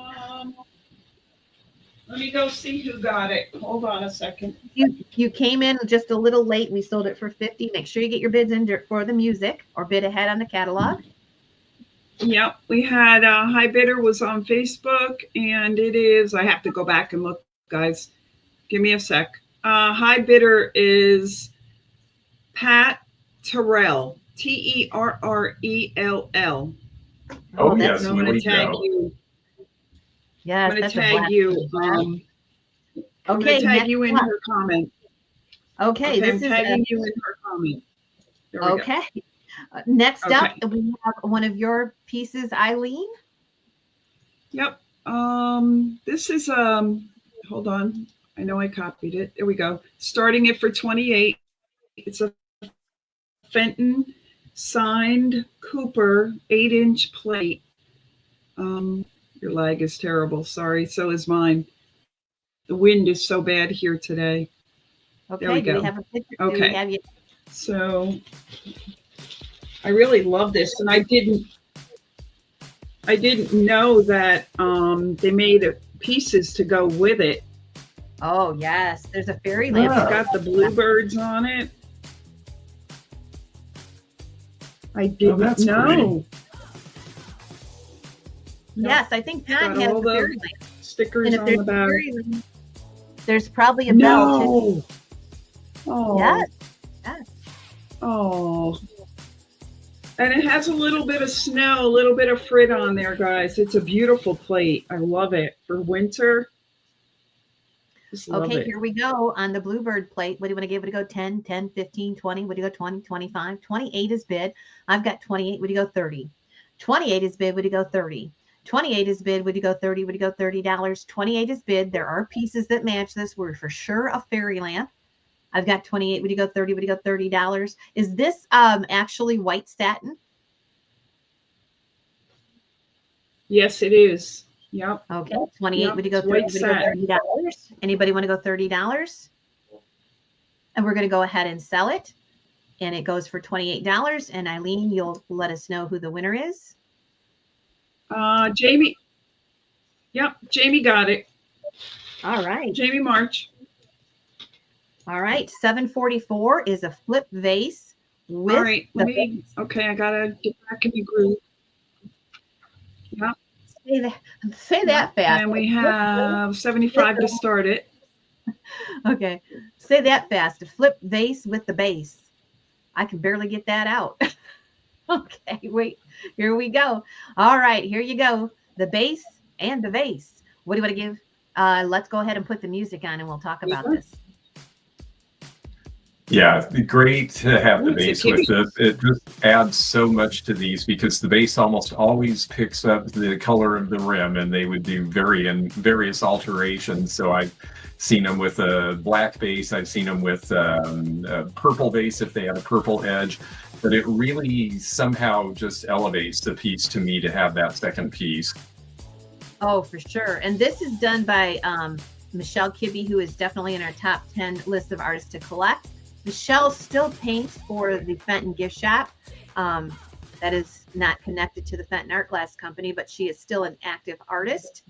Let me go see who got it. Hold on a second. You came in just a little late. We sold it for 50. Make sure you get your bids in for the music or bid ahead on the catalog. Yep, we had High Bidder was on Facebook, and it is, I have to go back and look, guys. Give me a sec. High Bidder is Pat Terrell, Terrell. Oh, yes, I'm going to tag you. Yes, I'm going to tag you. I'm going to tag you in her comment. Okay, I'm tagging you in her comment. Okay. Next up, we have one of your pieces, Eileen. Yep. This is hold on. I know I copied it. There we go. Starting it for 28. It's a Fenton signed Cooper 8-inch plate. Your lag is terrible. Sorry. So is mine. The wind is so bad here today. Okay. There we go. Do we have a picture? Okay. So I really love this, and I didn't know that they made pieces to go with it. Oh yes, there's a fairyland. It's got the bluebirds on it. I didn't know. Yes, I think John has the fairyland stickers on the back. There's probably a bell too. Oh. Yes. Yes. Oh. And it has a little bit of snow, a little bit of frit on there, guys. It's a beautiful plate. I love it for winter. Okay, here we go on the bluebird plate. What do you want to give it? To go 10, 10, 15, 20? Would you go 20, 25? 28 is bid. I've got 28. Would you go 30? 28 is bid. Would you go 30? 28 is bid. Would you go 30? Would you go $30? 28 is bid. There are pieces that match this. We're for sure a fairy lamp. I've got 28. Would you go 30? Would you go $30? Is this actually white satin? Yes, it is. Yep. Okay. 28. Yep. Would you go 30? Would you go $30? Anybody want to go $30? And we're going to go ahead and sell it. And it goes for $28. And Eileen, you'll let us know who the winner is. Jamie. Yep. Jamie got it. All right. Jamie March. All right, 744 is a flip vase with. All right, okay, I gotta get back in the groove. Yeah. Say that fast. And we have 75 to start it. Okay, say that fast. A flip vase with the base. I can barely get that out. Okay, wait. Here we go. All right, here you go. The base and the vase. What do you want to give? Let's go ahead and put the music on, and we'll talk about this. Yeah, great to have the Ooh, it's a base with kitty. this. It just adds so much to these because the base almost always picks up the color of the rim, and they would do various alterations. So I've seen them with a black base. I've seen them with a purple base if they had a purple edge. But it really somehow just elevates the piece to me to have that second piece. Oh, for sure. And this is done by Michelle Kibbe, who is definitely in our top 10 list of artists to collect. Michelle still paints for the Fenton gift shop. That is not connected to the Fenton Art Glass Company, but she is still an active artist.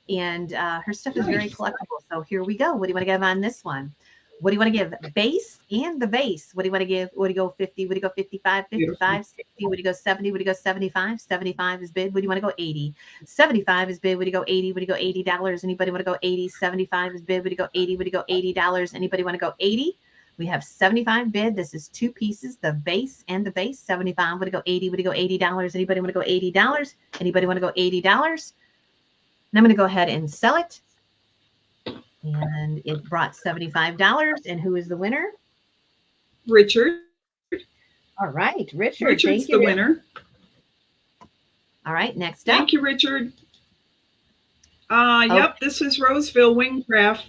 And her stuff is very collectible. So here we go. What do you want to give on this one? What do you want to give? Base and the vase. What do you want to give? What do you go 50? What do you go 55, 55, 60? What do you go 70? What do you go 75? 75 is bid. What do you want to go 80? 75 is bid. What do you go 80? What do you go $80? Anybody want to go 80? 75 is bid. What do you go 80? What do you go $80? Anybody want to go 80? We have 75 bid. This is two pieces, the base and the vase. 75. Would you go 80? Would you go $80? Anybody want to go $80? Anybody want to go $80? And I'm going to go ahead and sell it. And it brought $75. And who is the winner? Richard. All right, Richard. Richard's the winner. All right, next up. Thank you, Richard. Yep, this is Roseville Wingcraft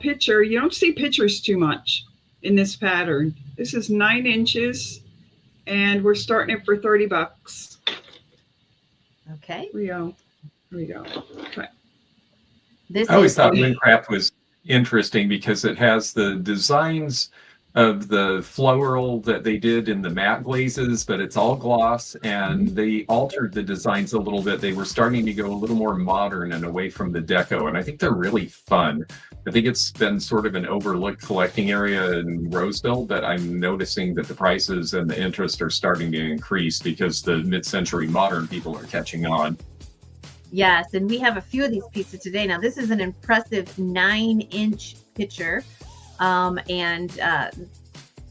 picture. You don't see pictures too much in this pattern. This is 9 inches, and we're starting it for $30. Okay. Here we go. Okay. I always thought Wingcraft was interesting because it has the designs of the floral that they did in the matte glazes, but it's all gloss, and they altered the designs a little bit. They were starting to go a little more modern and away from the deco, and I think they're really fun. I think it's been sort of an overlooked collecting area in Roseville, but I'm noticing that the prices and the interest are starting to increase because the mid-century modern people are catching on. Yes, and we have a few of these pieces today. Now, this is an impressive 9-inch picture, and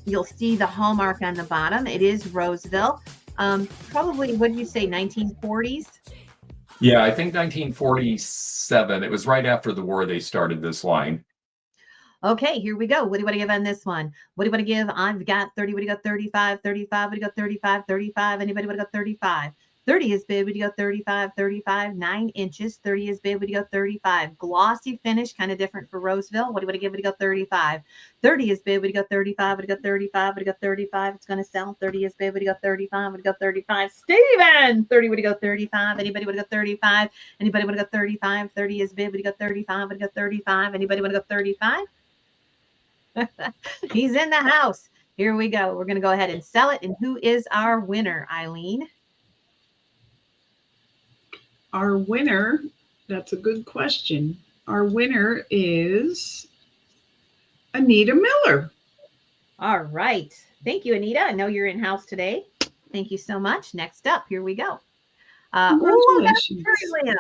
you'll see the hallmark on the bottom. It is Roseville. Probably, what did you say, 1940s? Yeah, I think 1947. It was right after the war they started this line. Okay, here we go. What do you want to give on this one? What do you want to give? I've got 30. What do you got? 35, 35. What do you got? 35, 35. Anybody want to go 35? 30 is bid. Would you go 35, 35, 9 inches? 30 is bid. Would you go 35? Glossy finish, kind of different for Roseville. What do you want to give? Would you go 35? 30 is bid. Would you go 35? Would you go 35? Would you go 35? It's going to sell. 30 is bid. Would you go 35? Would you go 35? Steven! 30, would you go 35? Anybody want to go 35? Anybody want to go 35? 30 is bid. Would you go 35? Would you go 35? Anybody want to go 35? He's in the house. Here we go. We're going to go ahead and sell it. And who is our winner, Eileen? Our winner, that's a good question. Our winner is Anita Miller. All right. Thank you, Anita. I know you're in house today. Thank you so much. Next up, here we go. Congratulations.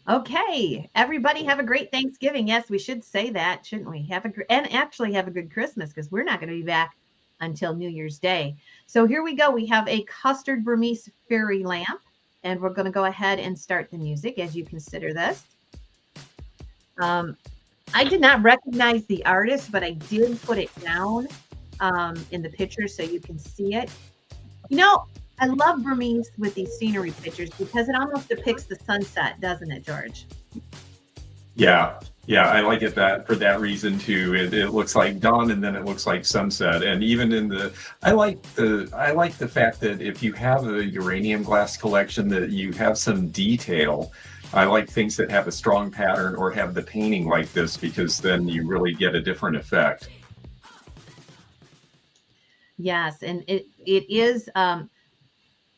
Okay, everybody have a great Thanksgiving. Yes, we should say that, shouldn't we? And actually have a good Christmas, because we're not going to be back until New Year's Day. So here we go. We have a custard Burmese fairy lamp, and we're going to go ahead and start the music as you consider this. I did not recognize the artist, but I did put it down in the picture so you can see it. You know, I love Burmese with these scenery pictures because it almost depicts the sunset, doesn't it, George? Yeah, I like it for that reason too. It looks like dawn and then it looks like sunset. And even in I like the fact that if you have a uranium glass collection, that you have some detail. I like things that have a strong pattern or have the painting like this, because then you really get a different effect. Yes, and it is.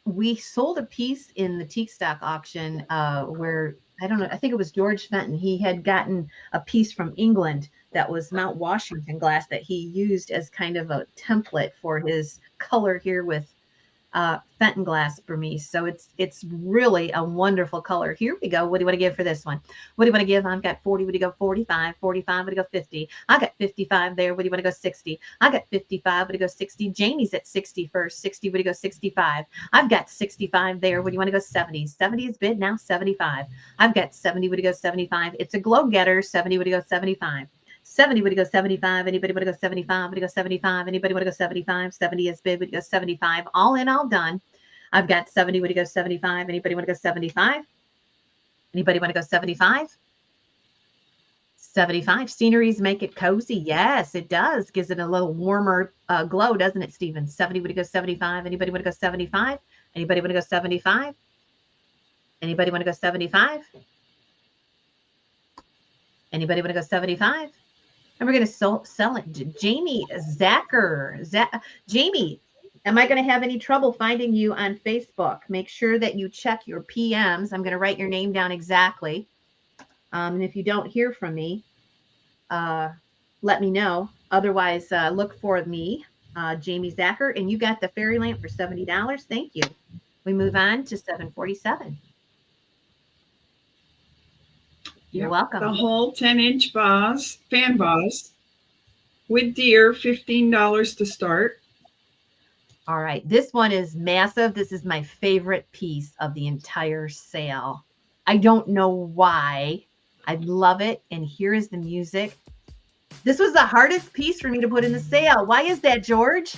We sold a piece in the teak stock auction where, I don't know, I think it was George Fenton. He had gotten a piece from England that was Mount Washington glass that he used as kind of a template for his color here with Fenton glass Burmese. So it's really a wonderful color. Here we go. What do you want to give for this one? What do you want to give? I've got 40. Would you go 45? 45. Would you go 50? I got 55 there. What do you want to go 60? I got 55. Would you go 60? Jamie's at 60 first. 60. Would you go 65? I've got 65 there. Would you want to go 70? 70 is bid now. 75. I've got 70. Would you go 75? It's a glow getter. 70. Would you go 75? 70, would you go 75? Anybody want to go 75? Would you go 75? Anybody want to go 75? 70 is bid, would you go 75? All in, all done. I've got 70, would you go 75? Anybody want to go 75? Anybody want to go 75? 75. Sceneries make it cozy. Yes, it does. Gives it a little warmer glow, doesn't it, Stephen? 70, would you go 75? Anybody want to go 75? Anybody want to go 75? Anybody want to go 75? Anybody want to go 75? And we're going to sell it. Jamie Zacher. Jamie, am I going to have any trouble finding you on Facebook? Make sure that you check your PMs. I'm going to write your name down exactly. And if you don't hear from me, let me know. Otherwise, look for me, Jamie Zacher. And you got the fairy lamp for $70. Thank you. We move on to 747. You're welcome. The whole 10-inch vase, fan vase, with deer, $15 to start. All right. This one is massive. This is my favorite piece of the entire sale. I don't know why. I love it. And here is the music. This was the hardest piece for me to put in the sale. Why is that, George?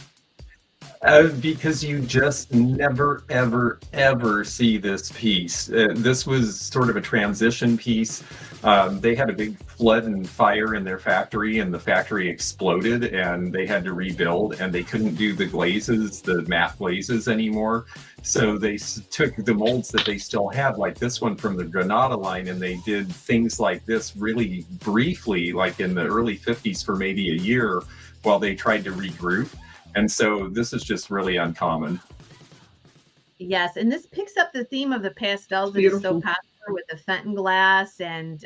Because you just never, ever, ever see this piece. This was sort of a transition piece. They had a big flood and fire in their factory, and the factory exploded, and they had to rebuild, and they couldn't do the glazes, the matte glazes anymore. So they took the molds that they still had, like this one from the Granada line, and they did things like this really briefly, like in the early 50s for maybe a year, while they tried to regroup. And so this is just really uncommon. Yes, and this picks up the theme of the pastels that is so popular with the Fenton glass, and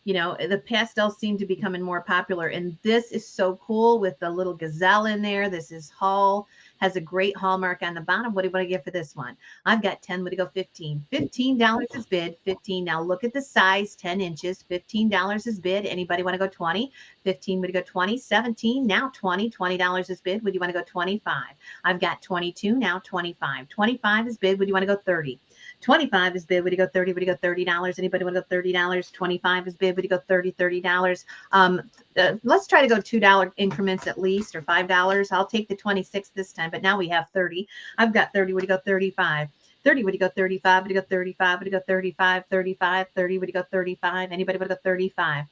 the pastels seem to be becoming more popular. And this is so cool with the little gazelle in there. This is Hull, has a great hallmark on the bottom. What do you want to get for this one? I've got 10. Would you go 15? $15 is bid. 15. Now look at the size, 10 inches. $15 is bid. Anybody want to go 20? 15. Would you go 20? 17. Now 20. $20 is bid. Would you want to go 25? I've got 22. Now 25. 25 is bid. Would you want to go 30? 25 is bid. Would you go 30? Would you go $30? Anybody want to go $30? 25 is bid. Would you go $30? Let's try to go $2 increments at least, or $5. I'll take the 26 this time, but now we have 30. I've got 30. Would you go 35? 30. Would you go 35? Would you go 35? Would you go 35? 35. 30. Would you go 35? Anybody want to go 35?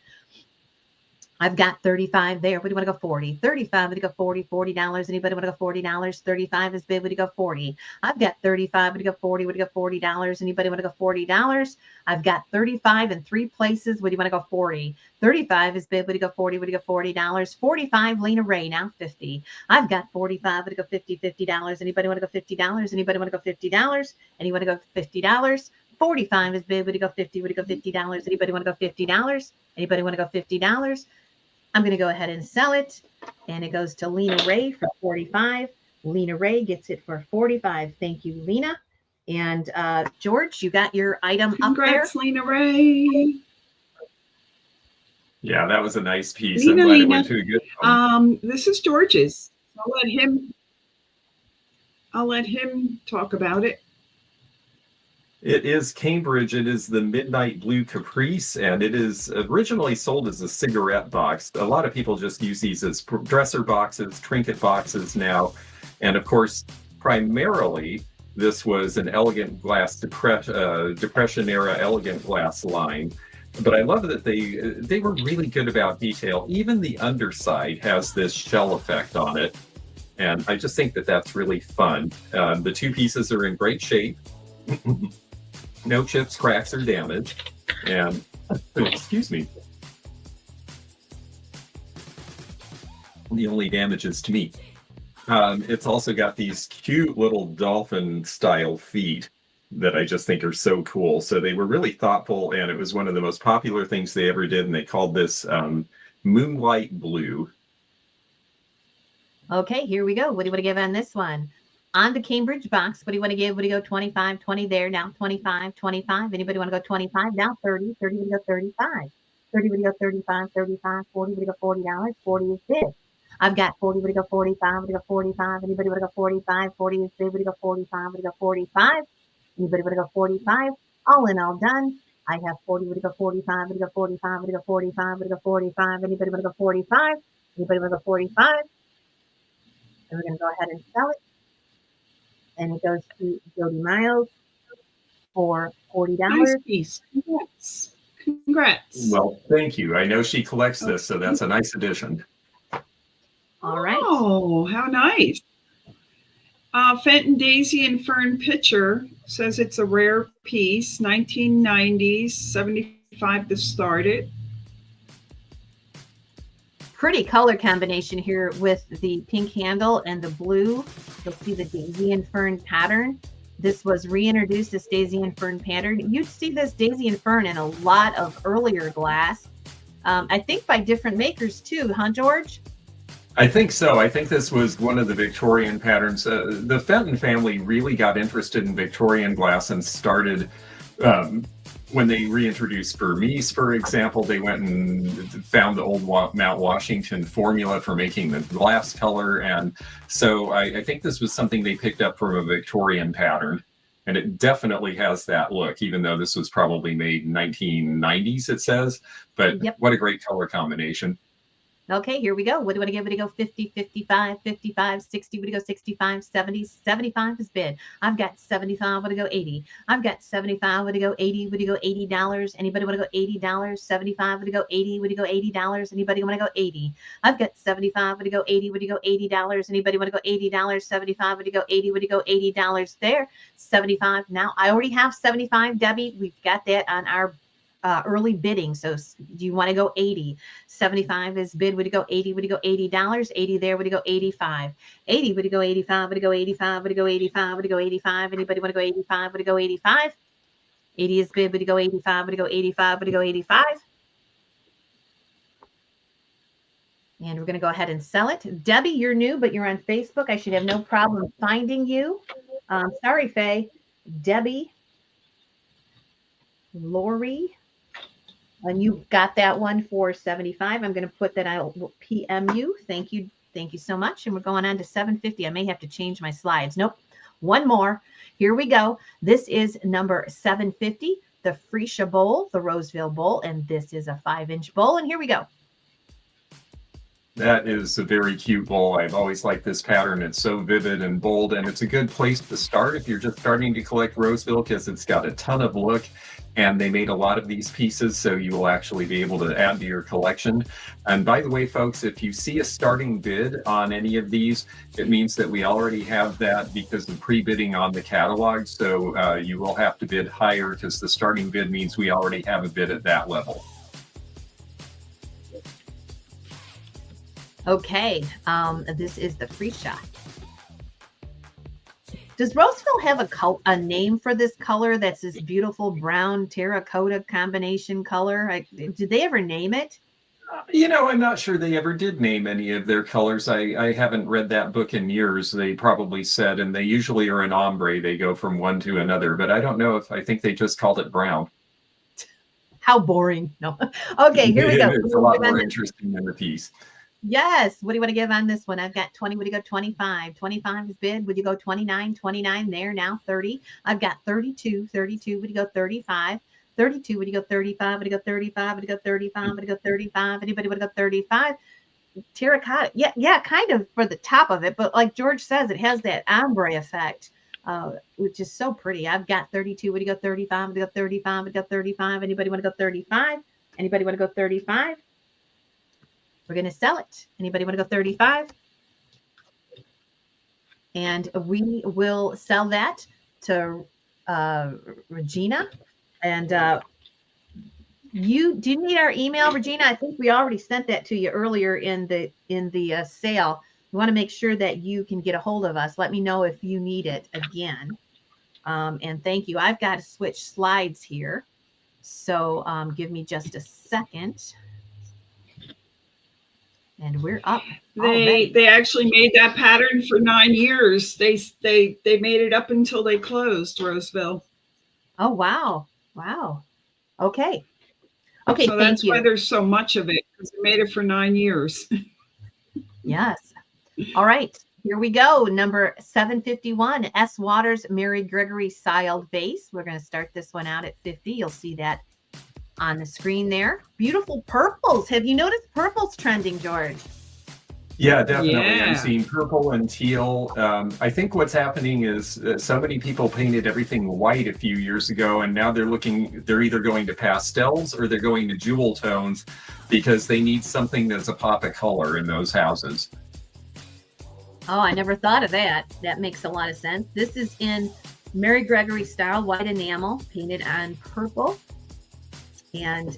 I've got 35 there. Would you want to go 40? 35. Would you go 40? $40. Anybody want to go $40? 35 is bid. Would you go 40? I've got 35. Would you go 40? Would you go $40? Anybody want to go $40? I've got 35 in 3 places. Would you want to go 40? 35 is bid. Would you go 40? Would you go $40? 45. Lena Ray, now 50. I've got 45. Would you go 50? $50. Anybody want to go $50? Anybody want to go $50? Anyone want to go $50? 45 is bid. Would you go 50? Would you go $50? Anybody want to go $50? Anybody want to go $50? I'm going to go ahead and sell it. And it goes to Lena Ray for 45. Lena Ray gets it for 45. Thank you, Lena. And George, you got your item Congrats, up there. Lena Ray. Yeah, that was a nice piece. Lena, I'm glad Lena, it went to a good one. This is George's. I'll let him talk about it. It is Cambridge. It is the Midnight Blue Caprice, and it is originally sold as a cigarette box. A lot of people just use these as dresser boxes, trinket boxes now. And of course, primarily, this was an elegant glass, Depression era elegant glass line. But I love that they were really good about detail. Even the underside has this shell effect on it. And I just think that that's really fun. The 2 pieces are in great shape. No chips, cracks, or damage. And, excuse me. The only damage is to me. It's also got these cute little dolphin-style feet that I just think are so cool. So they were really thoughtful, and it was one of the most popular things they ever did, and they called this Moonlight Blue. Okay, here we go. What do you want to give on this one? On the Cambridge box, what do you want to give? Would you go 25, 20 there, now 25, 25. Anybody want to go 25, now 30, 30 would you go 35. 30 would you go 35, 35, 40 would you go $40, 40 is bid. I've got 40, would you go 45, would you go 45. Anybody want to go 45, 40 is bid, would you go 45, would you go 45. Anybody want to go 45. All in, all done. I have 40. Would you go 45? Would you go 45? Would you go 45? Would you go 45? Anybody want to go 45? Anybody want to go 45? And we're going to go ahead and sell it. And it goes to Jody Miles for $40. Nice piece. Congrats. Congrats. Well, thank you. I know she collects this, so that's a nice addition. All right. Oh, how nice. Fenton Daisy and Fern Pitcher says it's a rare piece, 1990s, 75 to start it. Pretty color combination here with the pink handle and the blue. You'll see the daisy and fern pattern. This was reintroduced as daisy and fern pattern. You'd see this daisy and fern in a lot of earlier glass. I think by different makers too, huh, George? I think so. I think this was one of the Victorian patterns. The Fenton family really got interested in Victorian glass and started when they reintroduced Burmese, for example. They went and found the old Mount Washington formula for making the glass color. And so I think this was something they picked up from a Victorian pattern. And it definitely has that look, even though this was probably made in 1990s, it says. But Yep. What a great color combination. Okay, here we go. What do you want to give? Would you go 50, 55, 55, 60? Would you go 65, 70? 75 is bid. I've got 75. Would you go 80? I've got 75. Would you go 80? Would you go $80? Anybody want to go $80? 75. Would you go 80? Would you go $80? Anybody want to go 80? I've got 75. Would you go 80? Would you go $80? Anybody want to go $80? 75. Would you go 80? Would you go $80 there? 75. Now I already have 75, Debbie. We've got that on our early bidding. So do you want to go 80? 75 is bid. Would you go 80? Would you go $80? 80 there. Would you go 85? 80. Would you go 85? Would you go 85? Would you go 85? Would you go 85? Anybody want to go 85? Would you go 85? 80 is bid. Would you go 85? Would you go 85? Would you go 85? And we're going to go ahead and sell it. Debbie, you're new, but you're on Facebook. I should have no problem finding you. Sorry, Faye. Debbie, Lori, and you got that one for 75. I'm going to put that out. PM you. Thank you. Thank you so much. And we're going on to 750. I may have to change my slides. Nope. One more. Here we go. This is number 750, the Freesia bowl, the Roseville bowl. And this is a 5-inch bowl. And here we go. That is a very cute bowl. I've always liked this pattern. It's so vivid and bold, and it's a good place to start if you're just starting to collect Roseville, because it's got a ton of look, and they made a lot of these pieces, so you will actually be able to add to your collection. And by the way, folks, if you see a starting bid on any of these, it means that we already have that because of pre-bidding on the catalog. So you will have to bid higher, because the starting bid means we already have a bid at that level. Okay, this is the Freesia. Does Roseville have a name for this color that's this beautiful brown terracotta combination color? Did they ever name it? You know, I'm not sure they ever did name any of their colors. I haven't read that book in years. They probably said, and they usually are an ombre. They go from one to another, but I don't know if, I think they just called it brown. How boring. No. Okay, here we go. It's a lot more interesting than the piece. Yes. What do you want to give on this one? I've got 20. Would you go 25? 25 is bid. Would you go 29? 29 there now. 30. I've got 32. 32. Would you go 35? 32. Would you go 35? Would you go 35? Would you go 35? Would you go 35? Anybody would go 35? Terracotta. Yeah, kind of for the top of it. But like George says, it has that ombre effect, which is so pretty. I've got 32. Would you go 35? Would you go 35? Would you go 35? Anybody want to go 35? Anybody want to go 35? We're going to sell it. Anybody want to go 35? And we will sell that to Regina. And do you need our email, Regina? I think we already sent that to you earlier in the sale. We want to make sure that you can get a hold of us. Let me know if you need it again. And thank you. I've got to switch slides here. So give me just a second. And we're up. They actually made that pattern for 9 years. They made it up until they closed Roseville. Oh wow. Okay. So that's why there's so much of it, because they made it for 9 years. Yes. All right. Here we go. Number 751, S. Waters Mary Gregory styled vase. We're going to start this one out at 50. You'll see that on the screen there. Beautiful purples. Have you noticed purple's trending, George? Yeah, definitely. Yeah. I'm seeing purple and teal. I think what's happening is so many people painted everything white a few years ago, and now they're either going to pastels or they're going to jewel tones because they need something that's a pop of color in those houses. Oh, I never thought of that. That makes a lot of sense. This is in Mary Gregory style, white enamel, painted on purple. And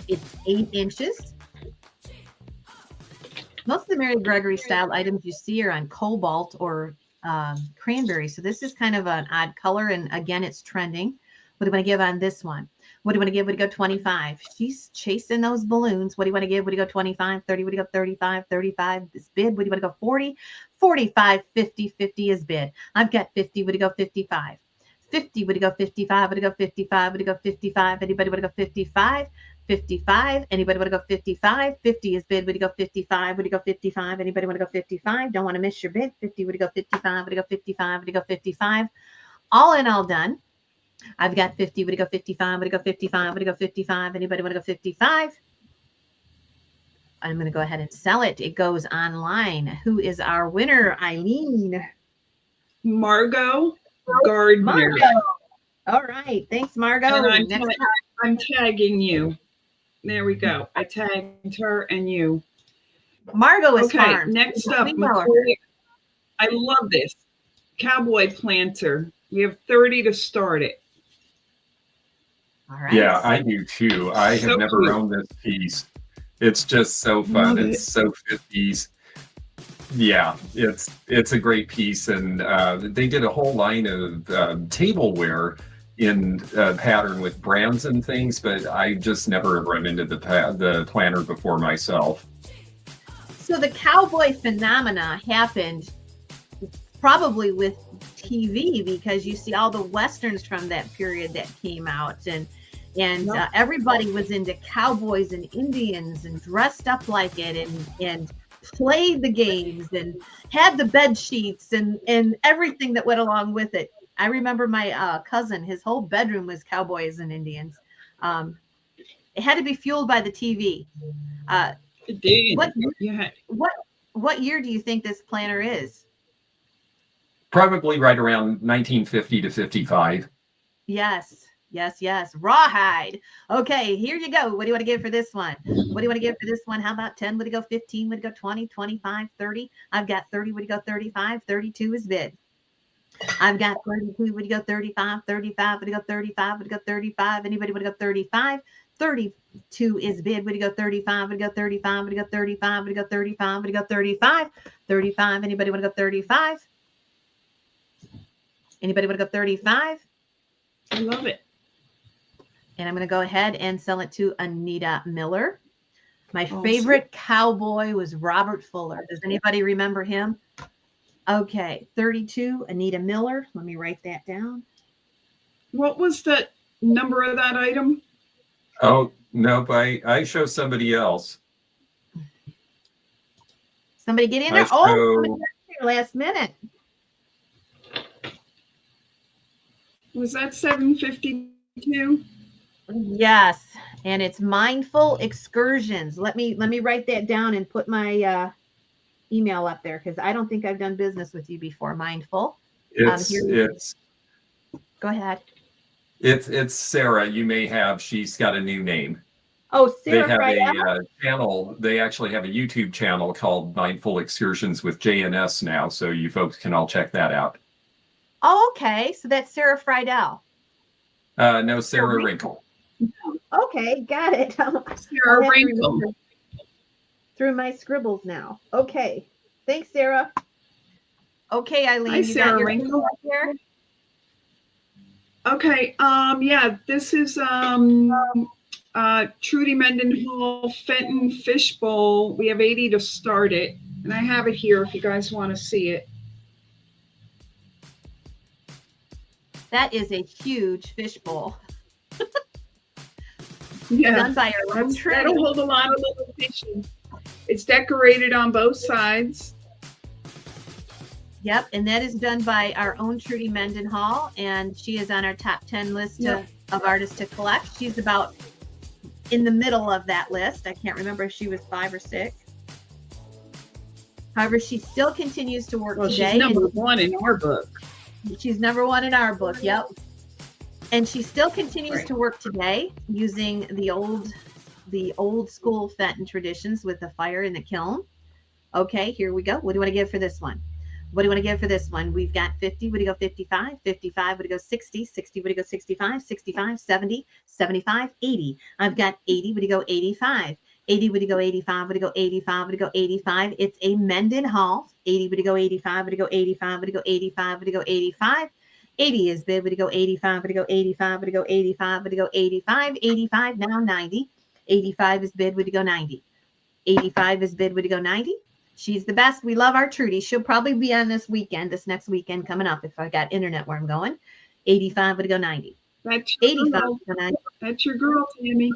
it's 8 inches. Most of the Mary Gregory style items you see are on cobalt or cranberry. So this is kind of an odd color. And again, it's trending. What do you want to give on this one? What do you want to give? What do you go 25? She's chasing those balloons. What do you want to give? What do you go 25, 30? What do you go 35, 35 is bid. What do you want to go 40, 45, 50, 50 is bid. I've got 50. What do you go 55? 50, would you go 55? Would you go 55? Would you go 55? Anybody want to go 55? 55. Anybody want to go 55? 50 is bid. Would you go 55? Would you go 55? Anybody want to go 55? Don't want to miss your bid. 50. Would you go 55? Would you go 55? Would you go 55? All in, all done. I've got 50. Would you go 55? Would you go 55? Would you go 55? Anybody want to go 55? I'm going to go ahead and sell it. It goes online. Who is our winner, Eileen? Margot Gardner. Margot. All right. Thanks, Margot. And I'm tagging you. There we go. I tagged her and you. Margot is okay. farm. Next up, McCoy. I love this cowboy planter. We have 30 to start it. All right. Yeah, I do too. I So have never cute. owned this piece. It's just so fun. Love It's it. so 50s. Yeah, it's a great piece, and they did a whole line of tableware in pattern with brands and things, but I just never have run into the planner before myself. So the cowboy phenomena happened probably with TV, because you see all the westerns from that period that came out, and everybody was into cowboys and Indians and dressed up like it and played the games and had the bed sheets and everything that went along with it. I remember my cousin, his whole bedroom was cowboys and Indians. It had to be fueled by the TV. It did. What year do you think this planner is? Probably right around 1950 to 55. Yes. Rawhide. Okay, here you go. What do you want to give for this one? What do you want to give for this one? How about 10? Would you go 15? Would you go 20, 25, 30? I've got 30. Would you go 35? 32 is bid. I've got 32. Would you go 35? 35. Would you go 35? Would you go 35? Anybody would go 35? 32 is bid. Would you go 35? Would you go 35? Would you go 35? Would you go 35? Would you go 35? 35. Anybody want to go 35? Anybody want to go 35? I love it. And I'm going to go ahead and sell it to Anita Miller. My favorite cowboy was Robert Fuller. Does anybody remember him? Okay, 32, Anita Miller. Let me write that down. What was the number of that item? Oh, nope, I show somebody else. Somebody get in there. Somebody got here last minute. Was that 752? Yes, and it's Mindful Excursions. Let me write that down and put my email up there, because I don't think I've done business with you before. Mindful. It's go ahead. It's Sarah. You may have. She's got a new name. Oh, Sarah. They have a channel. They actually have a YouTube channel called Mindful Excursions with JNS now, so you folks can all check that out. Oh, okay. So that's Sarah Friedel. No, Sarah Wrinkle. Okay, got it. Sarah Wrinkle. Through my scribbles now. Okay. Thanks, Sarah. Okay, Eileen. Hi, Sarah Wrinkle. Here? Okay. Yeah, this is Trudy Mendenhall Fenton Fishbowl. We have 80 to start it, and I have it here if you guys want to see it. That is a huge fishbowl. Yeah, done by our own Trudy. That'll hold a lot of little fishes. It's decorated on both sides. Yep, and that is done by our own Trudy Mendenhall, and she is on our top 10 list of artists to collect. She's about in the middle of that list. I can't remember if she was 5 or 6. However, she still continues to work today. She's number 1 in our book. She's number 1 in our book, yep. And she still continues to work today using the old school Fenton traditions with the fire in the kiln. Okay, here we go. What do you want to give for this one? What do you want to give for this one? We've got 50. Would you go 55? 55. Would you go 60? 60. Would you go 65? 65. 70. 75. 80. I've got 80. Would you go 85? 80. Would you go 85? Would you go 85? Would you go 85? It's a Mendenhall. 80. Would you go 85? Would you go 85? Would you go 85? Would you go 85? 80 is bid. Would you go 85? Would you go 85? Would you go 85? Would you go 85? 85. Now 90. 85 is bid. Would you go 90? 85 is bid. Would you go 90? She's the best. We love our Trudy. She'll probably be on this next weekend coming up if I got internet where I'm going. 85 would go 90. That's 85 girl. would go 90. That's your girl, Tammy.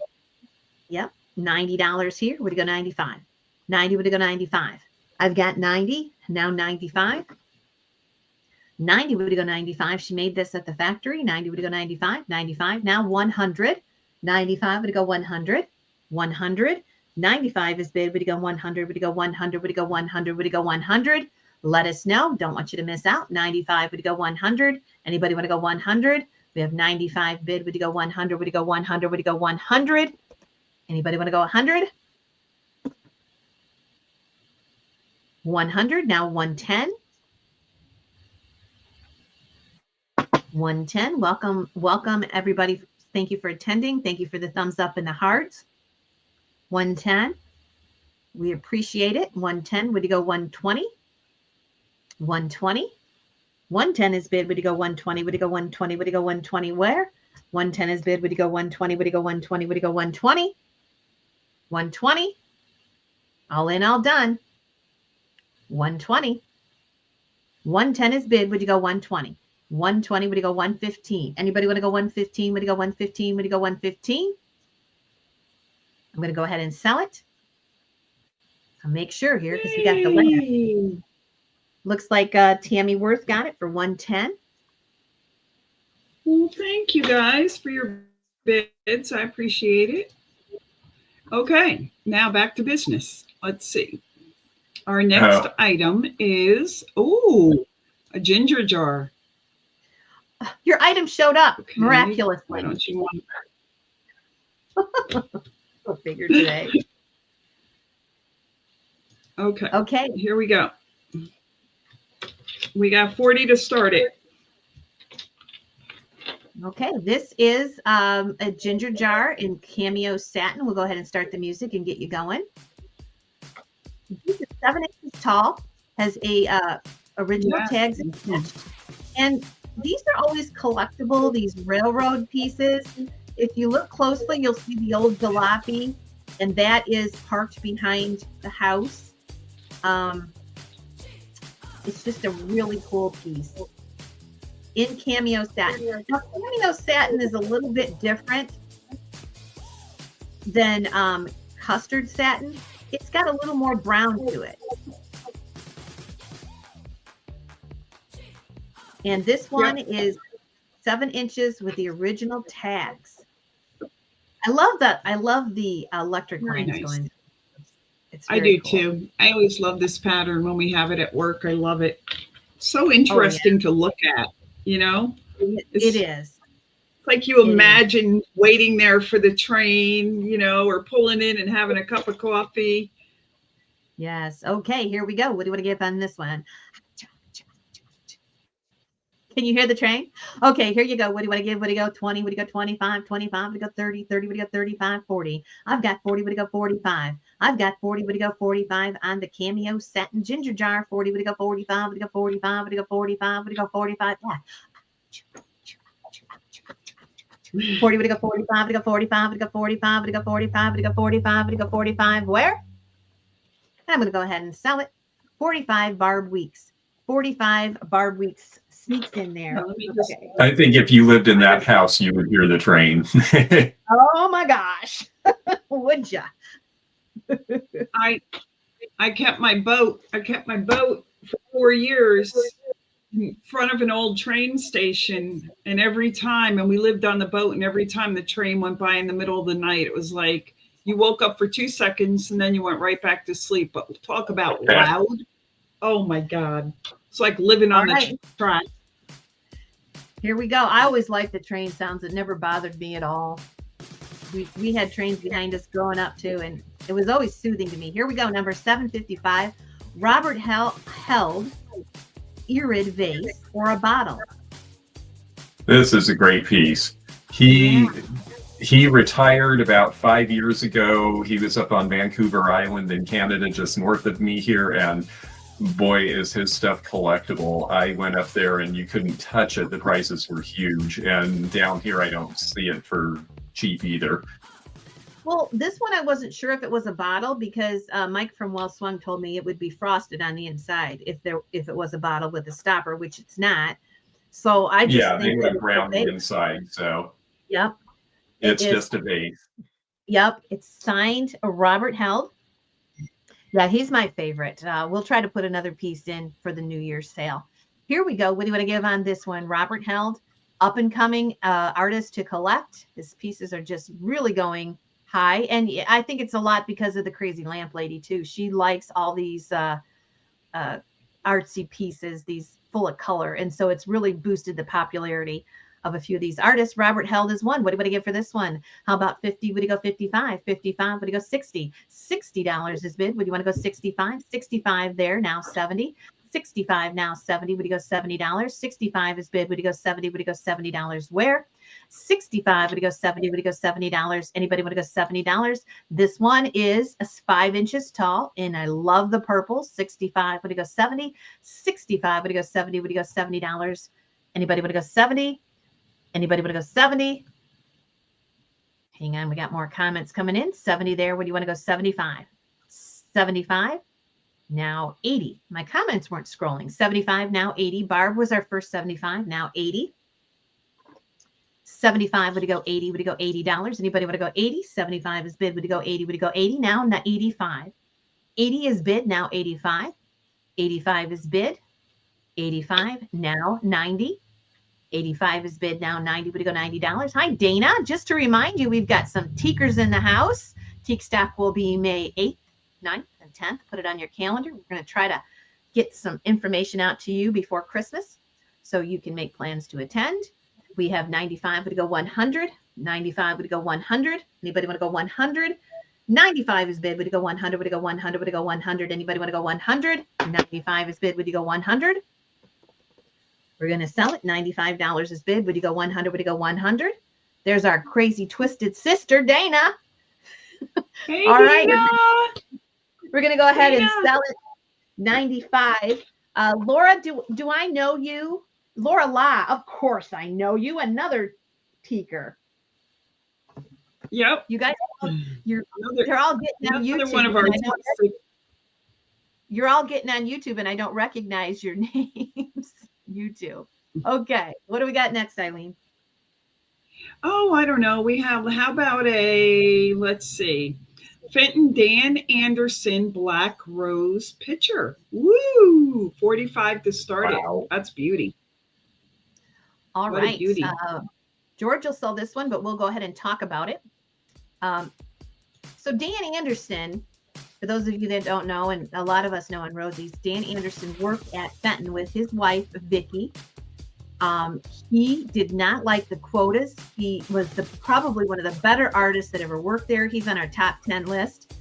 Yep. $90 here would go 95. 90 would go 95. I've got 90. Now 95. 90 would go 95. She made this at the factory. 90 would go 95. 95. Now 100. 95 would go 100. 100. 95 is bid. Would you go 100? Would you go 100? Would you go 100? Would you go 100? Let us know. Don't want you to miss out. 95 would you go 100? Anybody want to go 100? We have 95 bid. Would you go 100? Would you go 100? Would you go 100? Anybody want to go 100? 100. Now 110. 110. Welcome everybody. Thank you for attending. Thank you for the thumbs up and the hearts. 110. We appreciate it. 110. Would you go 120? 120. 110 is bid. Would you go 120? Would you go 120? Would you go 120? Where? 110 is bid. Would you go 120? Would you go 120? Would you go 120? 120. All in, all done. 120. 110 is bid. Would you go 120? 120. Would you go 115? Anybody want to go 115? Would you go 115? Would you go 115? I'm going to go ahead and sell it. I'll make sure here because we got the land. Looks like Tammy Worth got it for 110. Well, thank you guys for your bids. I appreciate it. Okay, now back to business. Let's see. Our next item is, a ginger jar. Your item showed up miraculously. Why don't you want that? Go figure today. Okay, here we go. We got 40 to start it. Okay, this is a ginger jar in cameo satin. We'll go ahead and start the music and get you going. This is 7 inches tall, has a original tags attached. And these are always collectible, these railroad pieces. If you look closely, you'll see the old jalopy, and that is parked behind the house. It's just a really cool piece in cameo satin. Now, cameo satin is a little bit different than custard satin. It's got a little more brown to it. And this one is 7 inches with the original tags. I love that. I love the electric lines going. I do too. I always love this pattern when we have it at work. I love it. So interesting to look at, you know? It is. It's like you imagine waiting there for the train, you know, or pulling in and having a cup of coffee. Yes. Okay, here we go. What do you want to give on this one? Can you hear the train? Okay, here you go. What do you want to give? Would you go 20? Would you go 25? 25? Would you go 30? 30? Would you go 35? 40? I've got 40. Would you go 45? I've got 40. Would you go 45 on the cameo satin ginger jar? 40. Would you go 45? Would you go 45? Would you go 45? Would you go 45? Yeah. 40. Would you go 45? Would you go 45? Would you go 45? Would you go 45? Would you go 45? Would you go 45? Where? I'm going to go ahead and sell it. 45 Barb Weeks. 45 Barb Weeks sneaks in there. Okay. I think if you lived in that house, you would hear the train. Oh my gosh. Would ya? I kept my boat. for 4 years in front of an old train station, and we lived on the boat, and every time the train went by in the middle of the night, it was like you woke up for 2 seconds and then you went right back to sleep. But talk about loud. Oh my God. It's like living on the track. Here we go. I always liked the train sounds. It never bothered me at all. We had trains behind us growing up too, and it was always soothing to me. Here we go. Number 755. Robert held irid vase or a bottle. This is a great piece. He retired about 5 years ago. He was up on Vancouver Island in Canada, just north of me here, and boy, is his stuff collectible. I went up there and you couldn't touch it. The prices were huge, and down here I don't see it for cheap either. Well, this one I wasn't sure if it was a bottle because Mike from Well Swung told me it would be frosted on the inside if it was a bottle with a stopper, which it's not. So I just think they went brown the inside. So yep, it's just a vase. Yep, it's signed Robert Held. Yeah, he's my favorite. We'll try to put another piece in for the New Year's sale. Here we go. What do you want to give on this one? Robert Held, up and coming artist to collect. His pieces are just really going high, and I think it's a lot because of the Crazy Lamp Lady too. She likes all these artsy pieces, these full of color, and so it's really boosted the popularity of a few of these artists. Robert Held is one. What do you give for this one? How about 50? Would you go 55? 55? Would you go 60? $60 is bid. Would you want to go 65? 65 there, now 70. 65 now 70. Would you go $70? 65 is bid. Would you go 70? Would you go $70 where? 65. Would you go 70? Would you go $70? Anybody want to go $70? This one is 5 inches tall, and I love the purple. 65. Would you go 70? 65. Would you go 70? Would you go $70? Anybody want to go 70? Anybody want to go 70? Hang on, we got more comments coming in. 70 there. What do you want to go 75? 75. Now 80. My comments weren't scrolling. 75, now 80. Barb was our first 75, now 80. 75, would you go 80? Would you go $80? Anybody want to go 80? 75 is bid. Would you go 80? Would you go 80? Now 85. 80 is bid, now 85. 85 is bid. 85, now 90. 85 is bid, now 90. Would you go $90? Hi, Dana. Just to remind you, we've got some teakers in the house. Teak stock will be May 8th, 9th, and 10th. Put it on your calendar. We're going to try to get some information out to you before Christmas so you can make plans to attend. We have 95, would you go 100? 95, would you go 100? Anybody want to go 100? 95 is bid, would you go 100? Would you go 100? Would you go 100? Anybody want to go 100? 95 is bid, would you go 100? We're going to sell it. $95 is bid. Would you go 100? Would you go 100? There's our crazy twisted sister, Dana. Hey, all right. Dana. We're going to go ahead and sell it. 95. Laura, do I know you? Laura La, of course I know you. Another teaker. Yep. You guys, they're all getting on YouTube. One of our you're all getting on YouTube, and I don't recognize your names. YouTube. Okay. What do we got next, Eileen? Oh, I don't know. We have, how about let's see. Fenton Dan Anderson Black Rose pitcher. Woo! 45 to start it. That's beauty. All right. Beauty. George will sell this one, but we'll go ahead and talk about it. So Dan Anderson, for those of you that don't know, and a lot of us know on Rosie's, Dan Anderson worked at Fenton with his wife, Vicky. He did not like the quotas. He was probably one of the better artists that ever worked there. He's on our top 10 list.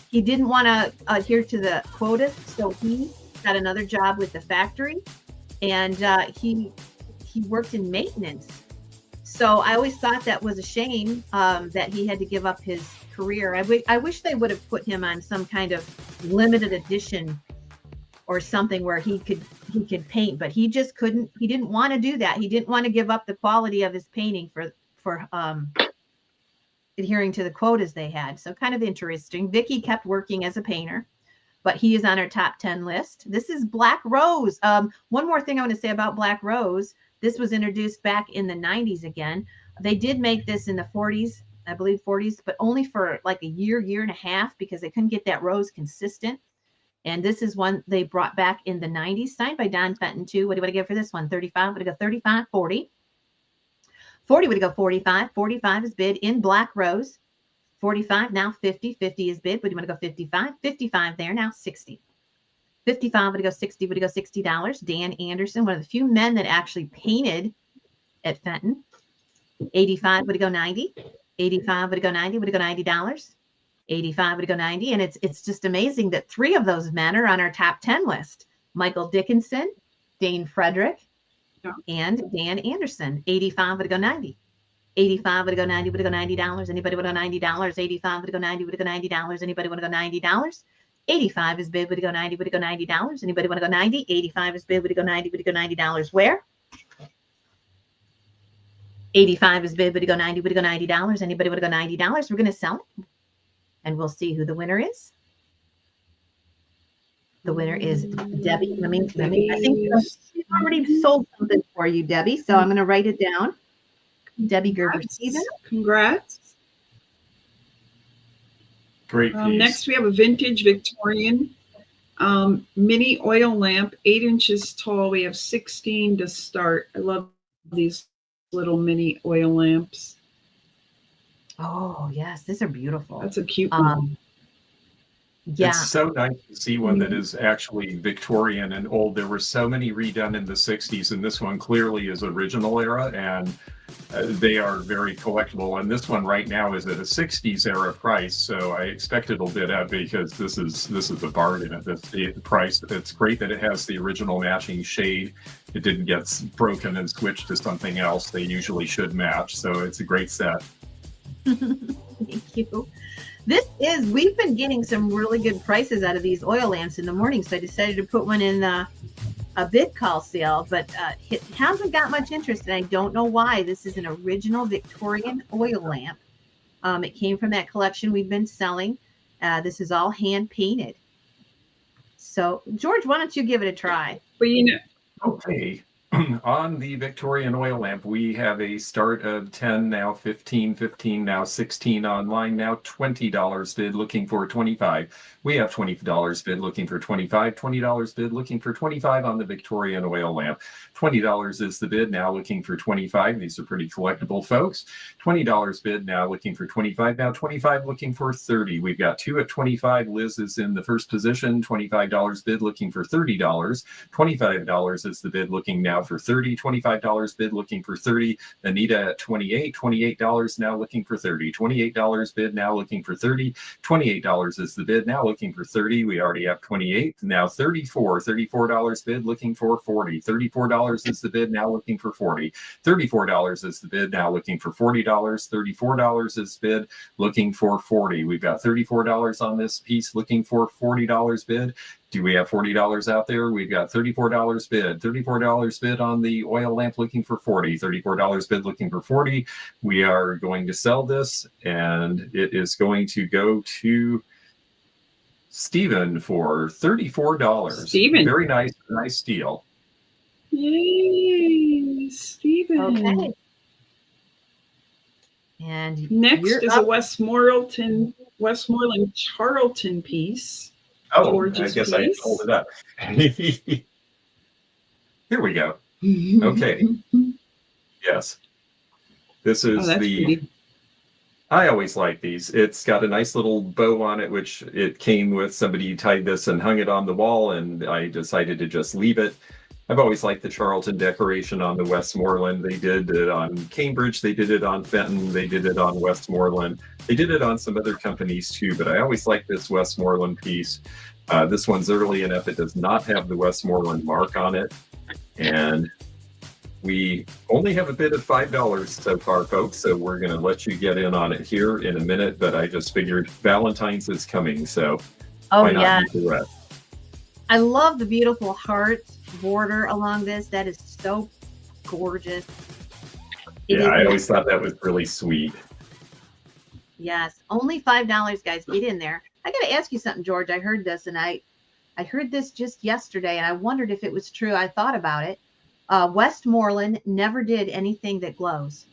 He didn't want to adhere to the quotas, so he got another job with the factory, and he worked in maintenance. So I always thought that was a shame that he had to give up his career. I wish they would have put him on some kind of limited edition or something where he could paint, but he just couldn't. He didn't want to do that. He didn't want to give up the quality of his painting for adhering to the quotas they had. So kind of interesting. Vicky kept working as a painter, but he is on our top 10 list. This is Black Rose. One more thing I want to say about Black Rose. This was introduced back in the 90s again. They did make this in the 40s, I believe 40s, but only for like a year and a half because they couldn't get that rose consistent. And this is one they brought back in the 90s, signed by Don Fenton too. What do you want to give for this one? 35. Would it go 35, 40? 40 would it go 45. 45 is bid in black rose. 45 now 50. 50 is bid. Would you want to go 55? 55 there now 60. 55 would it go 60. Would it go $60? Dan Anderson, one of the few men that actually painted at Fenton. 85 would it go 90. 85 would it go 90. Would it go $90? 85 would it go 90. And it's just amazing that 3 of those men are on our top 10 list. Michael Dickinson, Dane Frederick, and Dan Anderson. 85 would it go 90. 85 would it go 90. Would it go $90? Anybody would go $90? 85 would it go 90. Would it go $90? Anybody want to go $90? 85 is bid. Would it go 90? Would it go $90? Anybody want to go 90? 85 is bid. Would it go 90? Would it go $90? Where? 85 is bid. Would it go 90? Would it go $90? Anybody want to go $90? We're going to sell it. And we'll see who the winner is. The winner is Debbie. I think she's already sold something for you, Debbie. So I'm going to write it down. Debbie Gerber. Congrats. Great piece. Next, we have a vintage Victorian mini oil lamp, 8 inches tall. We have 16 to start. I love these little mini oil lamps. Oh, yes. These are beautiful. That's a cute one. Yeah. It's so nice to see one that is actually Victorian and old. There were so many redone in the 60s, and this one clearly is original era, and they are very collectible. And this one right now is at a 60s era price, so I expect it'll bid out because this is a bargain at this price. It's great that it has the original matching shade. It didn't get broken and switched to something else. They usually should match, so it's a great set. Thank you. We've been getting some really good prices out of these oil lamps in the morning, so I decided to put one in a bid call sale, but it hasn't got much interest, and I don't know why. This is an original Victorian oil lamp. It came from that collection we've been selling. This is all hand painted. So, George, why don't you give it a try? Well, Okay. On the Victorian oil lamp, we have a start of 10, now 15, 15, now 16 online, now $20 bid, looking for 25. We have $20 bid, looking for 25, $20 bid, looking for 25 on the Victorian oil lamp. $20 is the bid, now looking for 25. These are pretty collectible, folks. $20 bid, now looking for 25, now 25, looking for 30. We've got 2 at 25. Liz is in the first position, $25 bid, looking for $30. $25 is the bid, looking now for 30. $25 bid, looking for 30. Anita at 28. $28 now looking for 30. $28 bid, now looking for 30. $28 is the bid, now looking for 30. We already have 28. Now 34. $34 bid, looking for 40. $34 is the bid, now looking for 40. $34 is the bid, now looking for $40. $34 is bid, looking for 40. We've got $34 on this piece, looking for $40 bid. Do we have $40 out there? We've got $34 bid. $34 bid on the oil lamp, looking for 40. $34 bid, looking for 40. We are going to sell this, and it is going to go to Stephen for $34. Stephen. Very nice deal. Yay, Stephen. Okay. And next is a Westmoreland Charlton piece. Oh, George's I guess piece. I pulled it up. Here we go. Okay. Yes. This is pretty. I always like these. It's got a nice little bow on it, which it came with. Somebody tied this and hung it on the wall, and I decided to just leave it. I've always liked the Charlton decoration on the Westmoreland. They did it on Cambridge. They did it on Fenton. They did it on Westmoreland. They did it on some other companies too, but I always like this Westmoreland piece. This one's early enough. It does not have the Westmoreland mark on it. And we only have a bid of $5 so far, folks, so we're going to let you get in on it here in a minute, but I just figured Valentine's is coming, so why not do the rest? I love the beautiful heart border along this. That is so gorgeous. I always thought that was really sweet. Yes, only $5, guys. Get in there. I got to ask you something, George. I heard this, and I heard this just yesterday, and I wondered if it was true. I thought about it. Westmoreland never did anything that glows.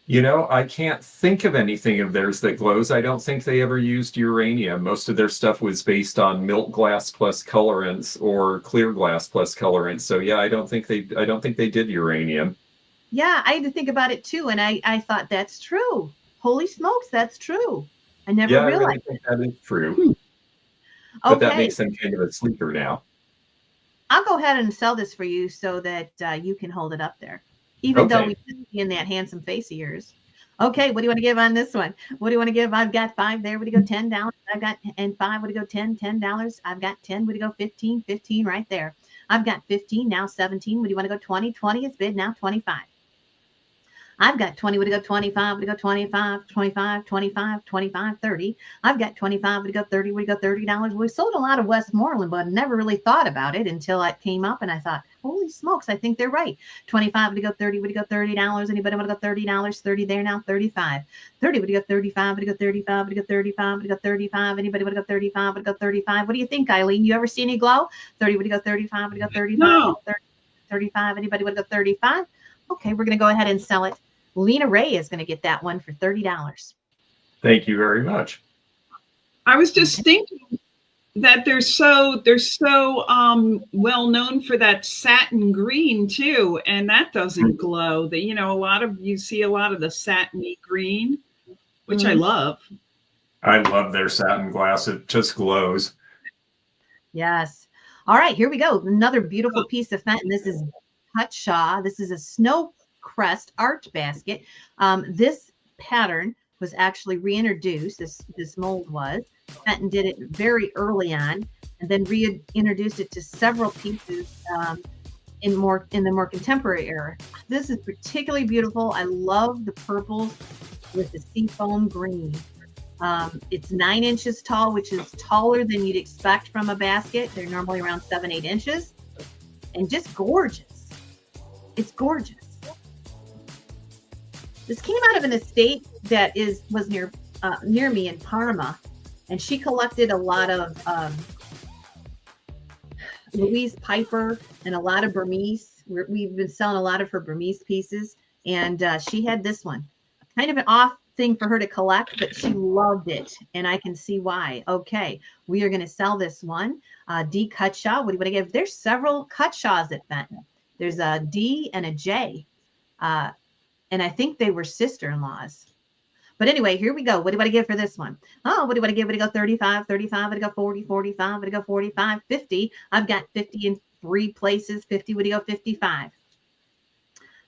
You know, I can't think of anything of theirs that glows. I don't think they ever used uranium. Most of their stuff was based on milk glass plus colorants or clear glass plus colorants. So yeah, I don't think they did uranium. Yeah, I had to think about it too, and I thought that's true. Holy smokes, that's true. I never Yeah, I really realized. think that is true. But that Okay, makes them kind of a sleeper now. I'll go ahead and sell this for you so that you can hold it up there, even though we Okay. didn't see in that handsome face of yours. Okay, what do you want to give on this one? What do you want to give? I've got five there. What do you go? $10. I've got and five. What do you go? $10. I've got 10. What do you go? 15. 15 right there. I've got 15 now. 17. What do you want to go? 20. 20 is bid now. 25. I've got 20, would it go 25, would it go 25, 25, 25, 25, 30. I've got 25, would it go 30, would it go $30? We sold a lot of Westmoreland, but I never really thought about it until it came up and I thought, holy smokes, I think they're right. 25, would it go 30, would it go $30? Anybody want to go $30? 30 there now, 35. 30, would it go 35, would it go 35, would it go 35, would it go 35? Anybody want to go 35, would it go 35? What do you think, Eileen? You ever see any glow? 30, would it go 35, would it go 35, No. 30, 35? Anybody want to go 35? Okay, we're going to go ahead and sell it. Lena Ray is going to get that one for $30. Thank you very much. I was just thinking that they're so well known for that satin green too, and that doesn't glow. That you see a lot of the satiny green, which I love. I love their satin glass. It just glows. Yes. All right, here we go. Another beautiful piece of Fenton. This is Cutshaw. This is a snow crest arch basket. This pattern was actually reintroduced. This mold was. Fenton did it very early on, and then reintroduced it to several pieces in the more contemporary era. This is particularly beautiful. I love the purples with the seafoam green. It's 9 inches tall, which is taller than you'd expect from a basket. They're normally around 7-8 inches, and just gorgeous. It's gorgeous. This came out of an estate that was near me in Parma, and she collected a lot of Louise Piper and a lot of Burmese. We've been selling a lot of her Burmese pieces, and she had this one. Kind of an off thing for her to collect, but she loved it, and I can see why. Okay, we are going to sell this one. D Cutshaw. What do you want to give? There's several Cutshaws at Fenton. There's a D and a J. And I think they were sister-in-laws. But anyway, here we go. What do you want to give for this one? Oh, what do you want to give? Would it go 35, 35? Would it go 40, 45? Would it go 45, 50? I've got 50 in 3 places. 50, would it go 55?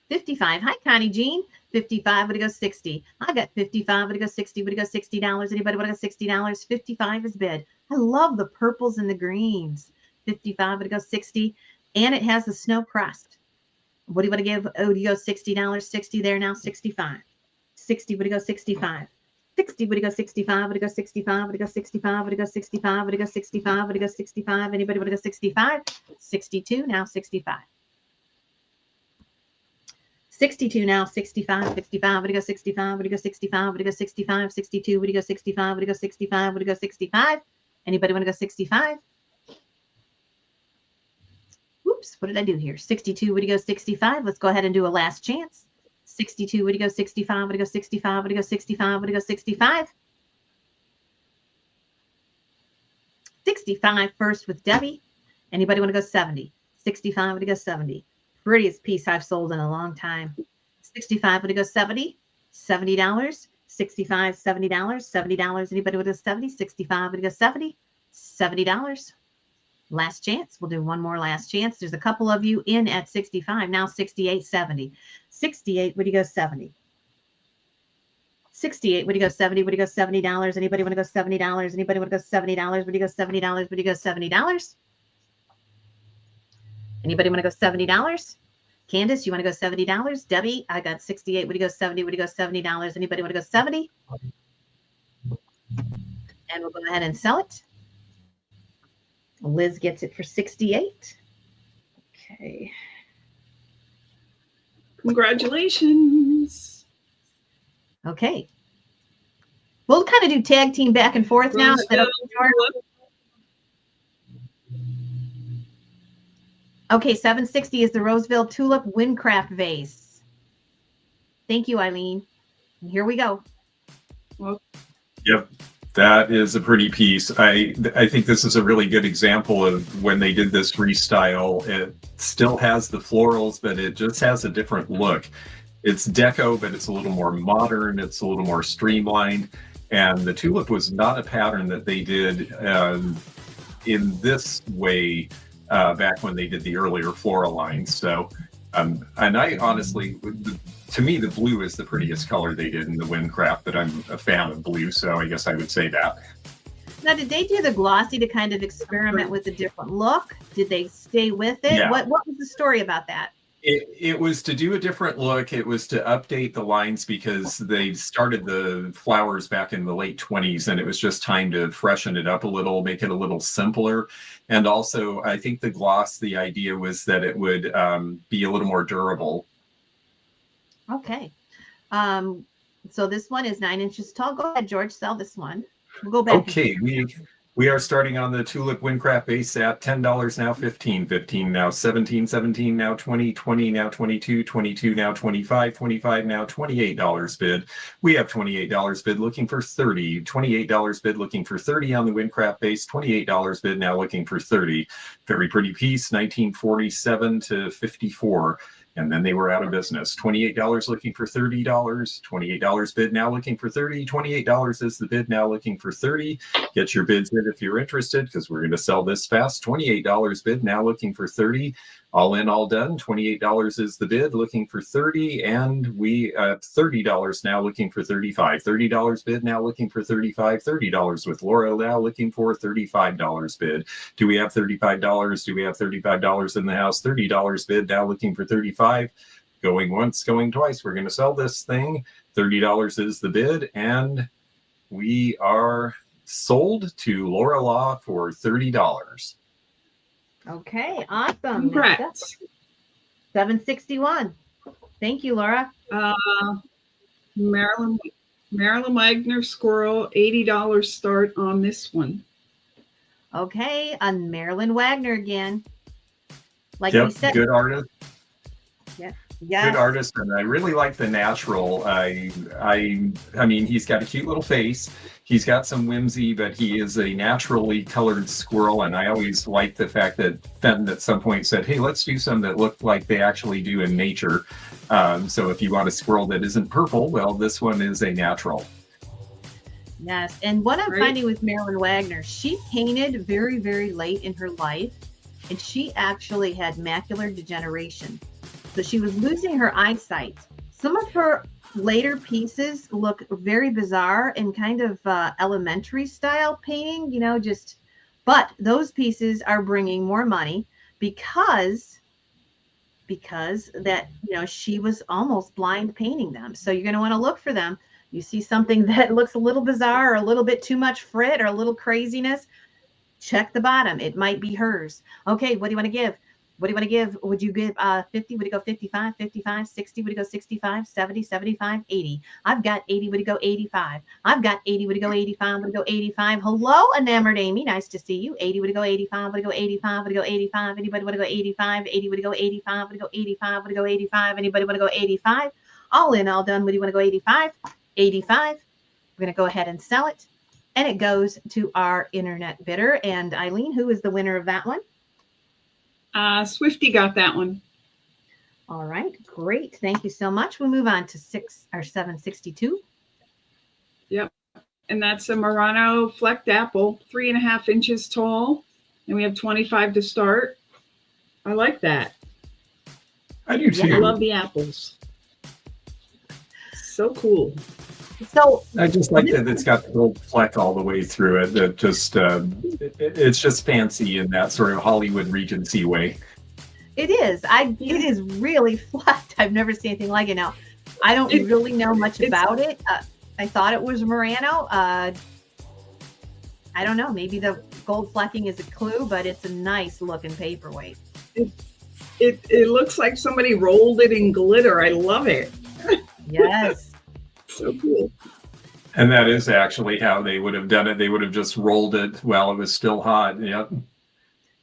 55. Hi, Connie Jean. 55, would it go 60? I got 55, would it go 60? Would it go $60? Anybody want to go $60? 55 is bid. I love the purples and the greens. 55, would it go 60? And it has the snow crest. What do you want to give? Oh, do you go $60? 60 there now, 65. 60, would it go 65? 60, would it go 65? Would it go 65? Would it go 65? Would it go 65? Would it go 65? Would it go 65? Anybody want to go 65? 62, now 65. 62 now, 65, 65, would it go 65? Would it go 65? Would it go 65? 62, would it go 65? Would it go 65? Would it go 65? Anybody want to go 65? Oops, what did I do here? 62, would you go 65? Let's go ahead and do a last chance. 62, would you go 65? Would you go 65? Would you go 65? Would you go 65? 65 first with Debbie. Anybody want to go 70? 65, would you go 70? Prettiest piece I've sold in a long time. 65, would you go 70? $70. 65, $70. $70. Anybody want to go 70? 65, would you go 70? $70. Last chance. We'll do one more last chance. There's a couple of you in at 65. Now 68, 70. 68, would you go 70? 68, would you go 70? Would you go $70? Anybody want to go $70? Anybody want to go $70? Would you go $70? Would you go $70? Anybody want to go $70? Candace, you want to go $70? Debbie, I got 68. Would you go 70? Would you go $70? Anybody want to go 70? And we'll go ahead and sell it. Liz gets it for 68. Okay. Congratulations. Okay. We'll kind of do tag team back and forth now. Okay, 760 is the Roseville Tulip Windcraft vase. Thank you, Eileen. Here we go. Yep. That is a pretty piece. I think this is a really good example of when they did this restyle. It still has the florals, but it just has a different look. It's deco, but it's a little more modern. It's a little more streamlined. And the tulip was not a pattern that they did in this way back when they did the earlier floral lines. So, and I honestly, to me, the blue is the prettiest color they did in the Windcraft, but I'm a fan of blue, so I guess I would say that. Now, did they do the glossy to kind of experiment with a different look? Did they stay with it? Yeah. What was the story about that? It was to do a different look. It was to update the lines because they started the flowers back in the late 20s, and it was just time to freshen it up a little, make it a little simpler. And also, I think the gloss, the idea was that it would be a little more durable. Okay. So this one is 9 inches tall. Go ahead, George, sell this one. We'll go back. Okay, we are starting on the Tulip Windcraft base at $10 now, $15 now, $17 now, $20 now, $22 now, $25 now, $28 bid. We have $28 bid looking for $30, $28 bid looking for $30 on the Windcraft base, $28 bid now looking for $30. Very pretty piece, 1947 to 54. And then they were out of business. $28 looking for $30, $28 bid now looking for $30, $28 is the bid now looking for $30. Get your bids in if you're interested, because we're going to sell this fast. $28 bid now looking for $30. All in, all done. $28 is the bid looking for $30, and we $30 now looking for $35. $30 bid now looking for $35. $30 with Laura now looking for $35 bid. Do we have $35? Do we have $35 in the house? $30 bid now looking for $35. Going once, going twice. We're going to sell this thing. $30 is the bid, and we are sold to Laura Law for $30. Okay, awesome. Congrats. 761. Thank you, Laura. Marilyn Wagner Squirrel, $80 start on this one. Okay, on Marilyn Wagner again. Like Yep, we said. good artist. Yeah. Good artist, and I really like the natural. I mean, he's got a cute little face. He's got some whimsy, but he is a naturally colored squirrel. And I always like the fact that Fenton at some point said, "Hey, let's do some that look like they actually do in nature." So if you want a squirrel that isn't purple, well, this one is a natural. Yes, and what I'm Right. finding with Marilyn Wagner, she painted very, very late in her life, and she actually had macular degeneration. So she was losing her eyesight. Some of her later pieces look very bizarre and kind of elementary style painting, but those pieces are bringing more money because that, she was almost blind painting them. So you're going to want to look for them. You see something that looks a little bizarre or a little bit too much frit or a little craziness, check the bottom. It might be hers. Okay, what do you want to give? What do you want to give? Would you give 50? Would you go 55, 55, 60? Would you go 65, 70, 75, 80? I've got 80. Would you go 85? I've got 80. Would you go 85? Would you go 85? Hello, enamored Amy. Nice to see you. 80. Would you go 85? Would you go 85? Would you go 85? Anybody want to go 85? 80. Would you go 85? Would you go 85? Would you go 85? Anybody want to go 85? All in, all done. Would you want to go 85? 85. We're going to go ahead and sell it. And it goes to our internet bidder. And Eileen, who is the winner of that one? Swifty got that one. All right, great. Thank you so much. We'll move on to 762. Yep. And that's a Murano flecked apple, 3.5 inches tall. And we have 25 to start. I like that. I do too. I love the apples. So cool. So I just like that it's got the little fleck all the way through it. That just it's just fancy in that sort of Hollywood Regency way. it is. It is really flat. I've never seen anything like it. Now, I don't really know much about it. I thought it was Murano. I don't know. Maybe the gold flecking is a clue, but it's a nice looking paperweight. It looks like somebody rolled it in glitter. I love it. Yes. So cool. And that is actually how they would have done it. They would have just rolled it while it was still hot. Yep.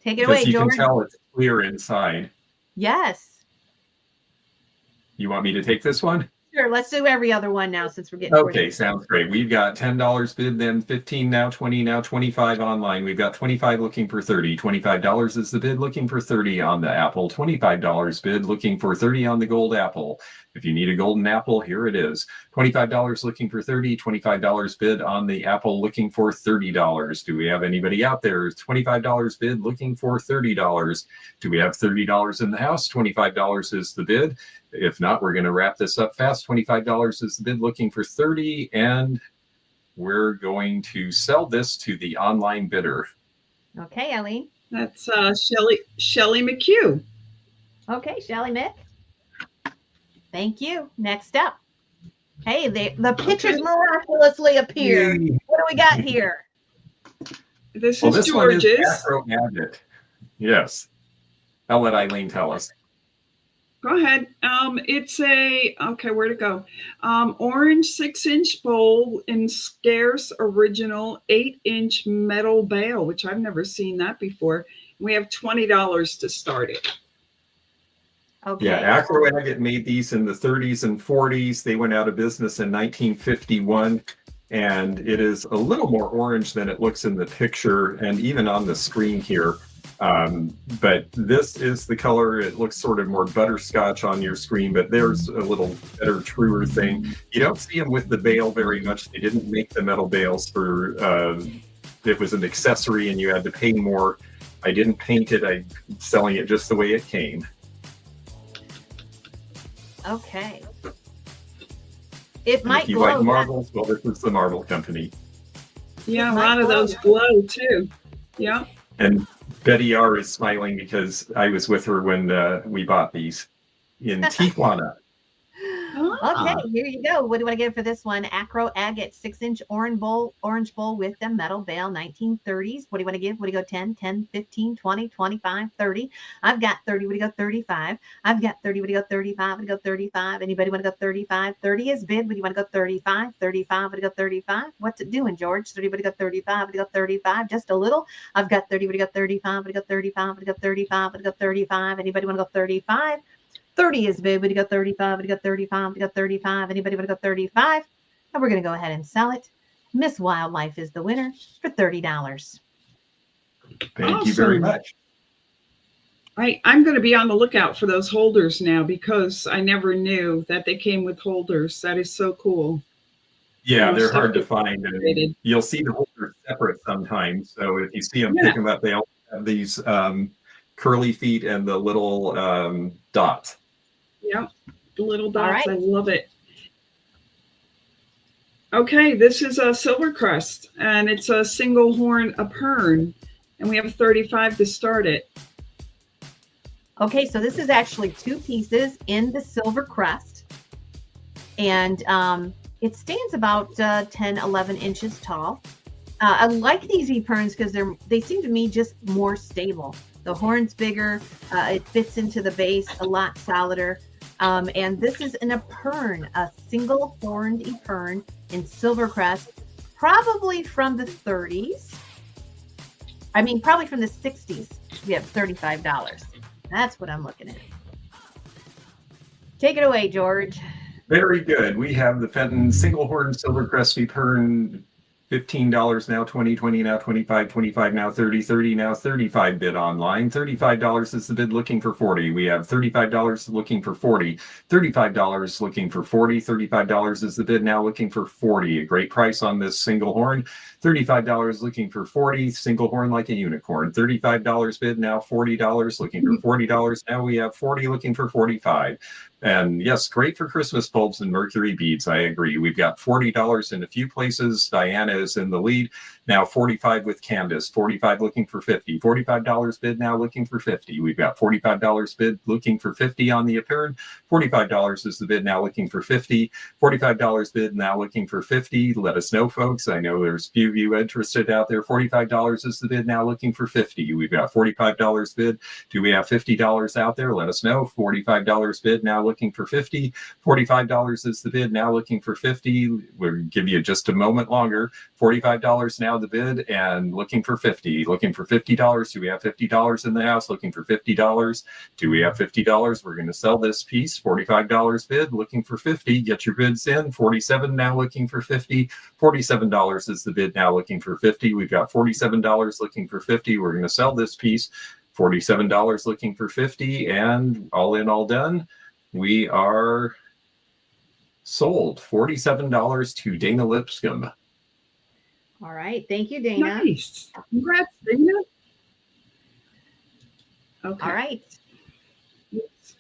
Take it away, Because you George. can tell it's clear inside. Yes. You want me to take this one? Sure, let's do every other one now since we're getting towards Okay, sounds great. We've got $10 bid, then 15 now, 20 now, 25 online. We've got 25 looking for 30. $25 is the bid, looking for 30 on the Apple. $25 bid, looking for 30 on the gold Apple. If you need a golden apple, here it is. $25 looking for 30. $25 bid on the Apple, looking for $30. Do we have anybody out there? $25 bid, looking for $30. Do we have $30 in the house? $25 is the bid. If not, we're going to wrap this up fast. $25 is the bid, looking for 30, and we're going to sell this to the online bidder. Okay, Eileen. That's Shelley McHugh. Okay, Shelley Mick. Thank you. Next up. Hey, the pictures miraculously appeared. Yay. What do we got here? This Well, is this one is George's. Acro Agate. Yes. I'll let Eileen tell us. Go ahead. It's where'd it go? Orange 6-inch bowl in scarce original 8-inch metal bale, which I've never seen that before. We have $20 to start it. Okay. Yeah, Acro Agate made these in the 30s and 40s. They went out of business in 1951, and it is a little more orange than it looks in the picture and even on the screen here. But this is the color. It looks sort of more butterscotch on your screen, but there's a little better, truer thing. You don't see them with the bale very much. They didn't make the metal bales for, it was an accessory and you had to pay more. I didn't paint it. I'm selling it just the way it came. Okay. It And might if you glow. like marbles, well, this is the Marble Company. Yeah, a might lot of glow. those glow too. Yeah. And Betty R is smiling because I was with her when we bought these in Tijuana. Okay, here you go. What do I get for this one? Acro Agate 6-inch orange bowl with the metal bale, 1930s. What do you want to give? What do you go? 10, 10, 15, 20, 25, 30. I've got 30. What do you go? 35. I've got 30. What do you go? 35. What do you go? 35. Anybody want to go 35? 30 is bid. What do you want to go? 35. 35. What do you go? 35. What's it doing, George? 30. What do you go? 35. What do you go? 35. Just a little. I've got 30. What do you go? 35. What do you go? 35. What do you go? 35. What do you go? 35. Anybody want to go 35? 30 is bid. Would you go 35? Would you go 35? Would you go 35? Anybody want to go 35? And we're going to go ahead and sell it. Miss Wildlife is the winner for $30. Thank you very much. I'm going to be on the lookout for those holders now because I never knew that they came with holders. That is so cool. Yeah, Most they're hard to definitely find. And rated. you'll see the holders separate sometimes. So if you see them, pick them up. They all have these curly feet and the little dots. Yeah, the little All dots. right. I love it. Okay, this is a Silvercrest, and it's a single horn apern, and we have 35 to start it. Okay, so this is actually two pieces in the silver crest. And it stands about 10, 11 inches tall. I like these eperns because they seem to me just more stable. The horn's bigger. It fits into the base a lot solider. And this is an epern, a single horned epern in Silvercrest, probably from the 30s. I mean, probably from the 60s. We have $35. That's what I'm looking at. Take it away, George. Very good. We have the Fenton single horn Silvercrest epern. $15 now, 20, 20 now, 25, 25 now, 30, 30 now, 35 bid online. $35 is the bid, looking for 40. We have $35 looking for 40, $35 looking for 40, $35 is the bid now, looking for 40. A great price on this single horn. $35 looking for 40, single horn like a unicorn. $35 bid now, $40 looking for $40. Now we have 40 looking for 45. And yes, great for Christmas bulbs and mercury beads. I agree. We've got $40 in a few places. Diana is in the lead. Now 45 with Candace. 45 looking for 50. $45 bid now, looking for 50. We've got $45 bid looking for 50 on the apparent. $45 is the bid now, looking for 50. $45 bid now, looking for 50. Let us know, folks. I know there's a few of you interested out there. $45 is the bid now, looking for 50. We've got $45 bid. Do we have $50 out there? Let us know. $45 bid now, looking for 50. $45 is the bid now, looking for 50. We'll give you just a moment longer. $45 now, now the bid and looking for 50. Looking for $50. Do we have $50 in the house? Looking for $50. Do we have $50? We're going to sell this piece. $45 bid. Looking for 50. Get your bids in. 47 now looking for 50. $47 is the bid now looking for 50. We've got $47 looking for 50. We're going to sell this piece. $47 looking for 50, and all in, all done. We are sold. $47 to Dana Lipscomb. All right. Thank you, Dana. Nice. Congrats, Dana. Okay. All right.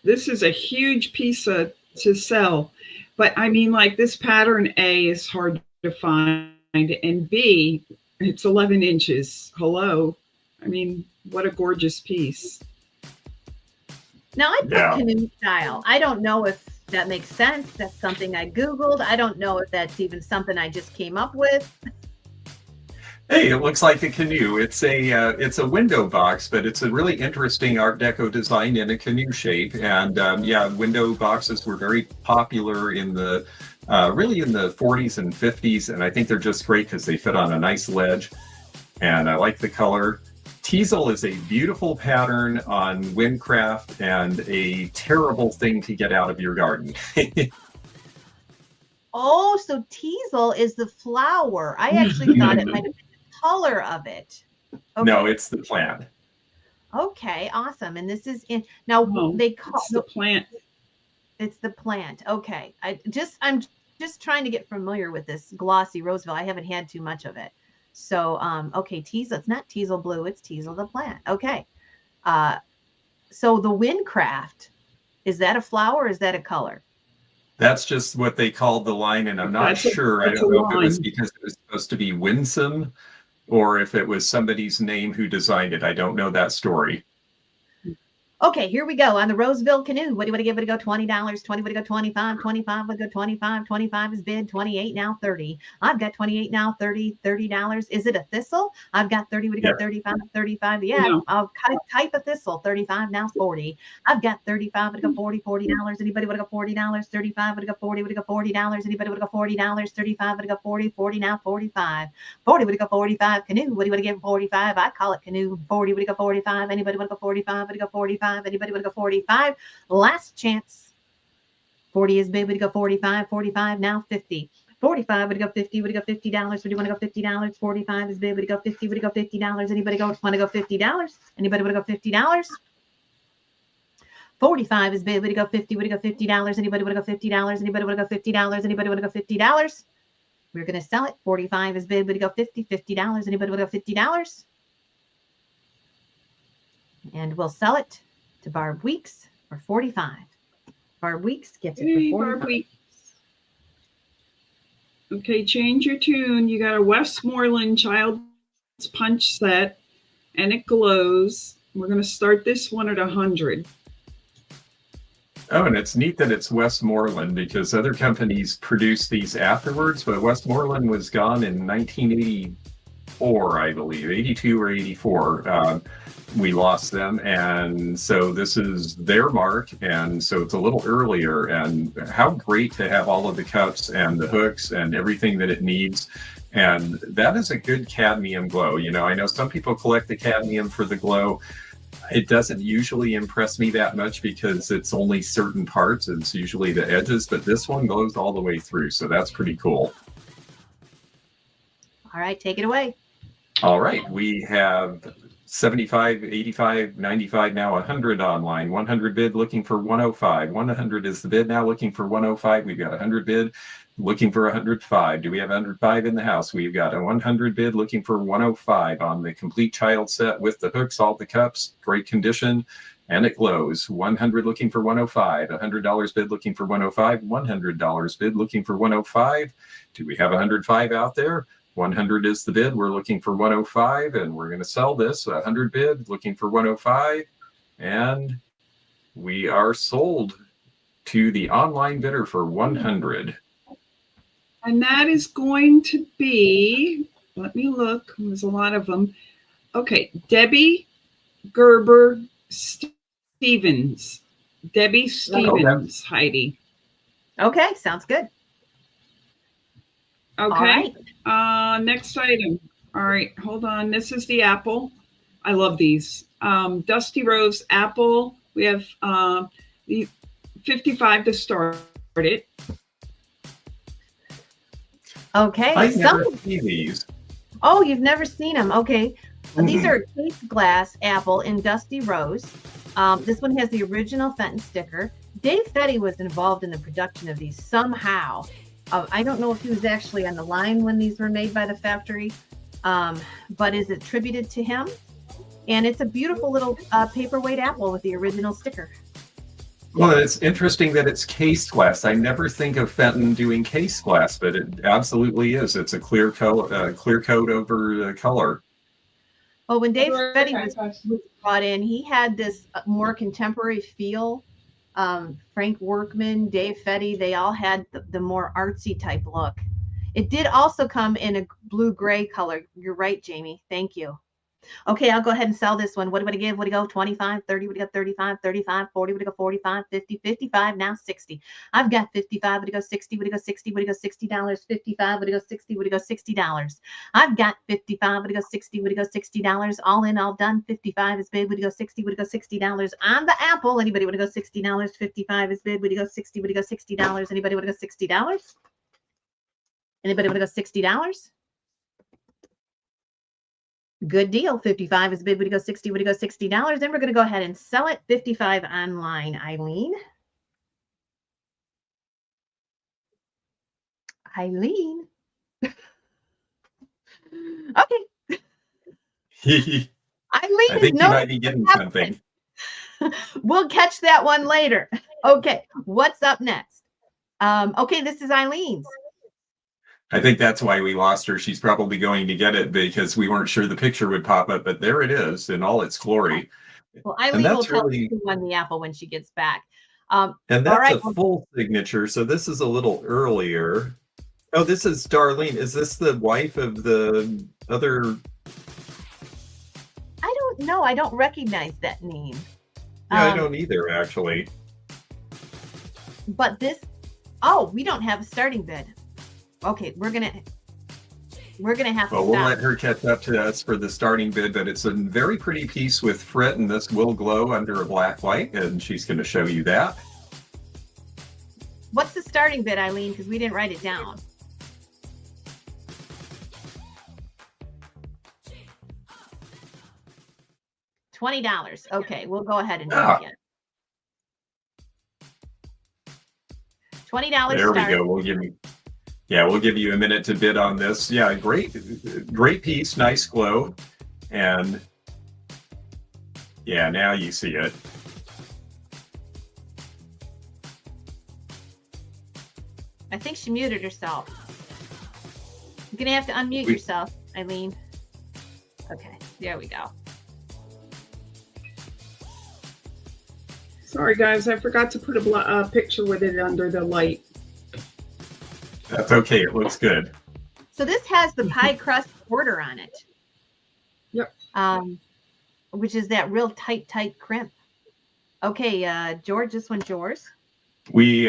This is a huge piece to sell. But I mean, like, this pattern A is hard to find, and B, it's 11 inches. Hello. I mean, what a gorgeous piece. Now I put canoe style. I don't know if that makes sense. That's something I Googled. I don't know if that's even something I just came up with. Hey, it looks like a canoe. It's a window box, but it's a really interesting Art Deco design in a canoe shape. And window boxes were very popular in the really in the 40s and 50s, and I think they're just great because they fit on a nice ledge. And I like the color. Teasel is a beautiful pattern on Windcraft and a terrible thing to get out of your garden. Oh, so teasel is the flower. I actually thought it might have been the color of it. Okay. No, it's the plant. Okay, awesome. And this is in now they call it's the plant. It's the plant. Okay. I'm just trying to get familiar with this glossy Roseville. I haven't had too much of it. So, okay, teasel, it's not teasel blue, it's teasel the plant. Okay. So the Windcraft, is that a flower or is that a color? That's just what they called the line, and I'm not sure. I don't know if it was because it was supposed to be winsome or if it was somebody's name who designed it. I don't know that story. Okay, here we go on the Roseville canoe. What do you want to give it? To go $20, 20 would go 25, 25 would go 25, 25 is bid, 28 now 30. I've got 28 now 30, $30. Is it a thistle? I've got 30 would go 35, 35. Yeah, no. I'll type a thistle, 35 now 40. I've got 35 would go 40, $40. Anybody would go $40, 35 would go 40 would go $40. Anybody would go $40, 35 would go 40, 40 now 45. 40 would go 45 canoe. What do you want to give 45? I call it canoe. 40 would go 45. Anybody would go 45 would go 45. Anybody would go 45? Last chance. 40 is bid. Would go 45. 45 now 50. 45 would go 50. Would go $50. Would you want to go $50? 45 is bid. Would go 50. Would go $50? Anybody want to go $50? Anybody would go $50? 45 is bid. Would go 50. Would go $50? Anybody would go $50? Anybody would go $50? Anybody would go $50? We're going to sell it. 45 is bid. Would go 50. $50. Anybody would go $50? And we'll sell it to Barb Weeks for 45. Barb Weeks gets it for 45. Barb Weeks. Okay, change your tune. You got a Westmoreland Child's Punch set, and it glows. We're going to start this one at 100. Oh, and it's neat that it's Westmoreland because other companies produce these afterwards, but Westmoreland was gone in 1984, I believe, 82 or 84. We lost them, and so this is their mark, and so it's a little earlier. And how great to have all of the cups and the hooks and everything that it needs. And that is a good cadmium glow. You know, I know some people collect the cadmium for the glow. It doesn't usually impress me that much because it's only certain parts. It's usually the edges, but this one glows all the way through, so that's pretty cool. All right, take it away. All right, we have 75, 85, 95, now 100 online. 100 bid looking for 105. 100 is the bid now looking for 105. We've got 100 bid looking for 105. Do we have 105 in the house? We've got a 100 bid looking for 105 on the complete child set with the hooks, all the cups, great condition, and it glows. 100 looking for 105. $100 bid looking for 105. $100 bid looking for 105. Do we have 105 out there? 100 is the bid. We're looking for 105, and we're going to sell this. 100 bid, looking for 105, and we are sold to the online bidder for 100. And that is going to be, let me look, there's a lot of them. Okay, Debbie Gerber Stevens. Debbie Stevens, Heidi. Okay, sounds good. Okay. All right. Next item. All right, hold on. This is the apple. I love these. Dusty Rose apple. We have the 55 to start it. Okay. I never see these. Oh, you've never seen them. Okay. Mm-hmm. These are case glass apple in Dusty Rose. This one has the original Fenton sticker. Dave Fetty was involved in the production of these somehow. I don't know if he was actually on the line when these were made by the factory, but is attributed to him. And it's a beautiful little paperweight apple with the original sticker. Well, it's interesting that it's case glass. I never think of Fenton doing case glass, but it absolutely is. It's a clear coat over the color. Well, when Dave Fetty was brought in, he had this more contemporary feel. Frank Workman, Dave Fetty, they all had the more artsy type look. It did also come in a blue-gray color. You're right, Jamie. Thank you. Okay, I'll go ahead and sell this one. What do I give? What do you go? 25, 30, what do you go? 35, 35, 40, what do you go? 45, 50, 55, now 60. I've got 55, what do you go? 60, what do you go? 60, what do you go? $60, 55, what do you go? 60, what do you go? $60. I've got 55, what do you go? 60, what do you go? $60. All in, all done. 55 is bid, what do you go? 60, what do you go? $60 on the apple. Anybody want to go? $60? 55 is bid, what do you go? 60, what do you go? $60? Anybody want to go? $60? Anybody want to go? $60? Good deal. 55 is bid. Would you go 60? Would you go $60? Then we're going to go ahead and sell it. 55 online, Eileen. Eileen. Okay. Eileen, I think you might be getting something. We'll catch that one later. Okay. What's up next? Okay, this is Eileen's. I think that's why we lost her. She's probably going to get it because we weren't sure the picture would pop up, but there it is in all its glory. Well, Eileen will tell us who won the apple when she gets back. And that's a full signature. So this is a little earlier. Oh, this is Darlene. Is this the wife of the other? I don't know. I don't recognize that name. Yeah, I don't either, actually. But this, we don't have a starting bid. Okay, we're gonna have to we'll let her catch up to us for the starting bid, but it's a very pretty piece with frit, and this will glow under a black light, and she's going to show you that. What's the starting bid, Eileen? Because we didn't write it down. $20. Okay, we'll go ahead and do it again. $20. There we go. We'll give you a minute to bid on this. Yeah, great piece, nice glow. And yeah, now you see it. I think she muted herself. You're going to have to unmute yourself, Eileen. Okay, there we go. Sorry, guys, I forgot to put a picture with it under the light. That's okay. It looks good. So this has the pie crust border on it. Yep. Which is that real tight crimp. Okay, George, this one's yours. We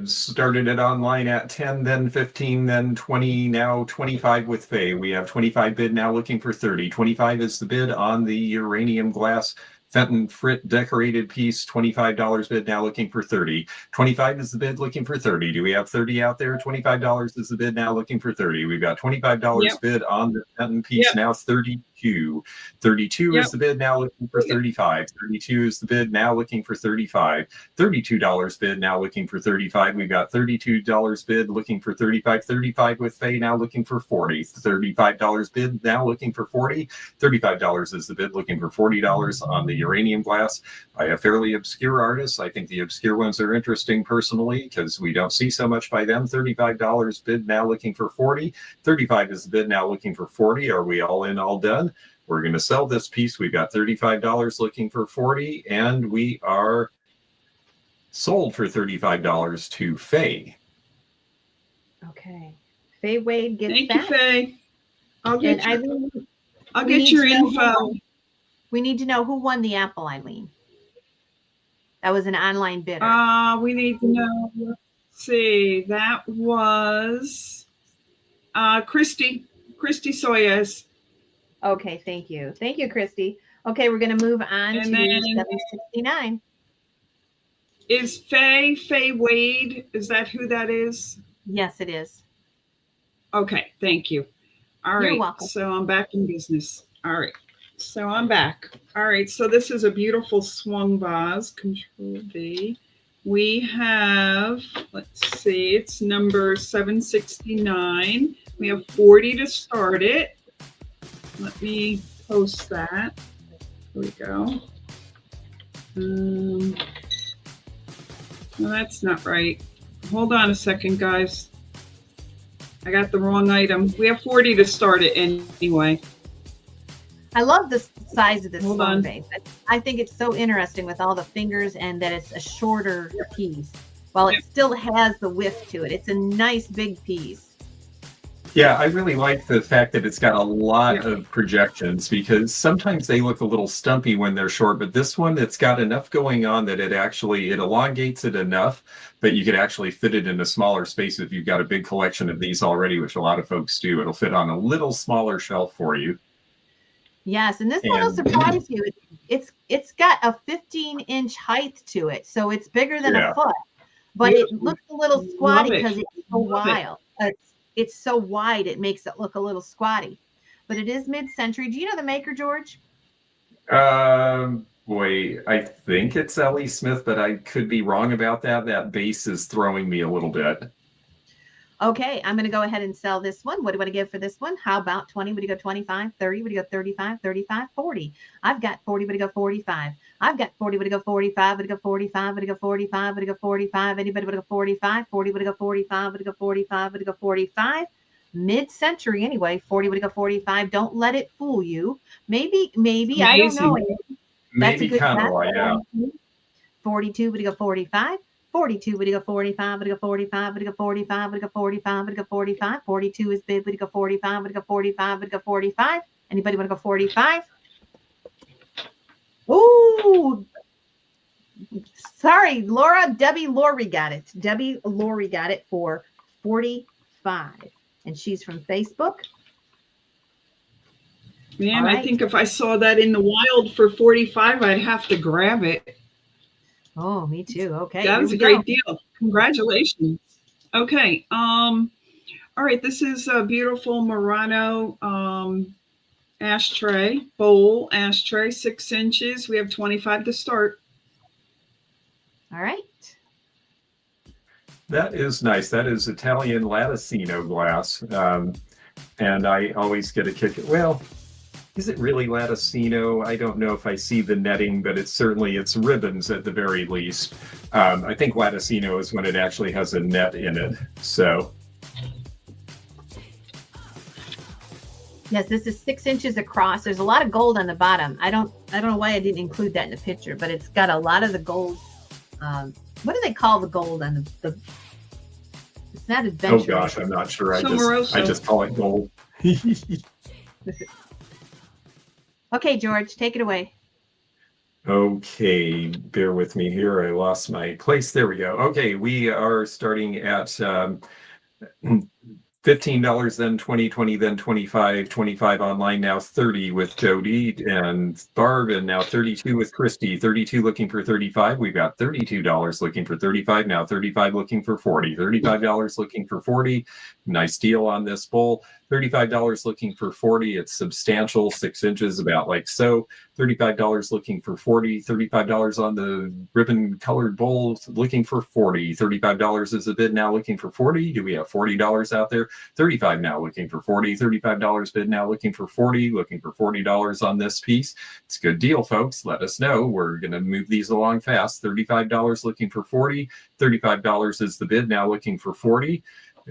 started it online at 10, then 15, then 20, now 25 with Faye. We have 25 bid now looking for 30. 25 is the bid on the uranium glass Fenton frit decorated piece, $25 bid now looking for 30. 25 is the bid looking for 30. Do we have 30 out there? $25 is the bid now looking for 30. We've got $25 bid on the Fenton piece, now 32. 32 is the bid now looking for 35. 32 is the bid now looking for 35. $32 bid now looking for 35. We've got $32 bid looking for 35. 35 with Faye now looking for 40. $35 bid now looking for 40. $35 is the bid looking for $40 on the uranium glass by a fairly obscure artist. I think the obscure ones are interesting personally because we don't see so much by them. $35 bid now looking for 40. 35 is the bid now looking for 40. Are we all in, all done? We're going to sell this piece. We've got $35 looking for 40, and we are sold for $35 to Faye. Okay. Faye Wade gets Thank back. you, Faye. I'll get We your info. We need to know who won the apple, Eileen. That was an online bidder. We need to know. Let's see. That was Christy Soyas. Okay, thank you. Thank you, Christy. Okay, we're going to move on And to then 769. is Faye Wade? Is that who that is? Yes, it is. Okay, thank you. All You're right, welcome. so I'm back in business. All right, so I'm back. All right, so this is a beautiful swung vase, Control V. We have, let's see, it's number 769. We have 40 to start it. Let me post that. Here we go. No, that's not right. Hold on a second, guys. I got the wrong item. We have 40 to start it anyway. I love the size of this Hold phone on. base. I think it's so interesting with all the fingers and that it's a shorter piece while it still has the width to it. It's a nice big piece. Yeah, I really like the fact that it's got a lot of projections, because sometimes they look a little stumpy when they're short, but this one, it's got enough going on that it elongates it enough, but you could actually fit it in a smaller space if you've got a big collection of these already, which a lot of folks do. It'll fit on a little smaller shelf for you. Yes, and this one will surprise you. It's got a 15-inch height to it, so it's bigger than a foot, but it looks a little squatty because it's so wild. It's so wide, it makes it look a little squatty. But it is mid-century. Do you know the maker, George? Boy, I think it's L.E. Smith, but I could be wrong about that. That base is throwing me a little bit. Okay, I'm going to go ahead and sell this one. What do I give for this one? How about 20? Would you go 25, 30? Would you go 35, 35, 40? I've got 40. Would you go 45? I've got 40. Would you go 45? Would you go 45? Would you go 45? Would you go 45? Anybody would go 45? 40 would you go 45? Would you go 45? Would you go 45? Mid-century anyway. 40 would you go 45? Don't let it fool you. Maybe I don't know. Maybe kind of like, yeah. 42 would you go 45? 42, would you go 45? Would you go 45? Would you go 45? Would you go 45? Would you go 45? 42 is bid. Would you go 45? Would you go 45? Would you go 45? Anybody want to go 45? Ooh. Sorry, Debbie Laurie got it. Debbie Laurie got it for 45. And she's from Facebook. Man, right. I think if I saw that in the wild for 45, I'd have to grab it. Oh, me too. Okay. That was a great deal. Congratulations. Okay. All right. This is a beautiful Murano bowl ashtray, 6 inches. We have 25 to start. All right. That is nice. That is Italian Latticino glass. And I always get a kick. Well, is it really Latticino? I don't know if I see the netting, but it's ribbons at the very least. I think Latticino is when it actually has a net in it. So. Yes, this is 6 inches across. There's a lot of gold on the bottom. I don't know why I didn't include that in the picture, but it's got a lot of the gold. What do they call the gold on the it's not adventure. Oh gosh, I'm not sure. I just call it gold. Okay, George, take it away. Okay, bear with me here. I lost my place. There we go. Okay, we are starting at $15, then 20, 20, then 25, 25 online, now 30 with Jody and Barb, and now 32 with Christy, 32 looking for 35. We've got $32 looking for 35, now 35 looking for 40, $35 looking for 40. Nice deal on this bowl. $35 looking for 40. It's substantial, 6 inches, about like so. $35 looking for 40. $35 on the ribbon colored bowl, looking for 40. $35 is the bid, now looking for 40. Do we have $40 out there? 35 now looking for 40. $35 bid, now looking for 40. Looking for $40 on this piece. It's a good deal, folks. Let us know. We're going to move these along fast. $35 looking for 40. $35 is the bid, now looking for 40.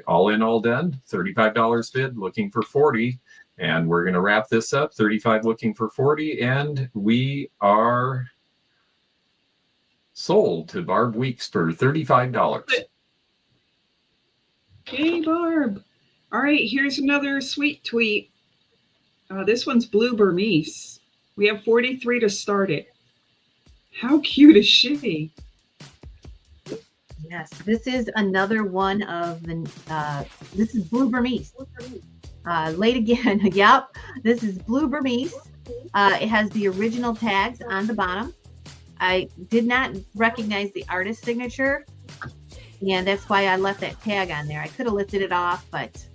All in, all done. $35 bid, looking for 40. And we're going to wrap this up. 35 looking for 40. And we are sold to Barb Weeks for $35. Hey, Barb. All right, here's another sweet tweet. This one's Blue Burmese. We have 43 to start it. How cute is she? Yes, this is another one of the, this is Blue Burmese. Late again. Yep. This is Blue Burmese. It has the original tags on the bottom. I did not recognize the artist signature, and that's why I left that tag on there. I could have lifted it off, but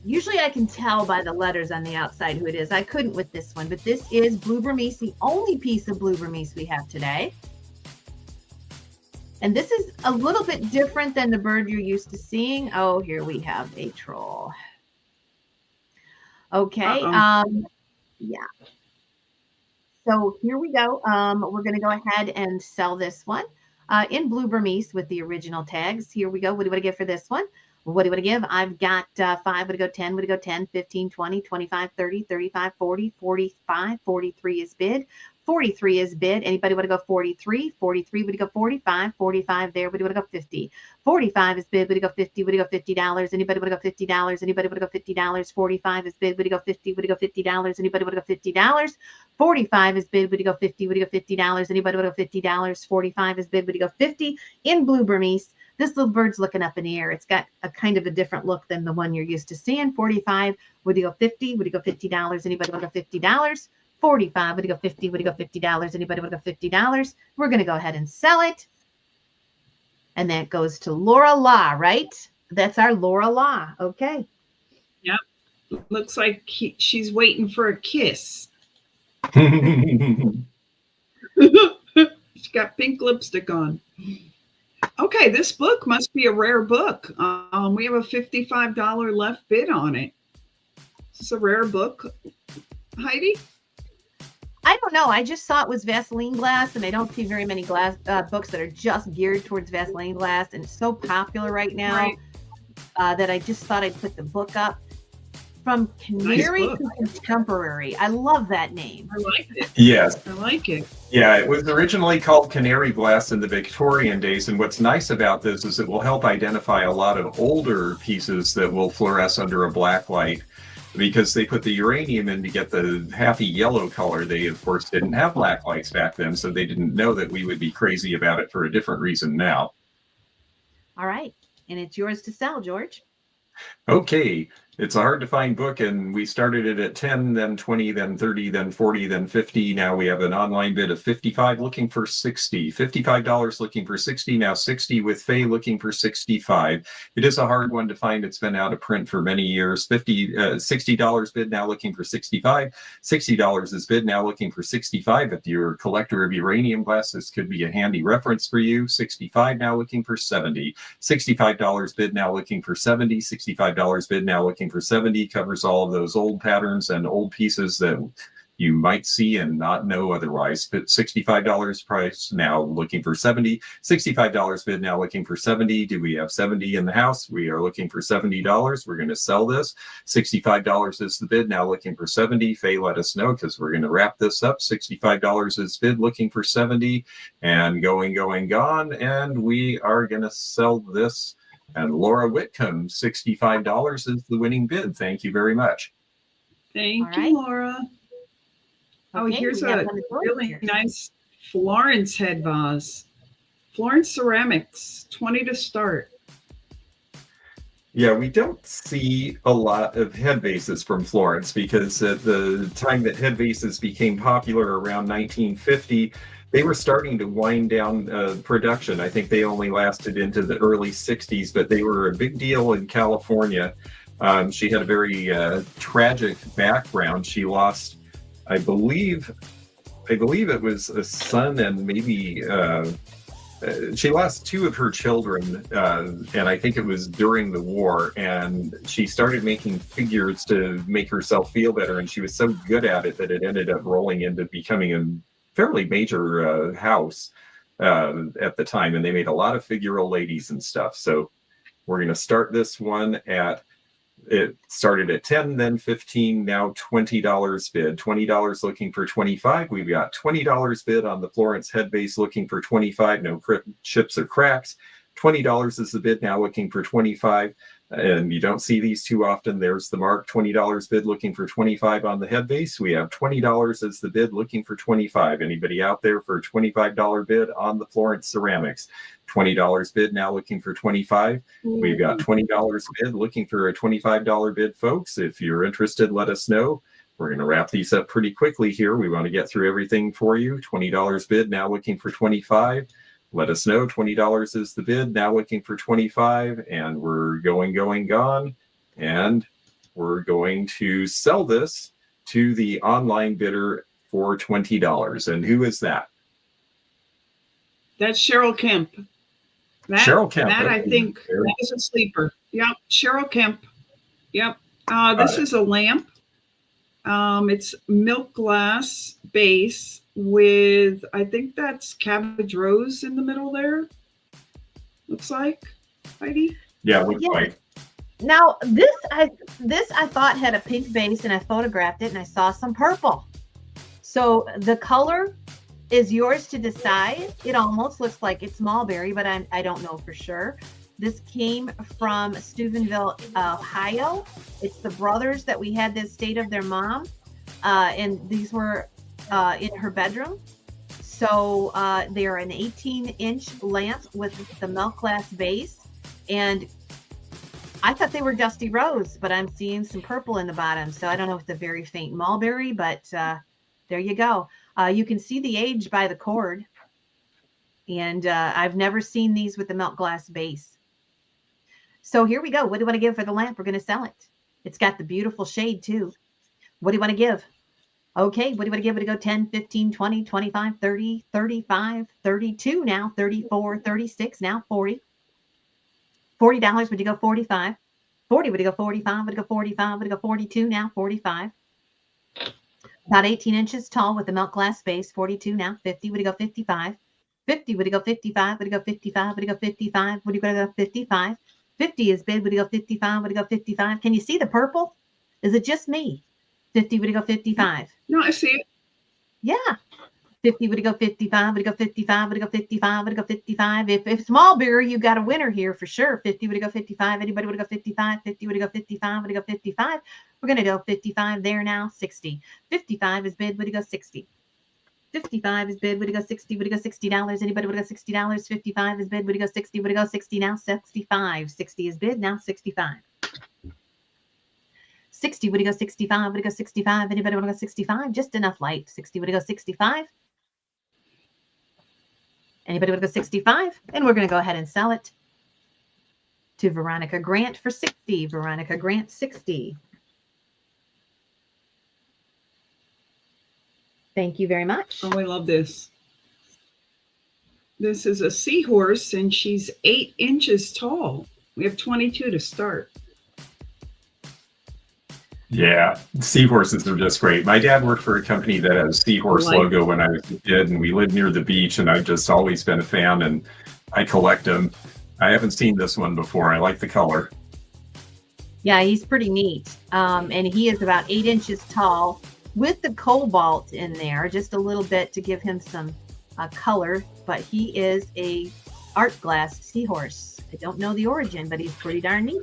usually I can tell by the letters on the outside who it is. I couldn't with this one, but this is Blue Burmese, the only piece of Blue Burmese we have today. And this is a little bit different than the bird you're used to seeing. Oh, here we have a troll. Okay. Yeah. So here we go. We're going to go ahead and sell this one in Blue Burmese with the original tags. Here we go. What do you want to give for this one? What do you want to give? I've got 5, would it go 10, would it go 10, 15, 20, 25, 30, 35, 40, 45, 43 is bid. 43 is bid. Anybody want to go 43? 43, would you go 45? 45 there, would you want to go 50? 45 is bid, would you go 50? Would you go $50? Anybody want to go $50? Anybody want to go $50? 45 is bid, would you go 50? Would you go $50? Anybody want to go $50? 45 is bid, would you go 50? Would you go $50? Anybody want to go $50? 45 is bid, would you go 50? In Blue Burmese. This little bird's looking up in the air. It's got a kind of a different look than the one you're used to seeing. 45, would you go 50? Would you go $50? Anybody want to go $50? 45, would you go 50? Would you go $50? Anybody want to go $50? We're going to go ahead and sell it. And that goes to Laura Law, right? That's our Laura Law. Okay. Yep. Looks like she's waiting for a kiss. She got pink lipstick on. Okay, this book must be a rare book. We have a $55 left bid on it. Is this a rare book, Heidi? I don't know. I just saw it was Vaseline glass, and I don't see very many glass books that are just geared towards Vaseline glass, and it's so popular right now that I just thought I'd put the book up. From Canary to Contemporary. I love that name. I like it. Yes. I like it. Yeah, it was originally called Canary Glass in the Victorian days, and what's nice about this is it will help identify a lot of older pieces that will fluoresce under a black light, because they put the uranium in to get the happy yellow color. They, of course, didn't have black lights back then, so they didn't know that we would be crazy about it for a different reason now. All right, and it's yours to sell, George. Okay. It's a hard to find book, and we started it at 10, then 20, then 30, then 40, then 50. Now we have an online bid of 55 looking for 60. $55 looking for 60. Now 60 with Faye looking for 65. It is a hard one to find. It's been out of print for many years. $60 bid now looking for 65. $60 is bid now looking for 65. If you're a collector of uranium glass, this could be a handy reference for you. 65 now looking for 70. $65 bid now looking for 70. $65 bid now looking for 70, covers all of those old patterns and old pieces that you might see and not know otherwise. But $65 price now looking for 70. $65 bid now looking for 70. Do we have 70 in the house? We are looking for $70. We're going to sell this. $65 is the bid now looking for 70. Faye, let us know, because we're going to wrap this up. $65 is bid looking for 70, and going, gone. And we are going to sell this. And Laura Whitcomb, $65 is the winning bid. Thank you very much. Thank you, Laura. Oh, Okay, here's we have a one more really here. nice Florence head vase. Florence Ceramics, 20 to start. Yeah, we don't see a lot of head vases from Florence, because at the time that head vases became popular around 1950, they were starting to wind down production. I think they only lasted into the early 60s, but they were a big deal in California. She had a very tragic background. She lost, I believe it was a son, and maybe she lost 2 of her children, and I think it was during the war, and she started making figures to make herself feel better, and she was so good at it that it ended up rolling into becoming a fairly major house at the time, and they made a lot of figural ladies and stuff. So we're going to start this one it started at 10, then 15, now $20 bid. $20 looking for 25. We've got $20 bid on the Florence head vase looking for 25. No chips or cracks. $20 is the bid now looking for 25. And you don't see these too often. There's the mark, $20 bid, looking for 25 on the head base. We have $20 as the bid, looking for 25. Anybody out there for a $25 bid on the Florence ceramics? $20 bid, now looking for 25. We've got $20 bid, looking for a $25 bid, folks. If you're interested, let us know. We're going to wrap these up pretty quickly here. We want to get through everything for you. $20 bid, now looking for 25. Let us know. $20 is the bid, now looking for 25. And we're gone. And we're going to sell this to the online bidder for $20. And who is that? That's Cheryl Kemp. Cheryl Kemp. That I think is a sleeper. Yep, Cheryl Kemp. Yep. This is a lamp. It's milk glass base with, I think that's cabbage rose in the middle there. Looks like, Heidi. Yeah, looks like. Now this I thought had a pink base, and I photographed it, and I saw some purple. So the color is yours to decide. It almost looks like it's mulberry, but I don't know for sure. This came from Steubenville, Ohio. It's the brothers that we had this state of their mom, and these were in her bedroom. So they're an 18-inch lamp with the milk glass base, and I thought they were dusty rose, but I'm seeing some purple in the bottom. So I don't know if it's a very faint mulberry, but there you go. You can see the age by the cord, and I've never seen these with the milk glass base. So here we go. What do you want to give for the lamp? We're going to sell it. It's got the beautiful shade too. What do you want to give? Okay, what do you want to give? Would it go 10, 15, 20, 25, 30, 35, 32 now, 34, 36 now, 40. $40, would you go 45? 40, would you go 45? Would you go 45? Would you go 42 now, 45? About 18 inches tall with the milk glass base, 42 now, 50, would you go 55? 50, would you go 55? Would you go 55? Would you go 55? Would you go 55? 50 is bid, would you go 55? Would you go 55? Can you see the purple? Is it just me? 50, would you go 55? No, I see it. Yeah. 50, would you go 55? Would you go 55? Would you go 55? Would you go 55? If it's mulberry, you got a winner here for sure. 50, would you go 55? Anybody would go 55? 50, would you go 55? Would you go 55? We're going to go 55 there now, 60. 55 is bid, would you go 60? 55 is bid, would you go 60? Would you go $60? Anybody would go $60? 55 is bid, would you go 60? Would you go 60 now? 65. 60 is bid, now 65. 60, would you go 65? Would you go 65? Anybody want to go 65? Just enough light. 60, would you go 65? Anybody would go 65? And we're going to go ahead and sell it to Veronica Grant for 60. Veronica Grant, 60. Thank you very much. Oh, I love this. This is a seahorse, and she's 8 inches tall. We have 22 to start. Yeah, seahorses are just great. My dad worked for a company that has a seahorse logo when I was a kid, and we lived near the beach, and I've just always been a fan, and I collect them. I haven't seen this one before. I like the color. Yeah, he's pretty neat. And he is about 8 inches tall with the cobalt in there, just a little bit to give him some color, but he is a art glass seahorse. I don't know the origin, but he's pretty darn neat.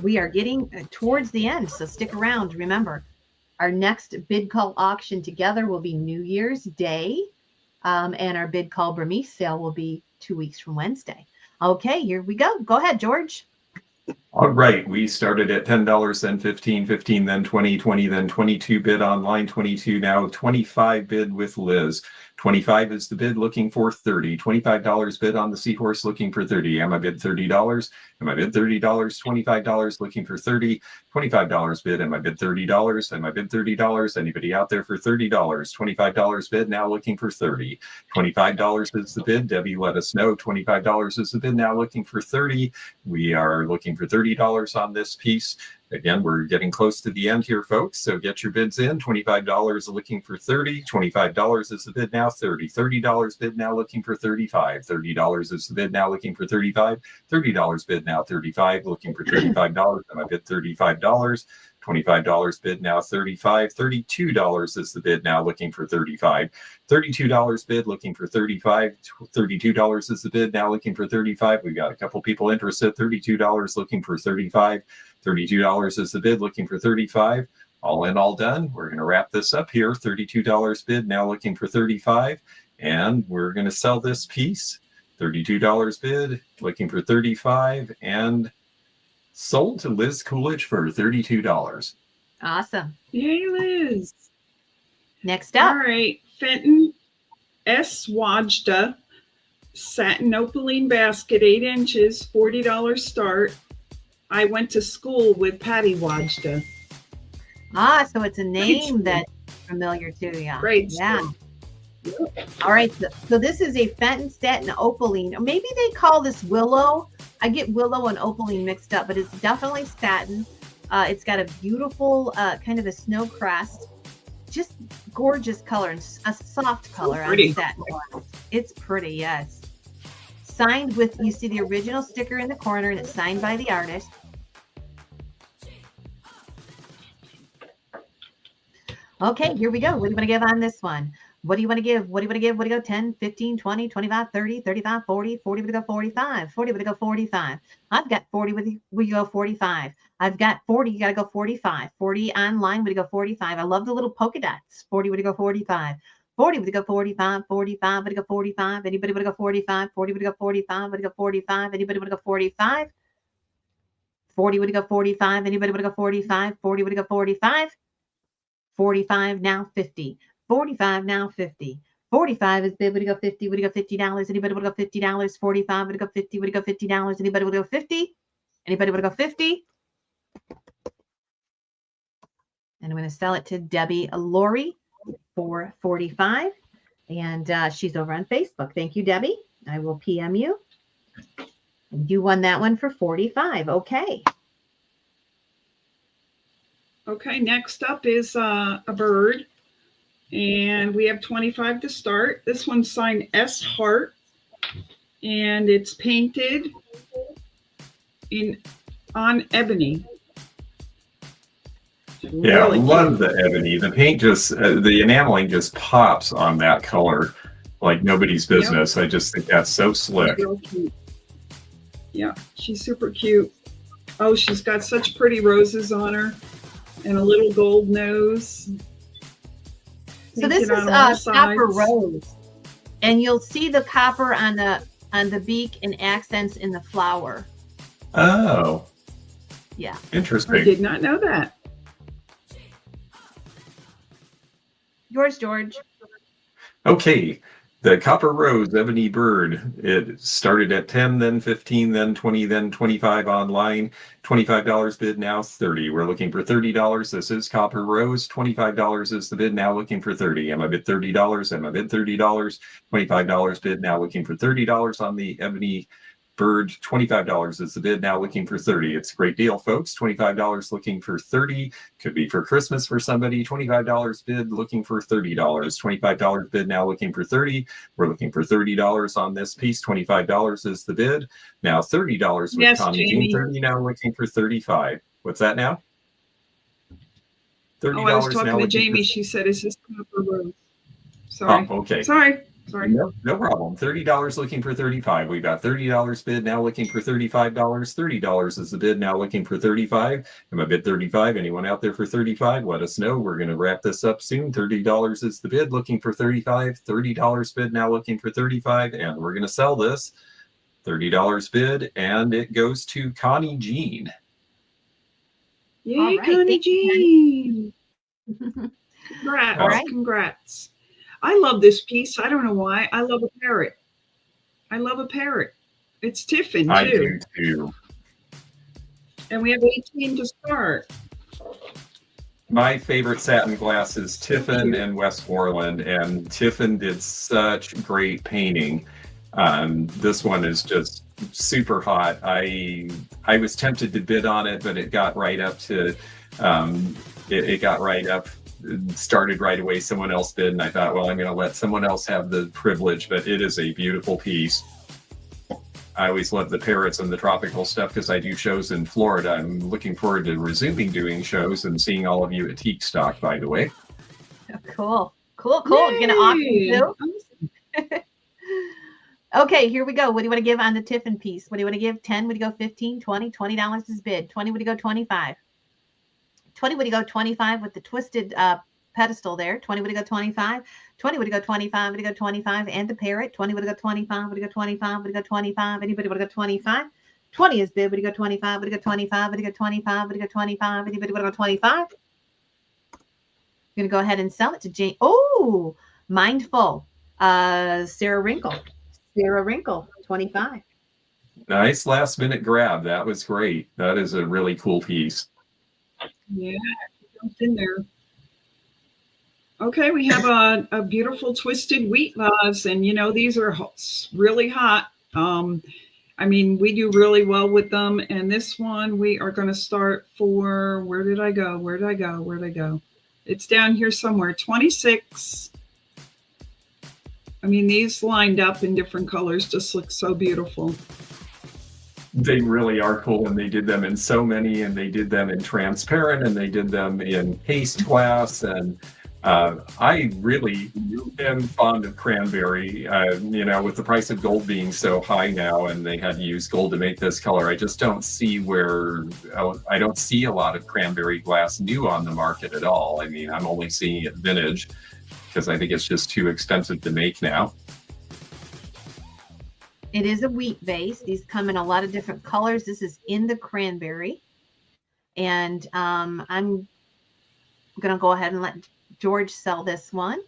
We are getting towards the end, so stick around. Remember, our next bid call auction together will be New Year's Day, and our bid call Burmese sale will be 2 weeks from Wednesday. Okay, here we go. Go ahead, George. All right, we started at $10, then 15, 15, then 20, 20, then 22 bid online, 22 now, 25 bid with Liz. 25 is the bid, looking for 30. $25 bid on the seahorse, looking for 30. Am I bid $30? Am I bid $30? $25 looking for 30. $25 bid. Am I bid $30? Am I bid $30? Anybody out there for $30? $25 bid, now looking for 30. $25 is the bid. Debbie, let us know. $25 is the bid, now looking for 30. We are looking for $30 on this piece. Again, we're getting close to the end here, folks, so get your bids in. $25 looking for 30. $25 is the bid now, 30. $30 bid now looking for 35. $30 is the bid now looking for 35. $30 bid now, 35, looking for $35. Am I bid $35? $25 bid, now 35. $32 is the bid, now looking for 35. $32 bid, looking for 35. $32 is the bid, now looking for 35. We've got a couple people interested. $32 looking for 35. $32 is the bid, looking for 35. All in, all done. We're going to wrap this up here. $32 bid, now looking for 35. And we're going to sell this piece. $32 bid, looking for 35, and sold to Liz Coolidge for $32. Awesome. Yay, Liz. Next up. All right. Fenton S. Wajda satin opaline basket, 8 inches, $40 start. I went to school with Patty Wajda. Ah, so it's a name that's familiar to you. Great. Yeah. Story. All right. So this is a Fenton satin opaline. Or maybe they call this willow. I get willow and opaline mixed up, but it's definitely satin. It's got a beautiful kind of a snow crest. Just gorgeous color, and a soft color on satin. It's pretty, yes. Signed with, you see the original sticker in the corner, and it's signed by the artist. Okay, here we go. What do you want to give on this one? What do you want to give? What do you want to give? What do you go? 10, 15, 20, 25, 30, 35, 40, 40 would go 45, 40 would go 45. I've got 40 with you. We go 45. I've got 40. You got to go 45. 40 online would go 45. I love the little polka dots. 40 would go 45. 40 would go 45. 45 would go 45. Anybody would go 45. 40 would go 45. Would go 45. Anybody would go 45. 40 would go 45. Anybody would go 45. 40 would go 45. 45 now 50. 45 now 50. 45 is bid. Would go 50? Would go $50? Anybody would go $50? 45 would go 50. Would go $50? Anybody would go 50? Anybody would go 50? And I'm going to sell it to Debbie Laurie for 45. And she's over on Facebook. Thank you, Debbie. I will PM you. You won that one for 45. Okay. Okay, next up is a bird, and we have 25 to start. This one's signed S. Hart, and it's painted on ebony. Yeah, Really love the ebony. The paint just, the enameling just pops on that color like nobody's business. Yep. I just think that's so slick. Real cute. Yeah, she's super cute. Oh, she's got such pretty roses on her. And a little gold nose. So this is copper rose, and you'll see the copper on the beak and accents in the flower. Oh, yeah, interesting. I did not know that. Yours, George. Okay, the copper rose ebony bird. It started at 10, then 15, then 20, then 25 online. $25 bid, now 30. We're looking for $30. This is copper rose. $25 is the bid, now looking for 30. Am I bid $30? Am I bid $30? $25 bid, now looking for $30 on the ebony bird. $25 is the bid, now looking for 30. It's a great deal, folks. $25 looking for 30. Could be for Christmas for somebody. $25 bid, looking for $30. $25 bid, now looking for 30. We're looking for $30 on this piece. $25 is the bid. Now $30 with Tommy Jean. 30 now looking for 35. What's that now? $30 I was talking now to Jamie. She said, "Is this copper rose?" Sorry. Oh, okay. Sorry. No problem. $30 looking for 35. We got $30 bid, now looking for $35. $30 is the bid, now looking for 35. Am I bid 35? Anyone out there for 35? Let us know. We're going to wrap this up soon. $30 is the bid, looking for 35. $30 bid, now looking for 35. And we're going to sell this. $30 bid, and it goes to Connie Jean. Yay, right, Connie Jean. Congrats. Right. Congrats. I love this piece. I don't know why. I love a parrot. It's Tiffin, too. I do, too. And we have 18 to start. My favorite satin glass is Tiffin and Westmoreland, and Tiffin did such great painting. This one is just super hot. I was tempted to bid on it, but it got right up to, it got right up, started right away. Someone else bid, and I thought, well, I'm going to let someone else have the privilege, but it is a beautiful piece. I always love the parrots and the tropical stuff because I do shows in Florida. I'm looking forward to resuming doing shows and seeing all of you at Teak Stock, by the way. Oh, cool. You're gonna auction too? Okay, here we go. What do you want to give on the Tiffin piece? What do you want to give? 10? Would you go 15, 20? $20 is bid. 20, would you go 25? 20, would you go 25 with the twisted pedestal there? 20, would you go 25? 20, would you go 25? Would you go 25? And the parrot. 20, would you go 25? Would you go 25? Would you go 25? Anybody would go 25? 20 is bid. Would you go 25? Would you go 25? Would you go 25? Would you go 25? Anybody would go 25? I'm going to go ahead and sell it to Jane. Oh, mindful. Sarah Wrinkle, 25. Nice last minute grab. That was great. That is a really cool piece. Yeah, jumped in there. Okay, we have a beautiful twisted wheat vase, and you know these are really hot. I mean, we do really well with them. And this one we are going to start for, where did I go? It's down here somewhere, 26. I mean, these lined up in different colors just look so beautiful. They really are cool, and they did them in so many, and they did them in transparent, and they did them in paste glass, and I really am fond of cranberry. You know, with the price of gold being so high now, and they had to use gold to make this color, I just don't see I don't see a lot of cranberry glass new on the market at all. I mean, I'm only seeing it vintage because I think it's just too expensive to make now. It is a wheat vase. These come in a lot of different colors. This is in the cranberry. And I'm going to go ahead and let George sell this one.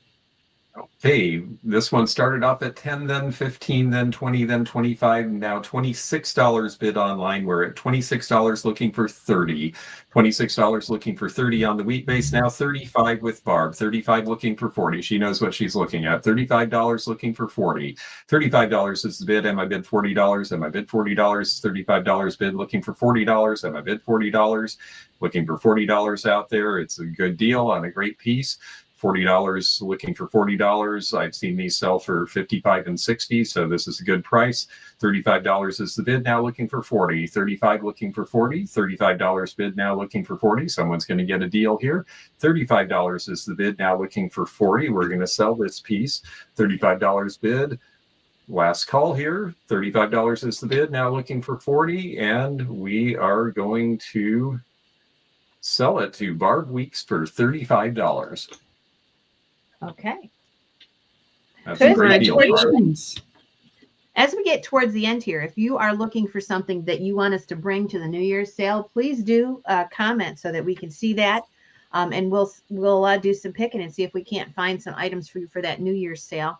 Okay, this one started off at 10, then 15, then 20, then 25, now $26 bid online. We're at $26 looking for 30. $26 looking for 30 on the wheat base, now 35 with Barb. 35 looking for 40. She knows what she's looking at. $35 looking for 40. $35 is the bid. Am I bid $40? Am I bid $40? $35 bid looking for $40. Am I bid $40? Looking for $40 out there. It's a good deal on a great piece. $40 looking for $40. I've seen these sell for $55 and $60, so this is a good price. $35 is the bid, now looking for $40. $35 looking for $40. $35 bid, now looking for $40. Someone's going to get a deal here. $35 is the bid, now looking for $40. We're going to sell this piece. $35 bid. Last call here. $35 is the bid, now looking for $40, and we are going to sell it to Barb Weeks for $35. Okay. That's Congratulations. As we get towards the end here, if you are looking for something that you want us to bring to the New Year's sale, please do comment so that we can see that. And we'll do some picking and see if we can't find some items for you for that New Year's sale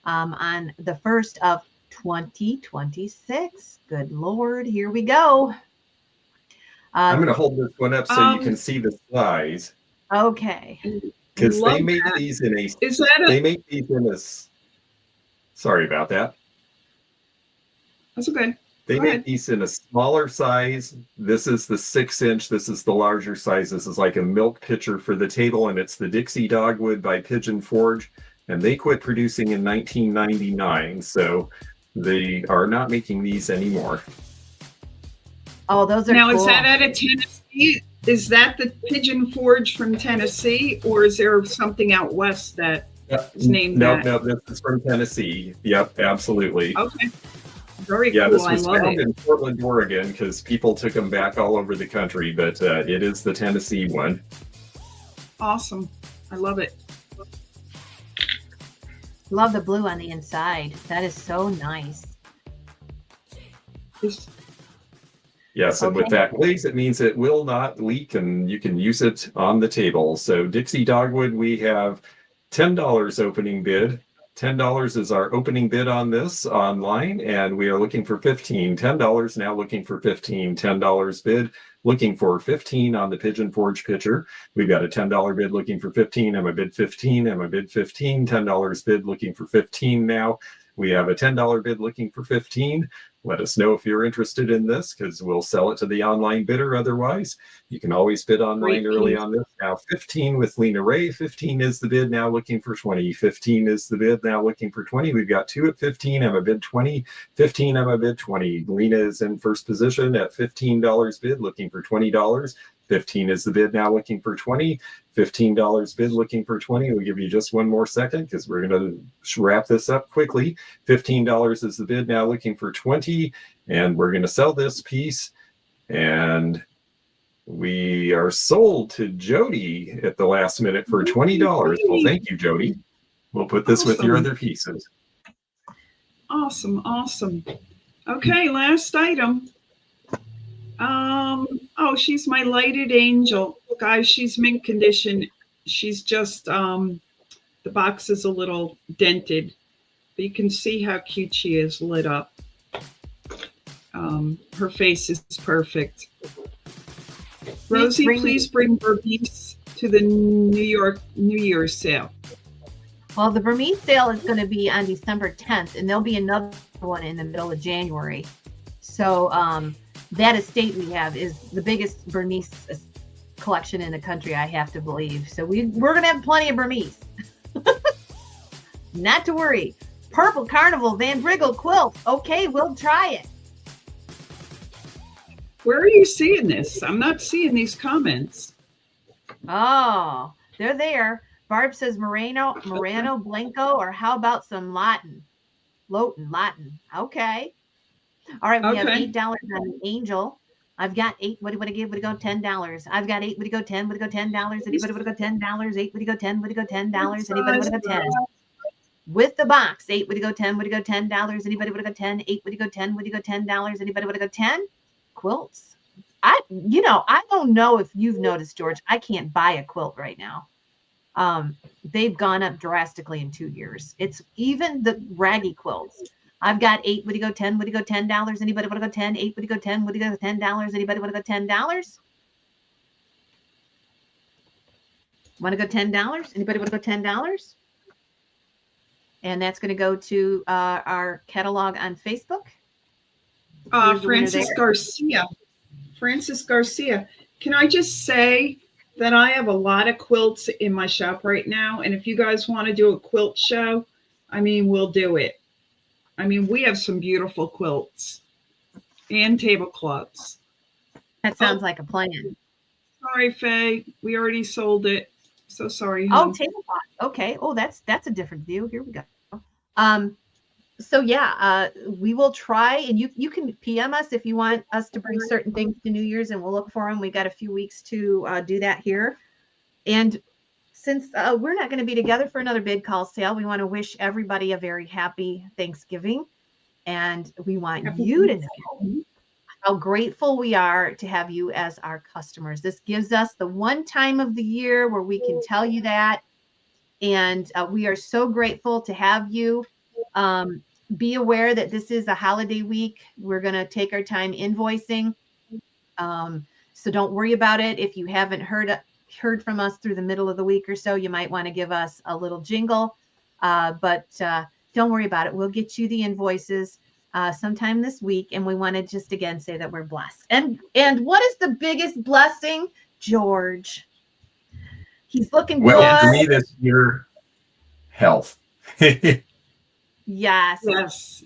on the 1st of 2026. Good Lord, here we go. I'm going to hold this one up so you can see the size. Okay. Because they make these in a. Is that they make these in a. Sorry about that. That's okay. They make these in a smaller size. This is the 6-inch. This is the larger size. This is like a milk pitcher for the table, and it's the Dixie Dogwood by Pigeon Forge. And they quit producing in 1999, so they are not making these anymore. Oh, those are now cool. Is that out of Tennessee? Is that the Pigeon Forge from Tennessee, or is there something out west that is named that? No, this is from Tennessee. Yep, absolutely. Okay. Very cool. This was found in Portland, Oregon, because people took them back all over the country, but it is the Tennessee one. Awesome. I love it. Love the blue on the inside. That is so nice. Yes, and with that glaze, it means it will not leak, and you can use it on the table. So Dixie Dogwood, we have $10 opening bid. $10 is our opening bid on this online, and we are looking for $15. $10 now looking for $15. $10 bid, looking for $15 on the Pigeon Forge pitcher. We've got a $10 bid looking for $15. Am I bid $15? Am I bid $15? $10 bid looking for $15 now. We have a $10 bid looking for 15. Let us know if you're interested in this, because we'll sell it to the online bidder otherwise. You can always bid online early on this. Now 15 with Lena Ray. 15 is the bid, now looking for 20. 15 is the bid, now looking for 20. We've got 2 at 15. I'm a bid 20. 15, I'm a bid 20. Lena is in first position at $15 bid, looking for $20. 15 is the bid, now looking for 20. $15 bid, looking for 20. We'll give you just one more second because we're going to wrap this up quickly. $15 is the bid, now looking for 20. And we're going to sell this piece. And we are sold to Jody at the last minute for $20. Well, thank you, Jody. We'll put this with your other pieces. Awesome, awesome. Okay, last item. Oh, she's my lighted angel. Guys, she's mint condition. She's just, the box is a little dented, but you can see how cute she is lit up. Her face is perfect. Rosie, please bring Burmese to the New Year's sale. Well, the Burmese sale is going to be on December 10th, and there'll be another one in the middle of January. So that estate we have is the biggest Burmese collection in the country, I have to believe. So we're going to have plenty of Burmese. Not to worry. Purple Carnival Van Briggle quilt. Okay, we'll try it. Where are you seeing this? I'm not seeing these comments. Oh, they're there. Barb says Morano, Blanco, or how about some Latin? Okay. All right, we have $8 on the angel. I've got 8. What would I give? Would it go $10? I've got 8. Would it go 10? Would it go $10? Anybody would it go $10? 8. Would it go 10? Would it go $10? Anybody would it go 10? With the box, 8. Would it go 10? Would it go $10? Anybody would it go 10? 8. Would it go 10? Would it go $10? Anybody would it go 10? Quilts. I don't know if you've noticed, George. I can't buy a quilt right now. They've gone up drastically in 2 years. It's even the raggy quilts. I've got 8. Would you go 10? Would you go $10? Anybody want to go 10? 8. Would you go 10? Would you go $10? Anybody want to go $10? Want to go $10? Anybody want to go $10? And that's going to go to our catalog on Facebook. Francis Garcia. Can I just say that I have a lot of quilts in my shop right now. And if you guys want to do a quilt show, we'll do it. We have some beautiful quilts and tablecloths. That sounds like a plan. Sorry, Faye. We already sold it. So sorry. Oh, tablecloth. Okay. Oh, that's a different view. Here we go. So yeah, we will try, and you can PM us if you want us to bring certain things to New Year's, and we'll look for them. We've got a few weeks to do that here. And since we're not going to be together for another bid call sale, we want to wish everybody a very happy Thanksgiving. And we want you to know how grateful we are to have you as our customers. This gives us the one time of the year where we can tell you that. And we are so grateful to have you. Be aware that this is a holiday week. We're going to take our time invoicing. So don't worry about it. If you haven't heard from us through the middle of the week or so, you might want to give us a little jingle. But don't worry about it. We'll get you the invoices sometime this week. And we want to just again say that we're blessed. And what is the biggest blessing, George? He's looking good. Well, for me this year, health. Yes.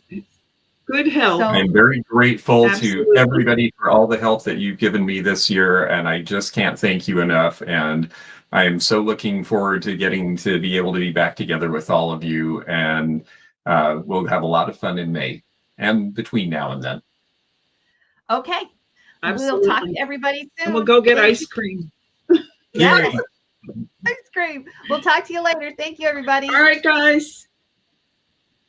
Good health. So, I'm very grateful to everybody for all the help that you've given me this year, and I just can't thank you enough. And I am so looking forward to getting to be able to be back together with all of you, and we'll have a lot of fun in May and between now and then. Okay. Absolutely. We'll talk to everybody soon. And we'll go get ice cream. Yeah. Ice cream. We'll talk to you later. Thank you, everybody. All right, guys.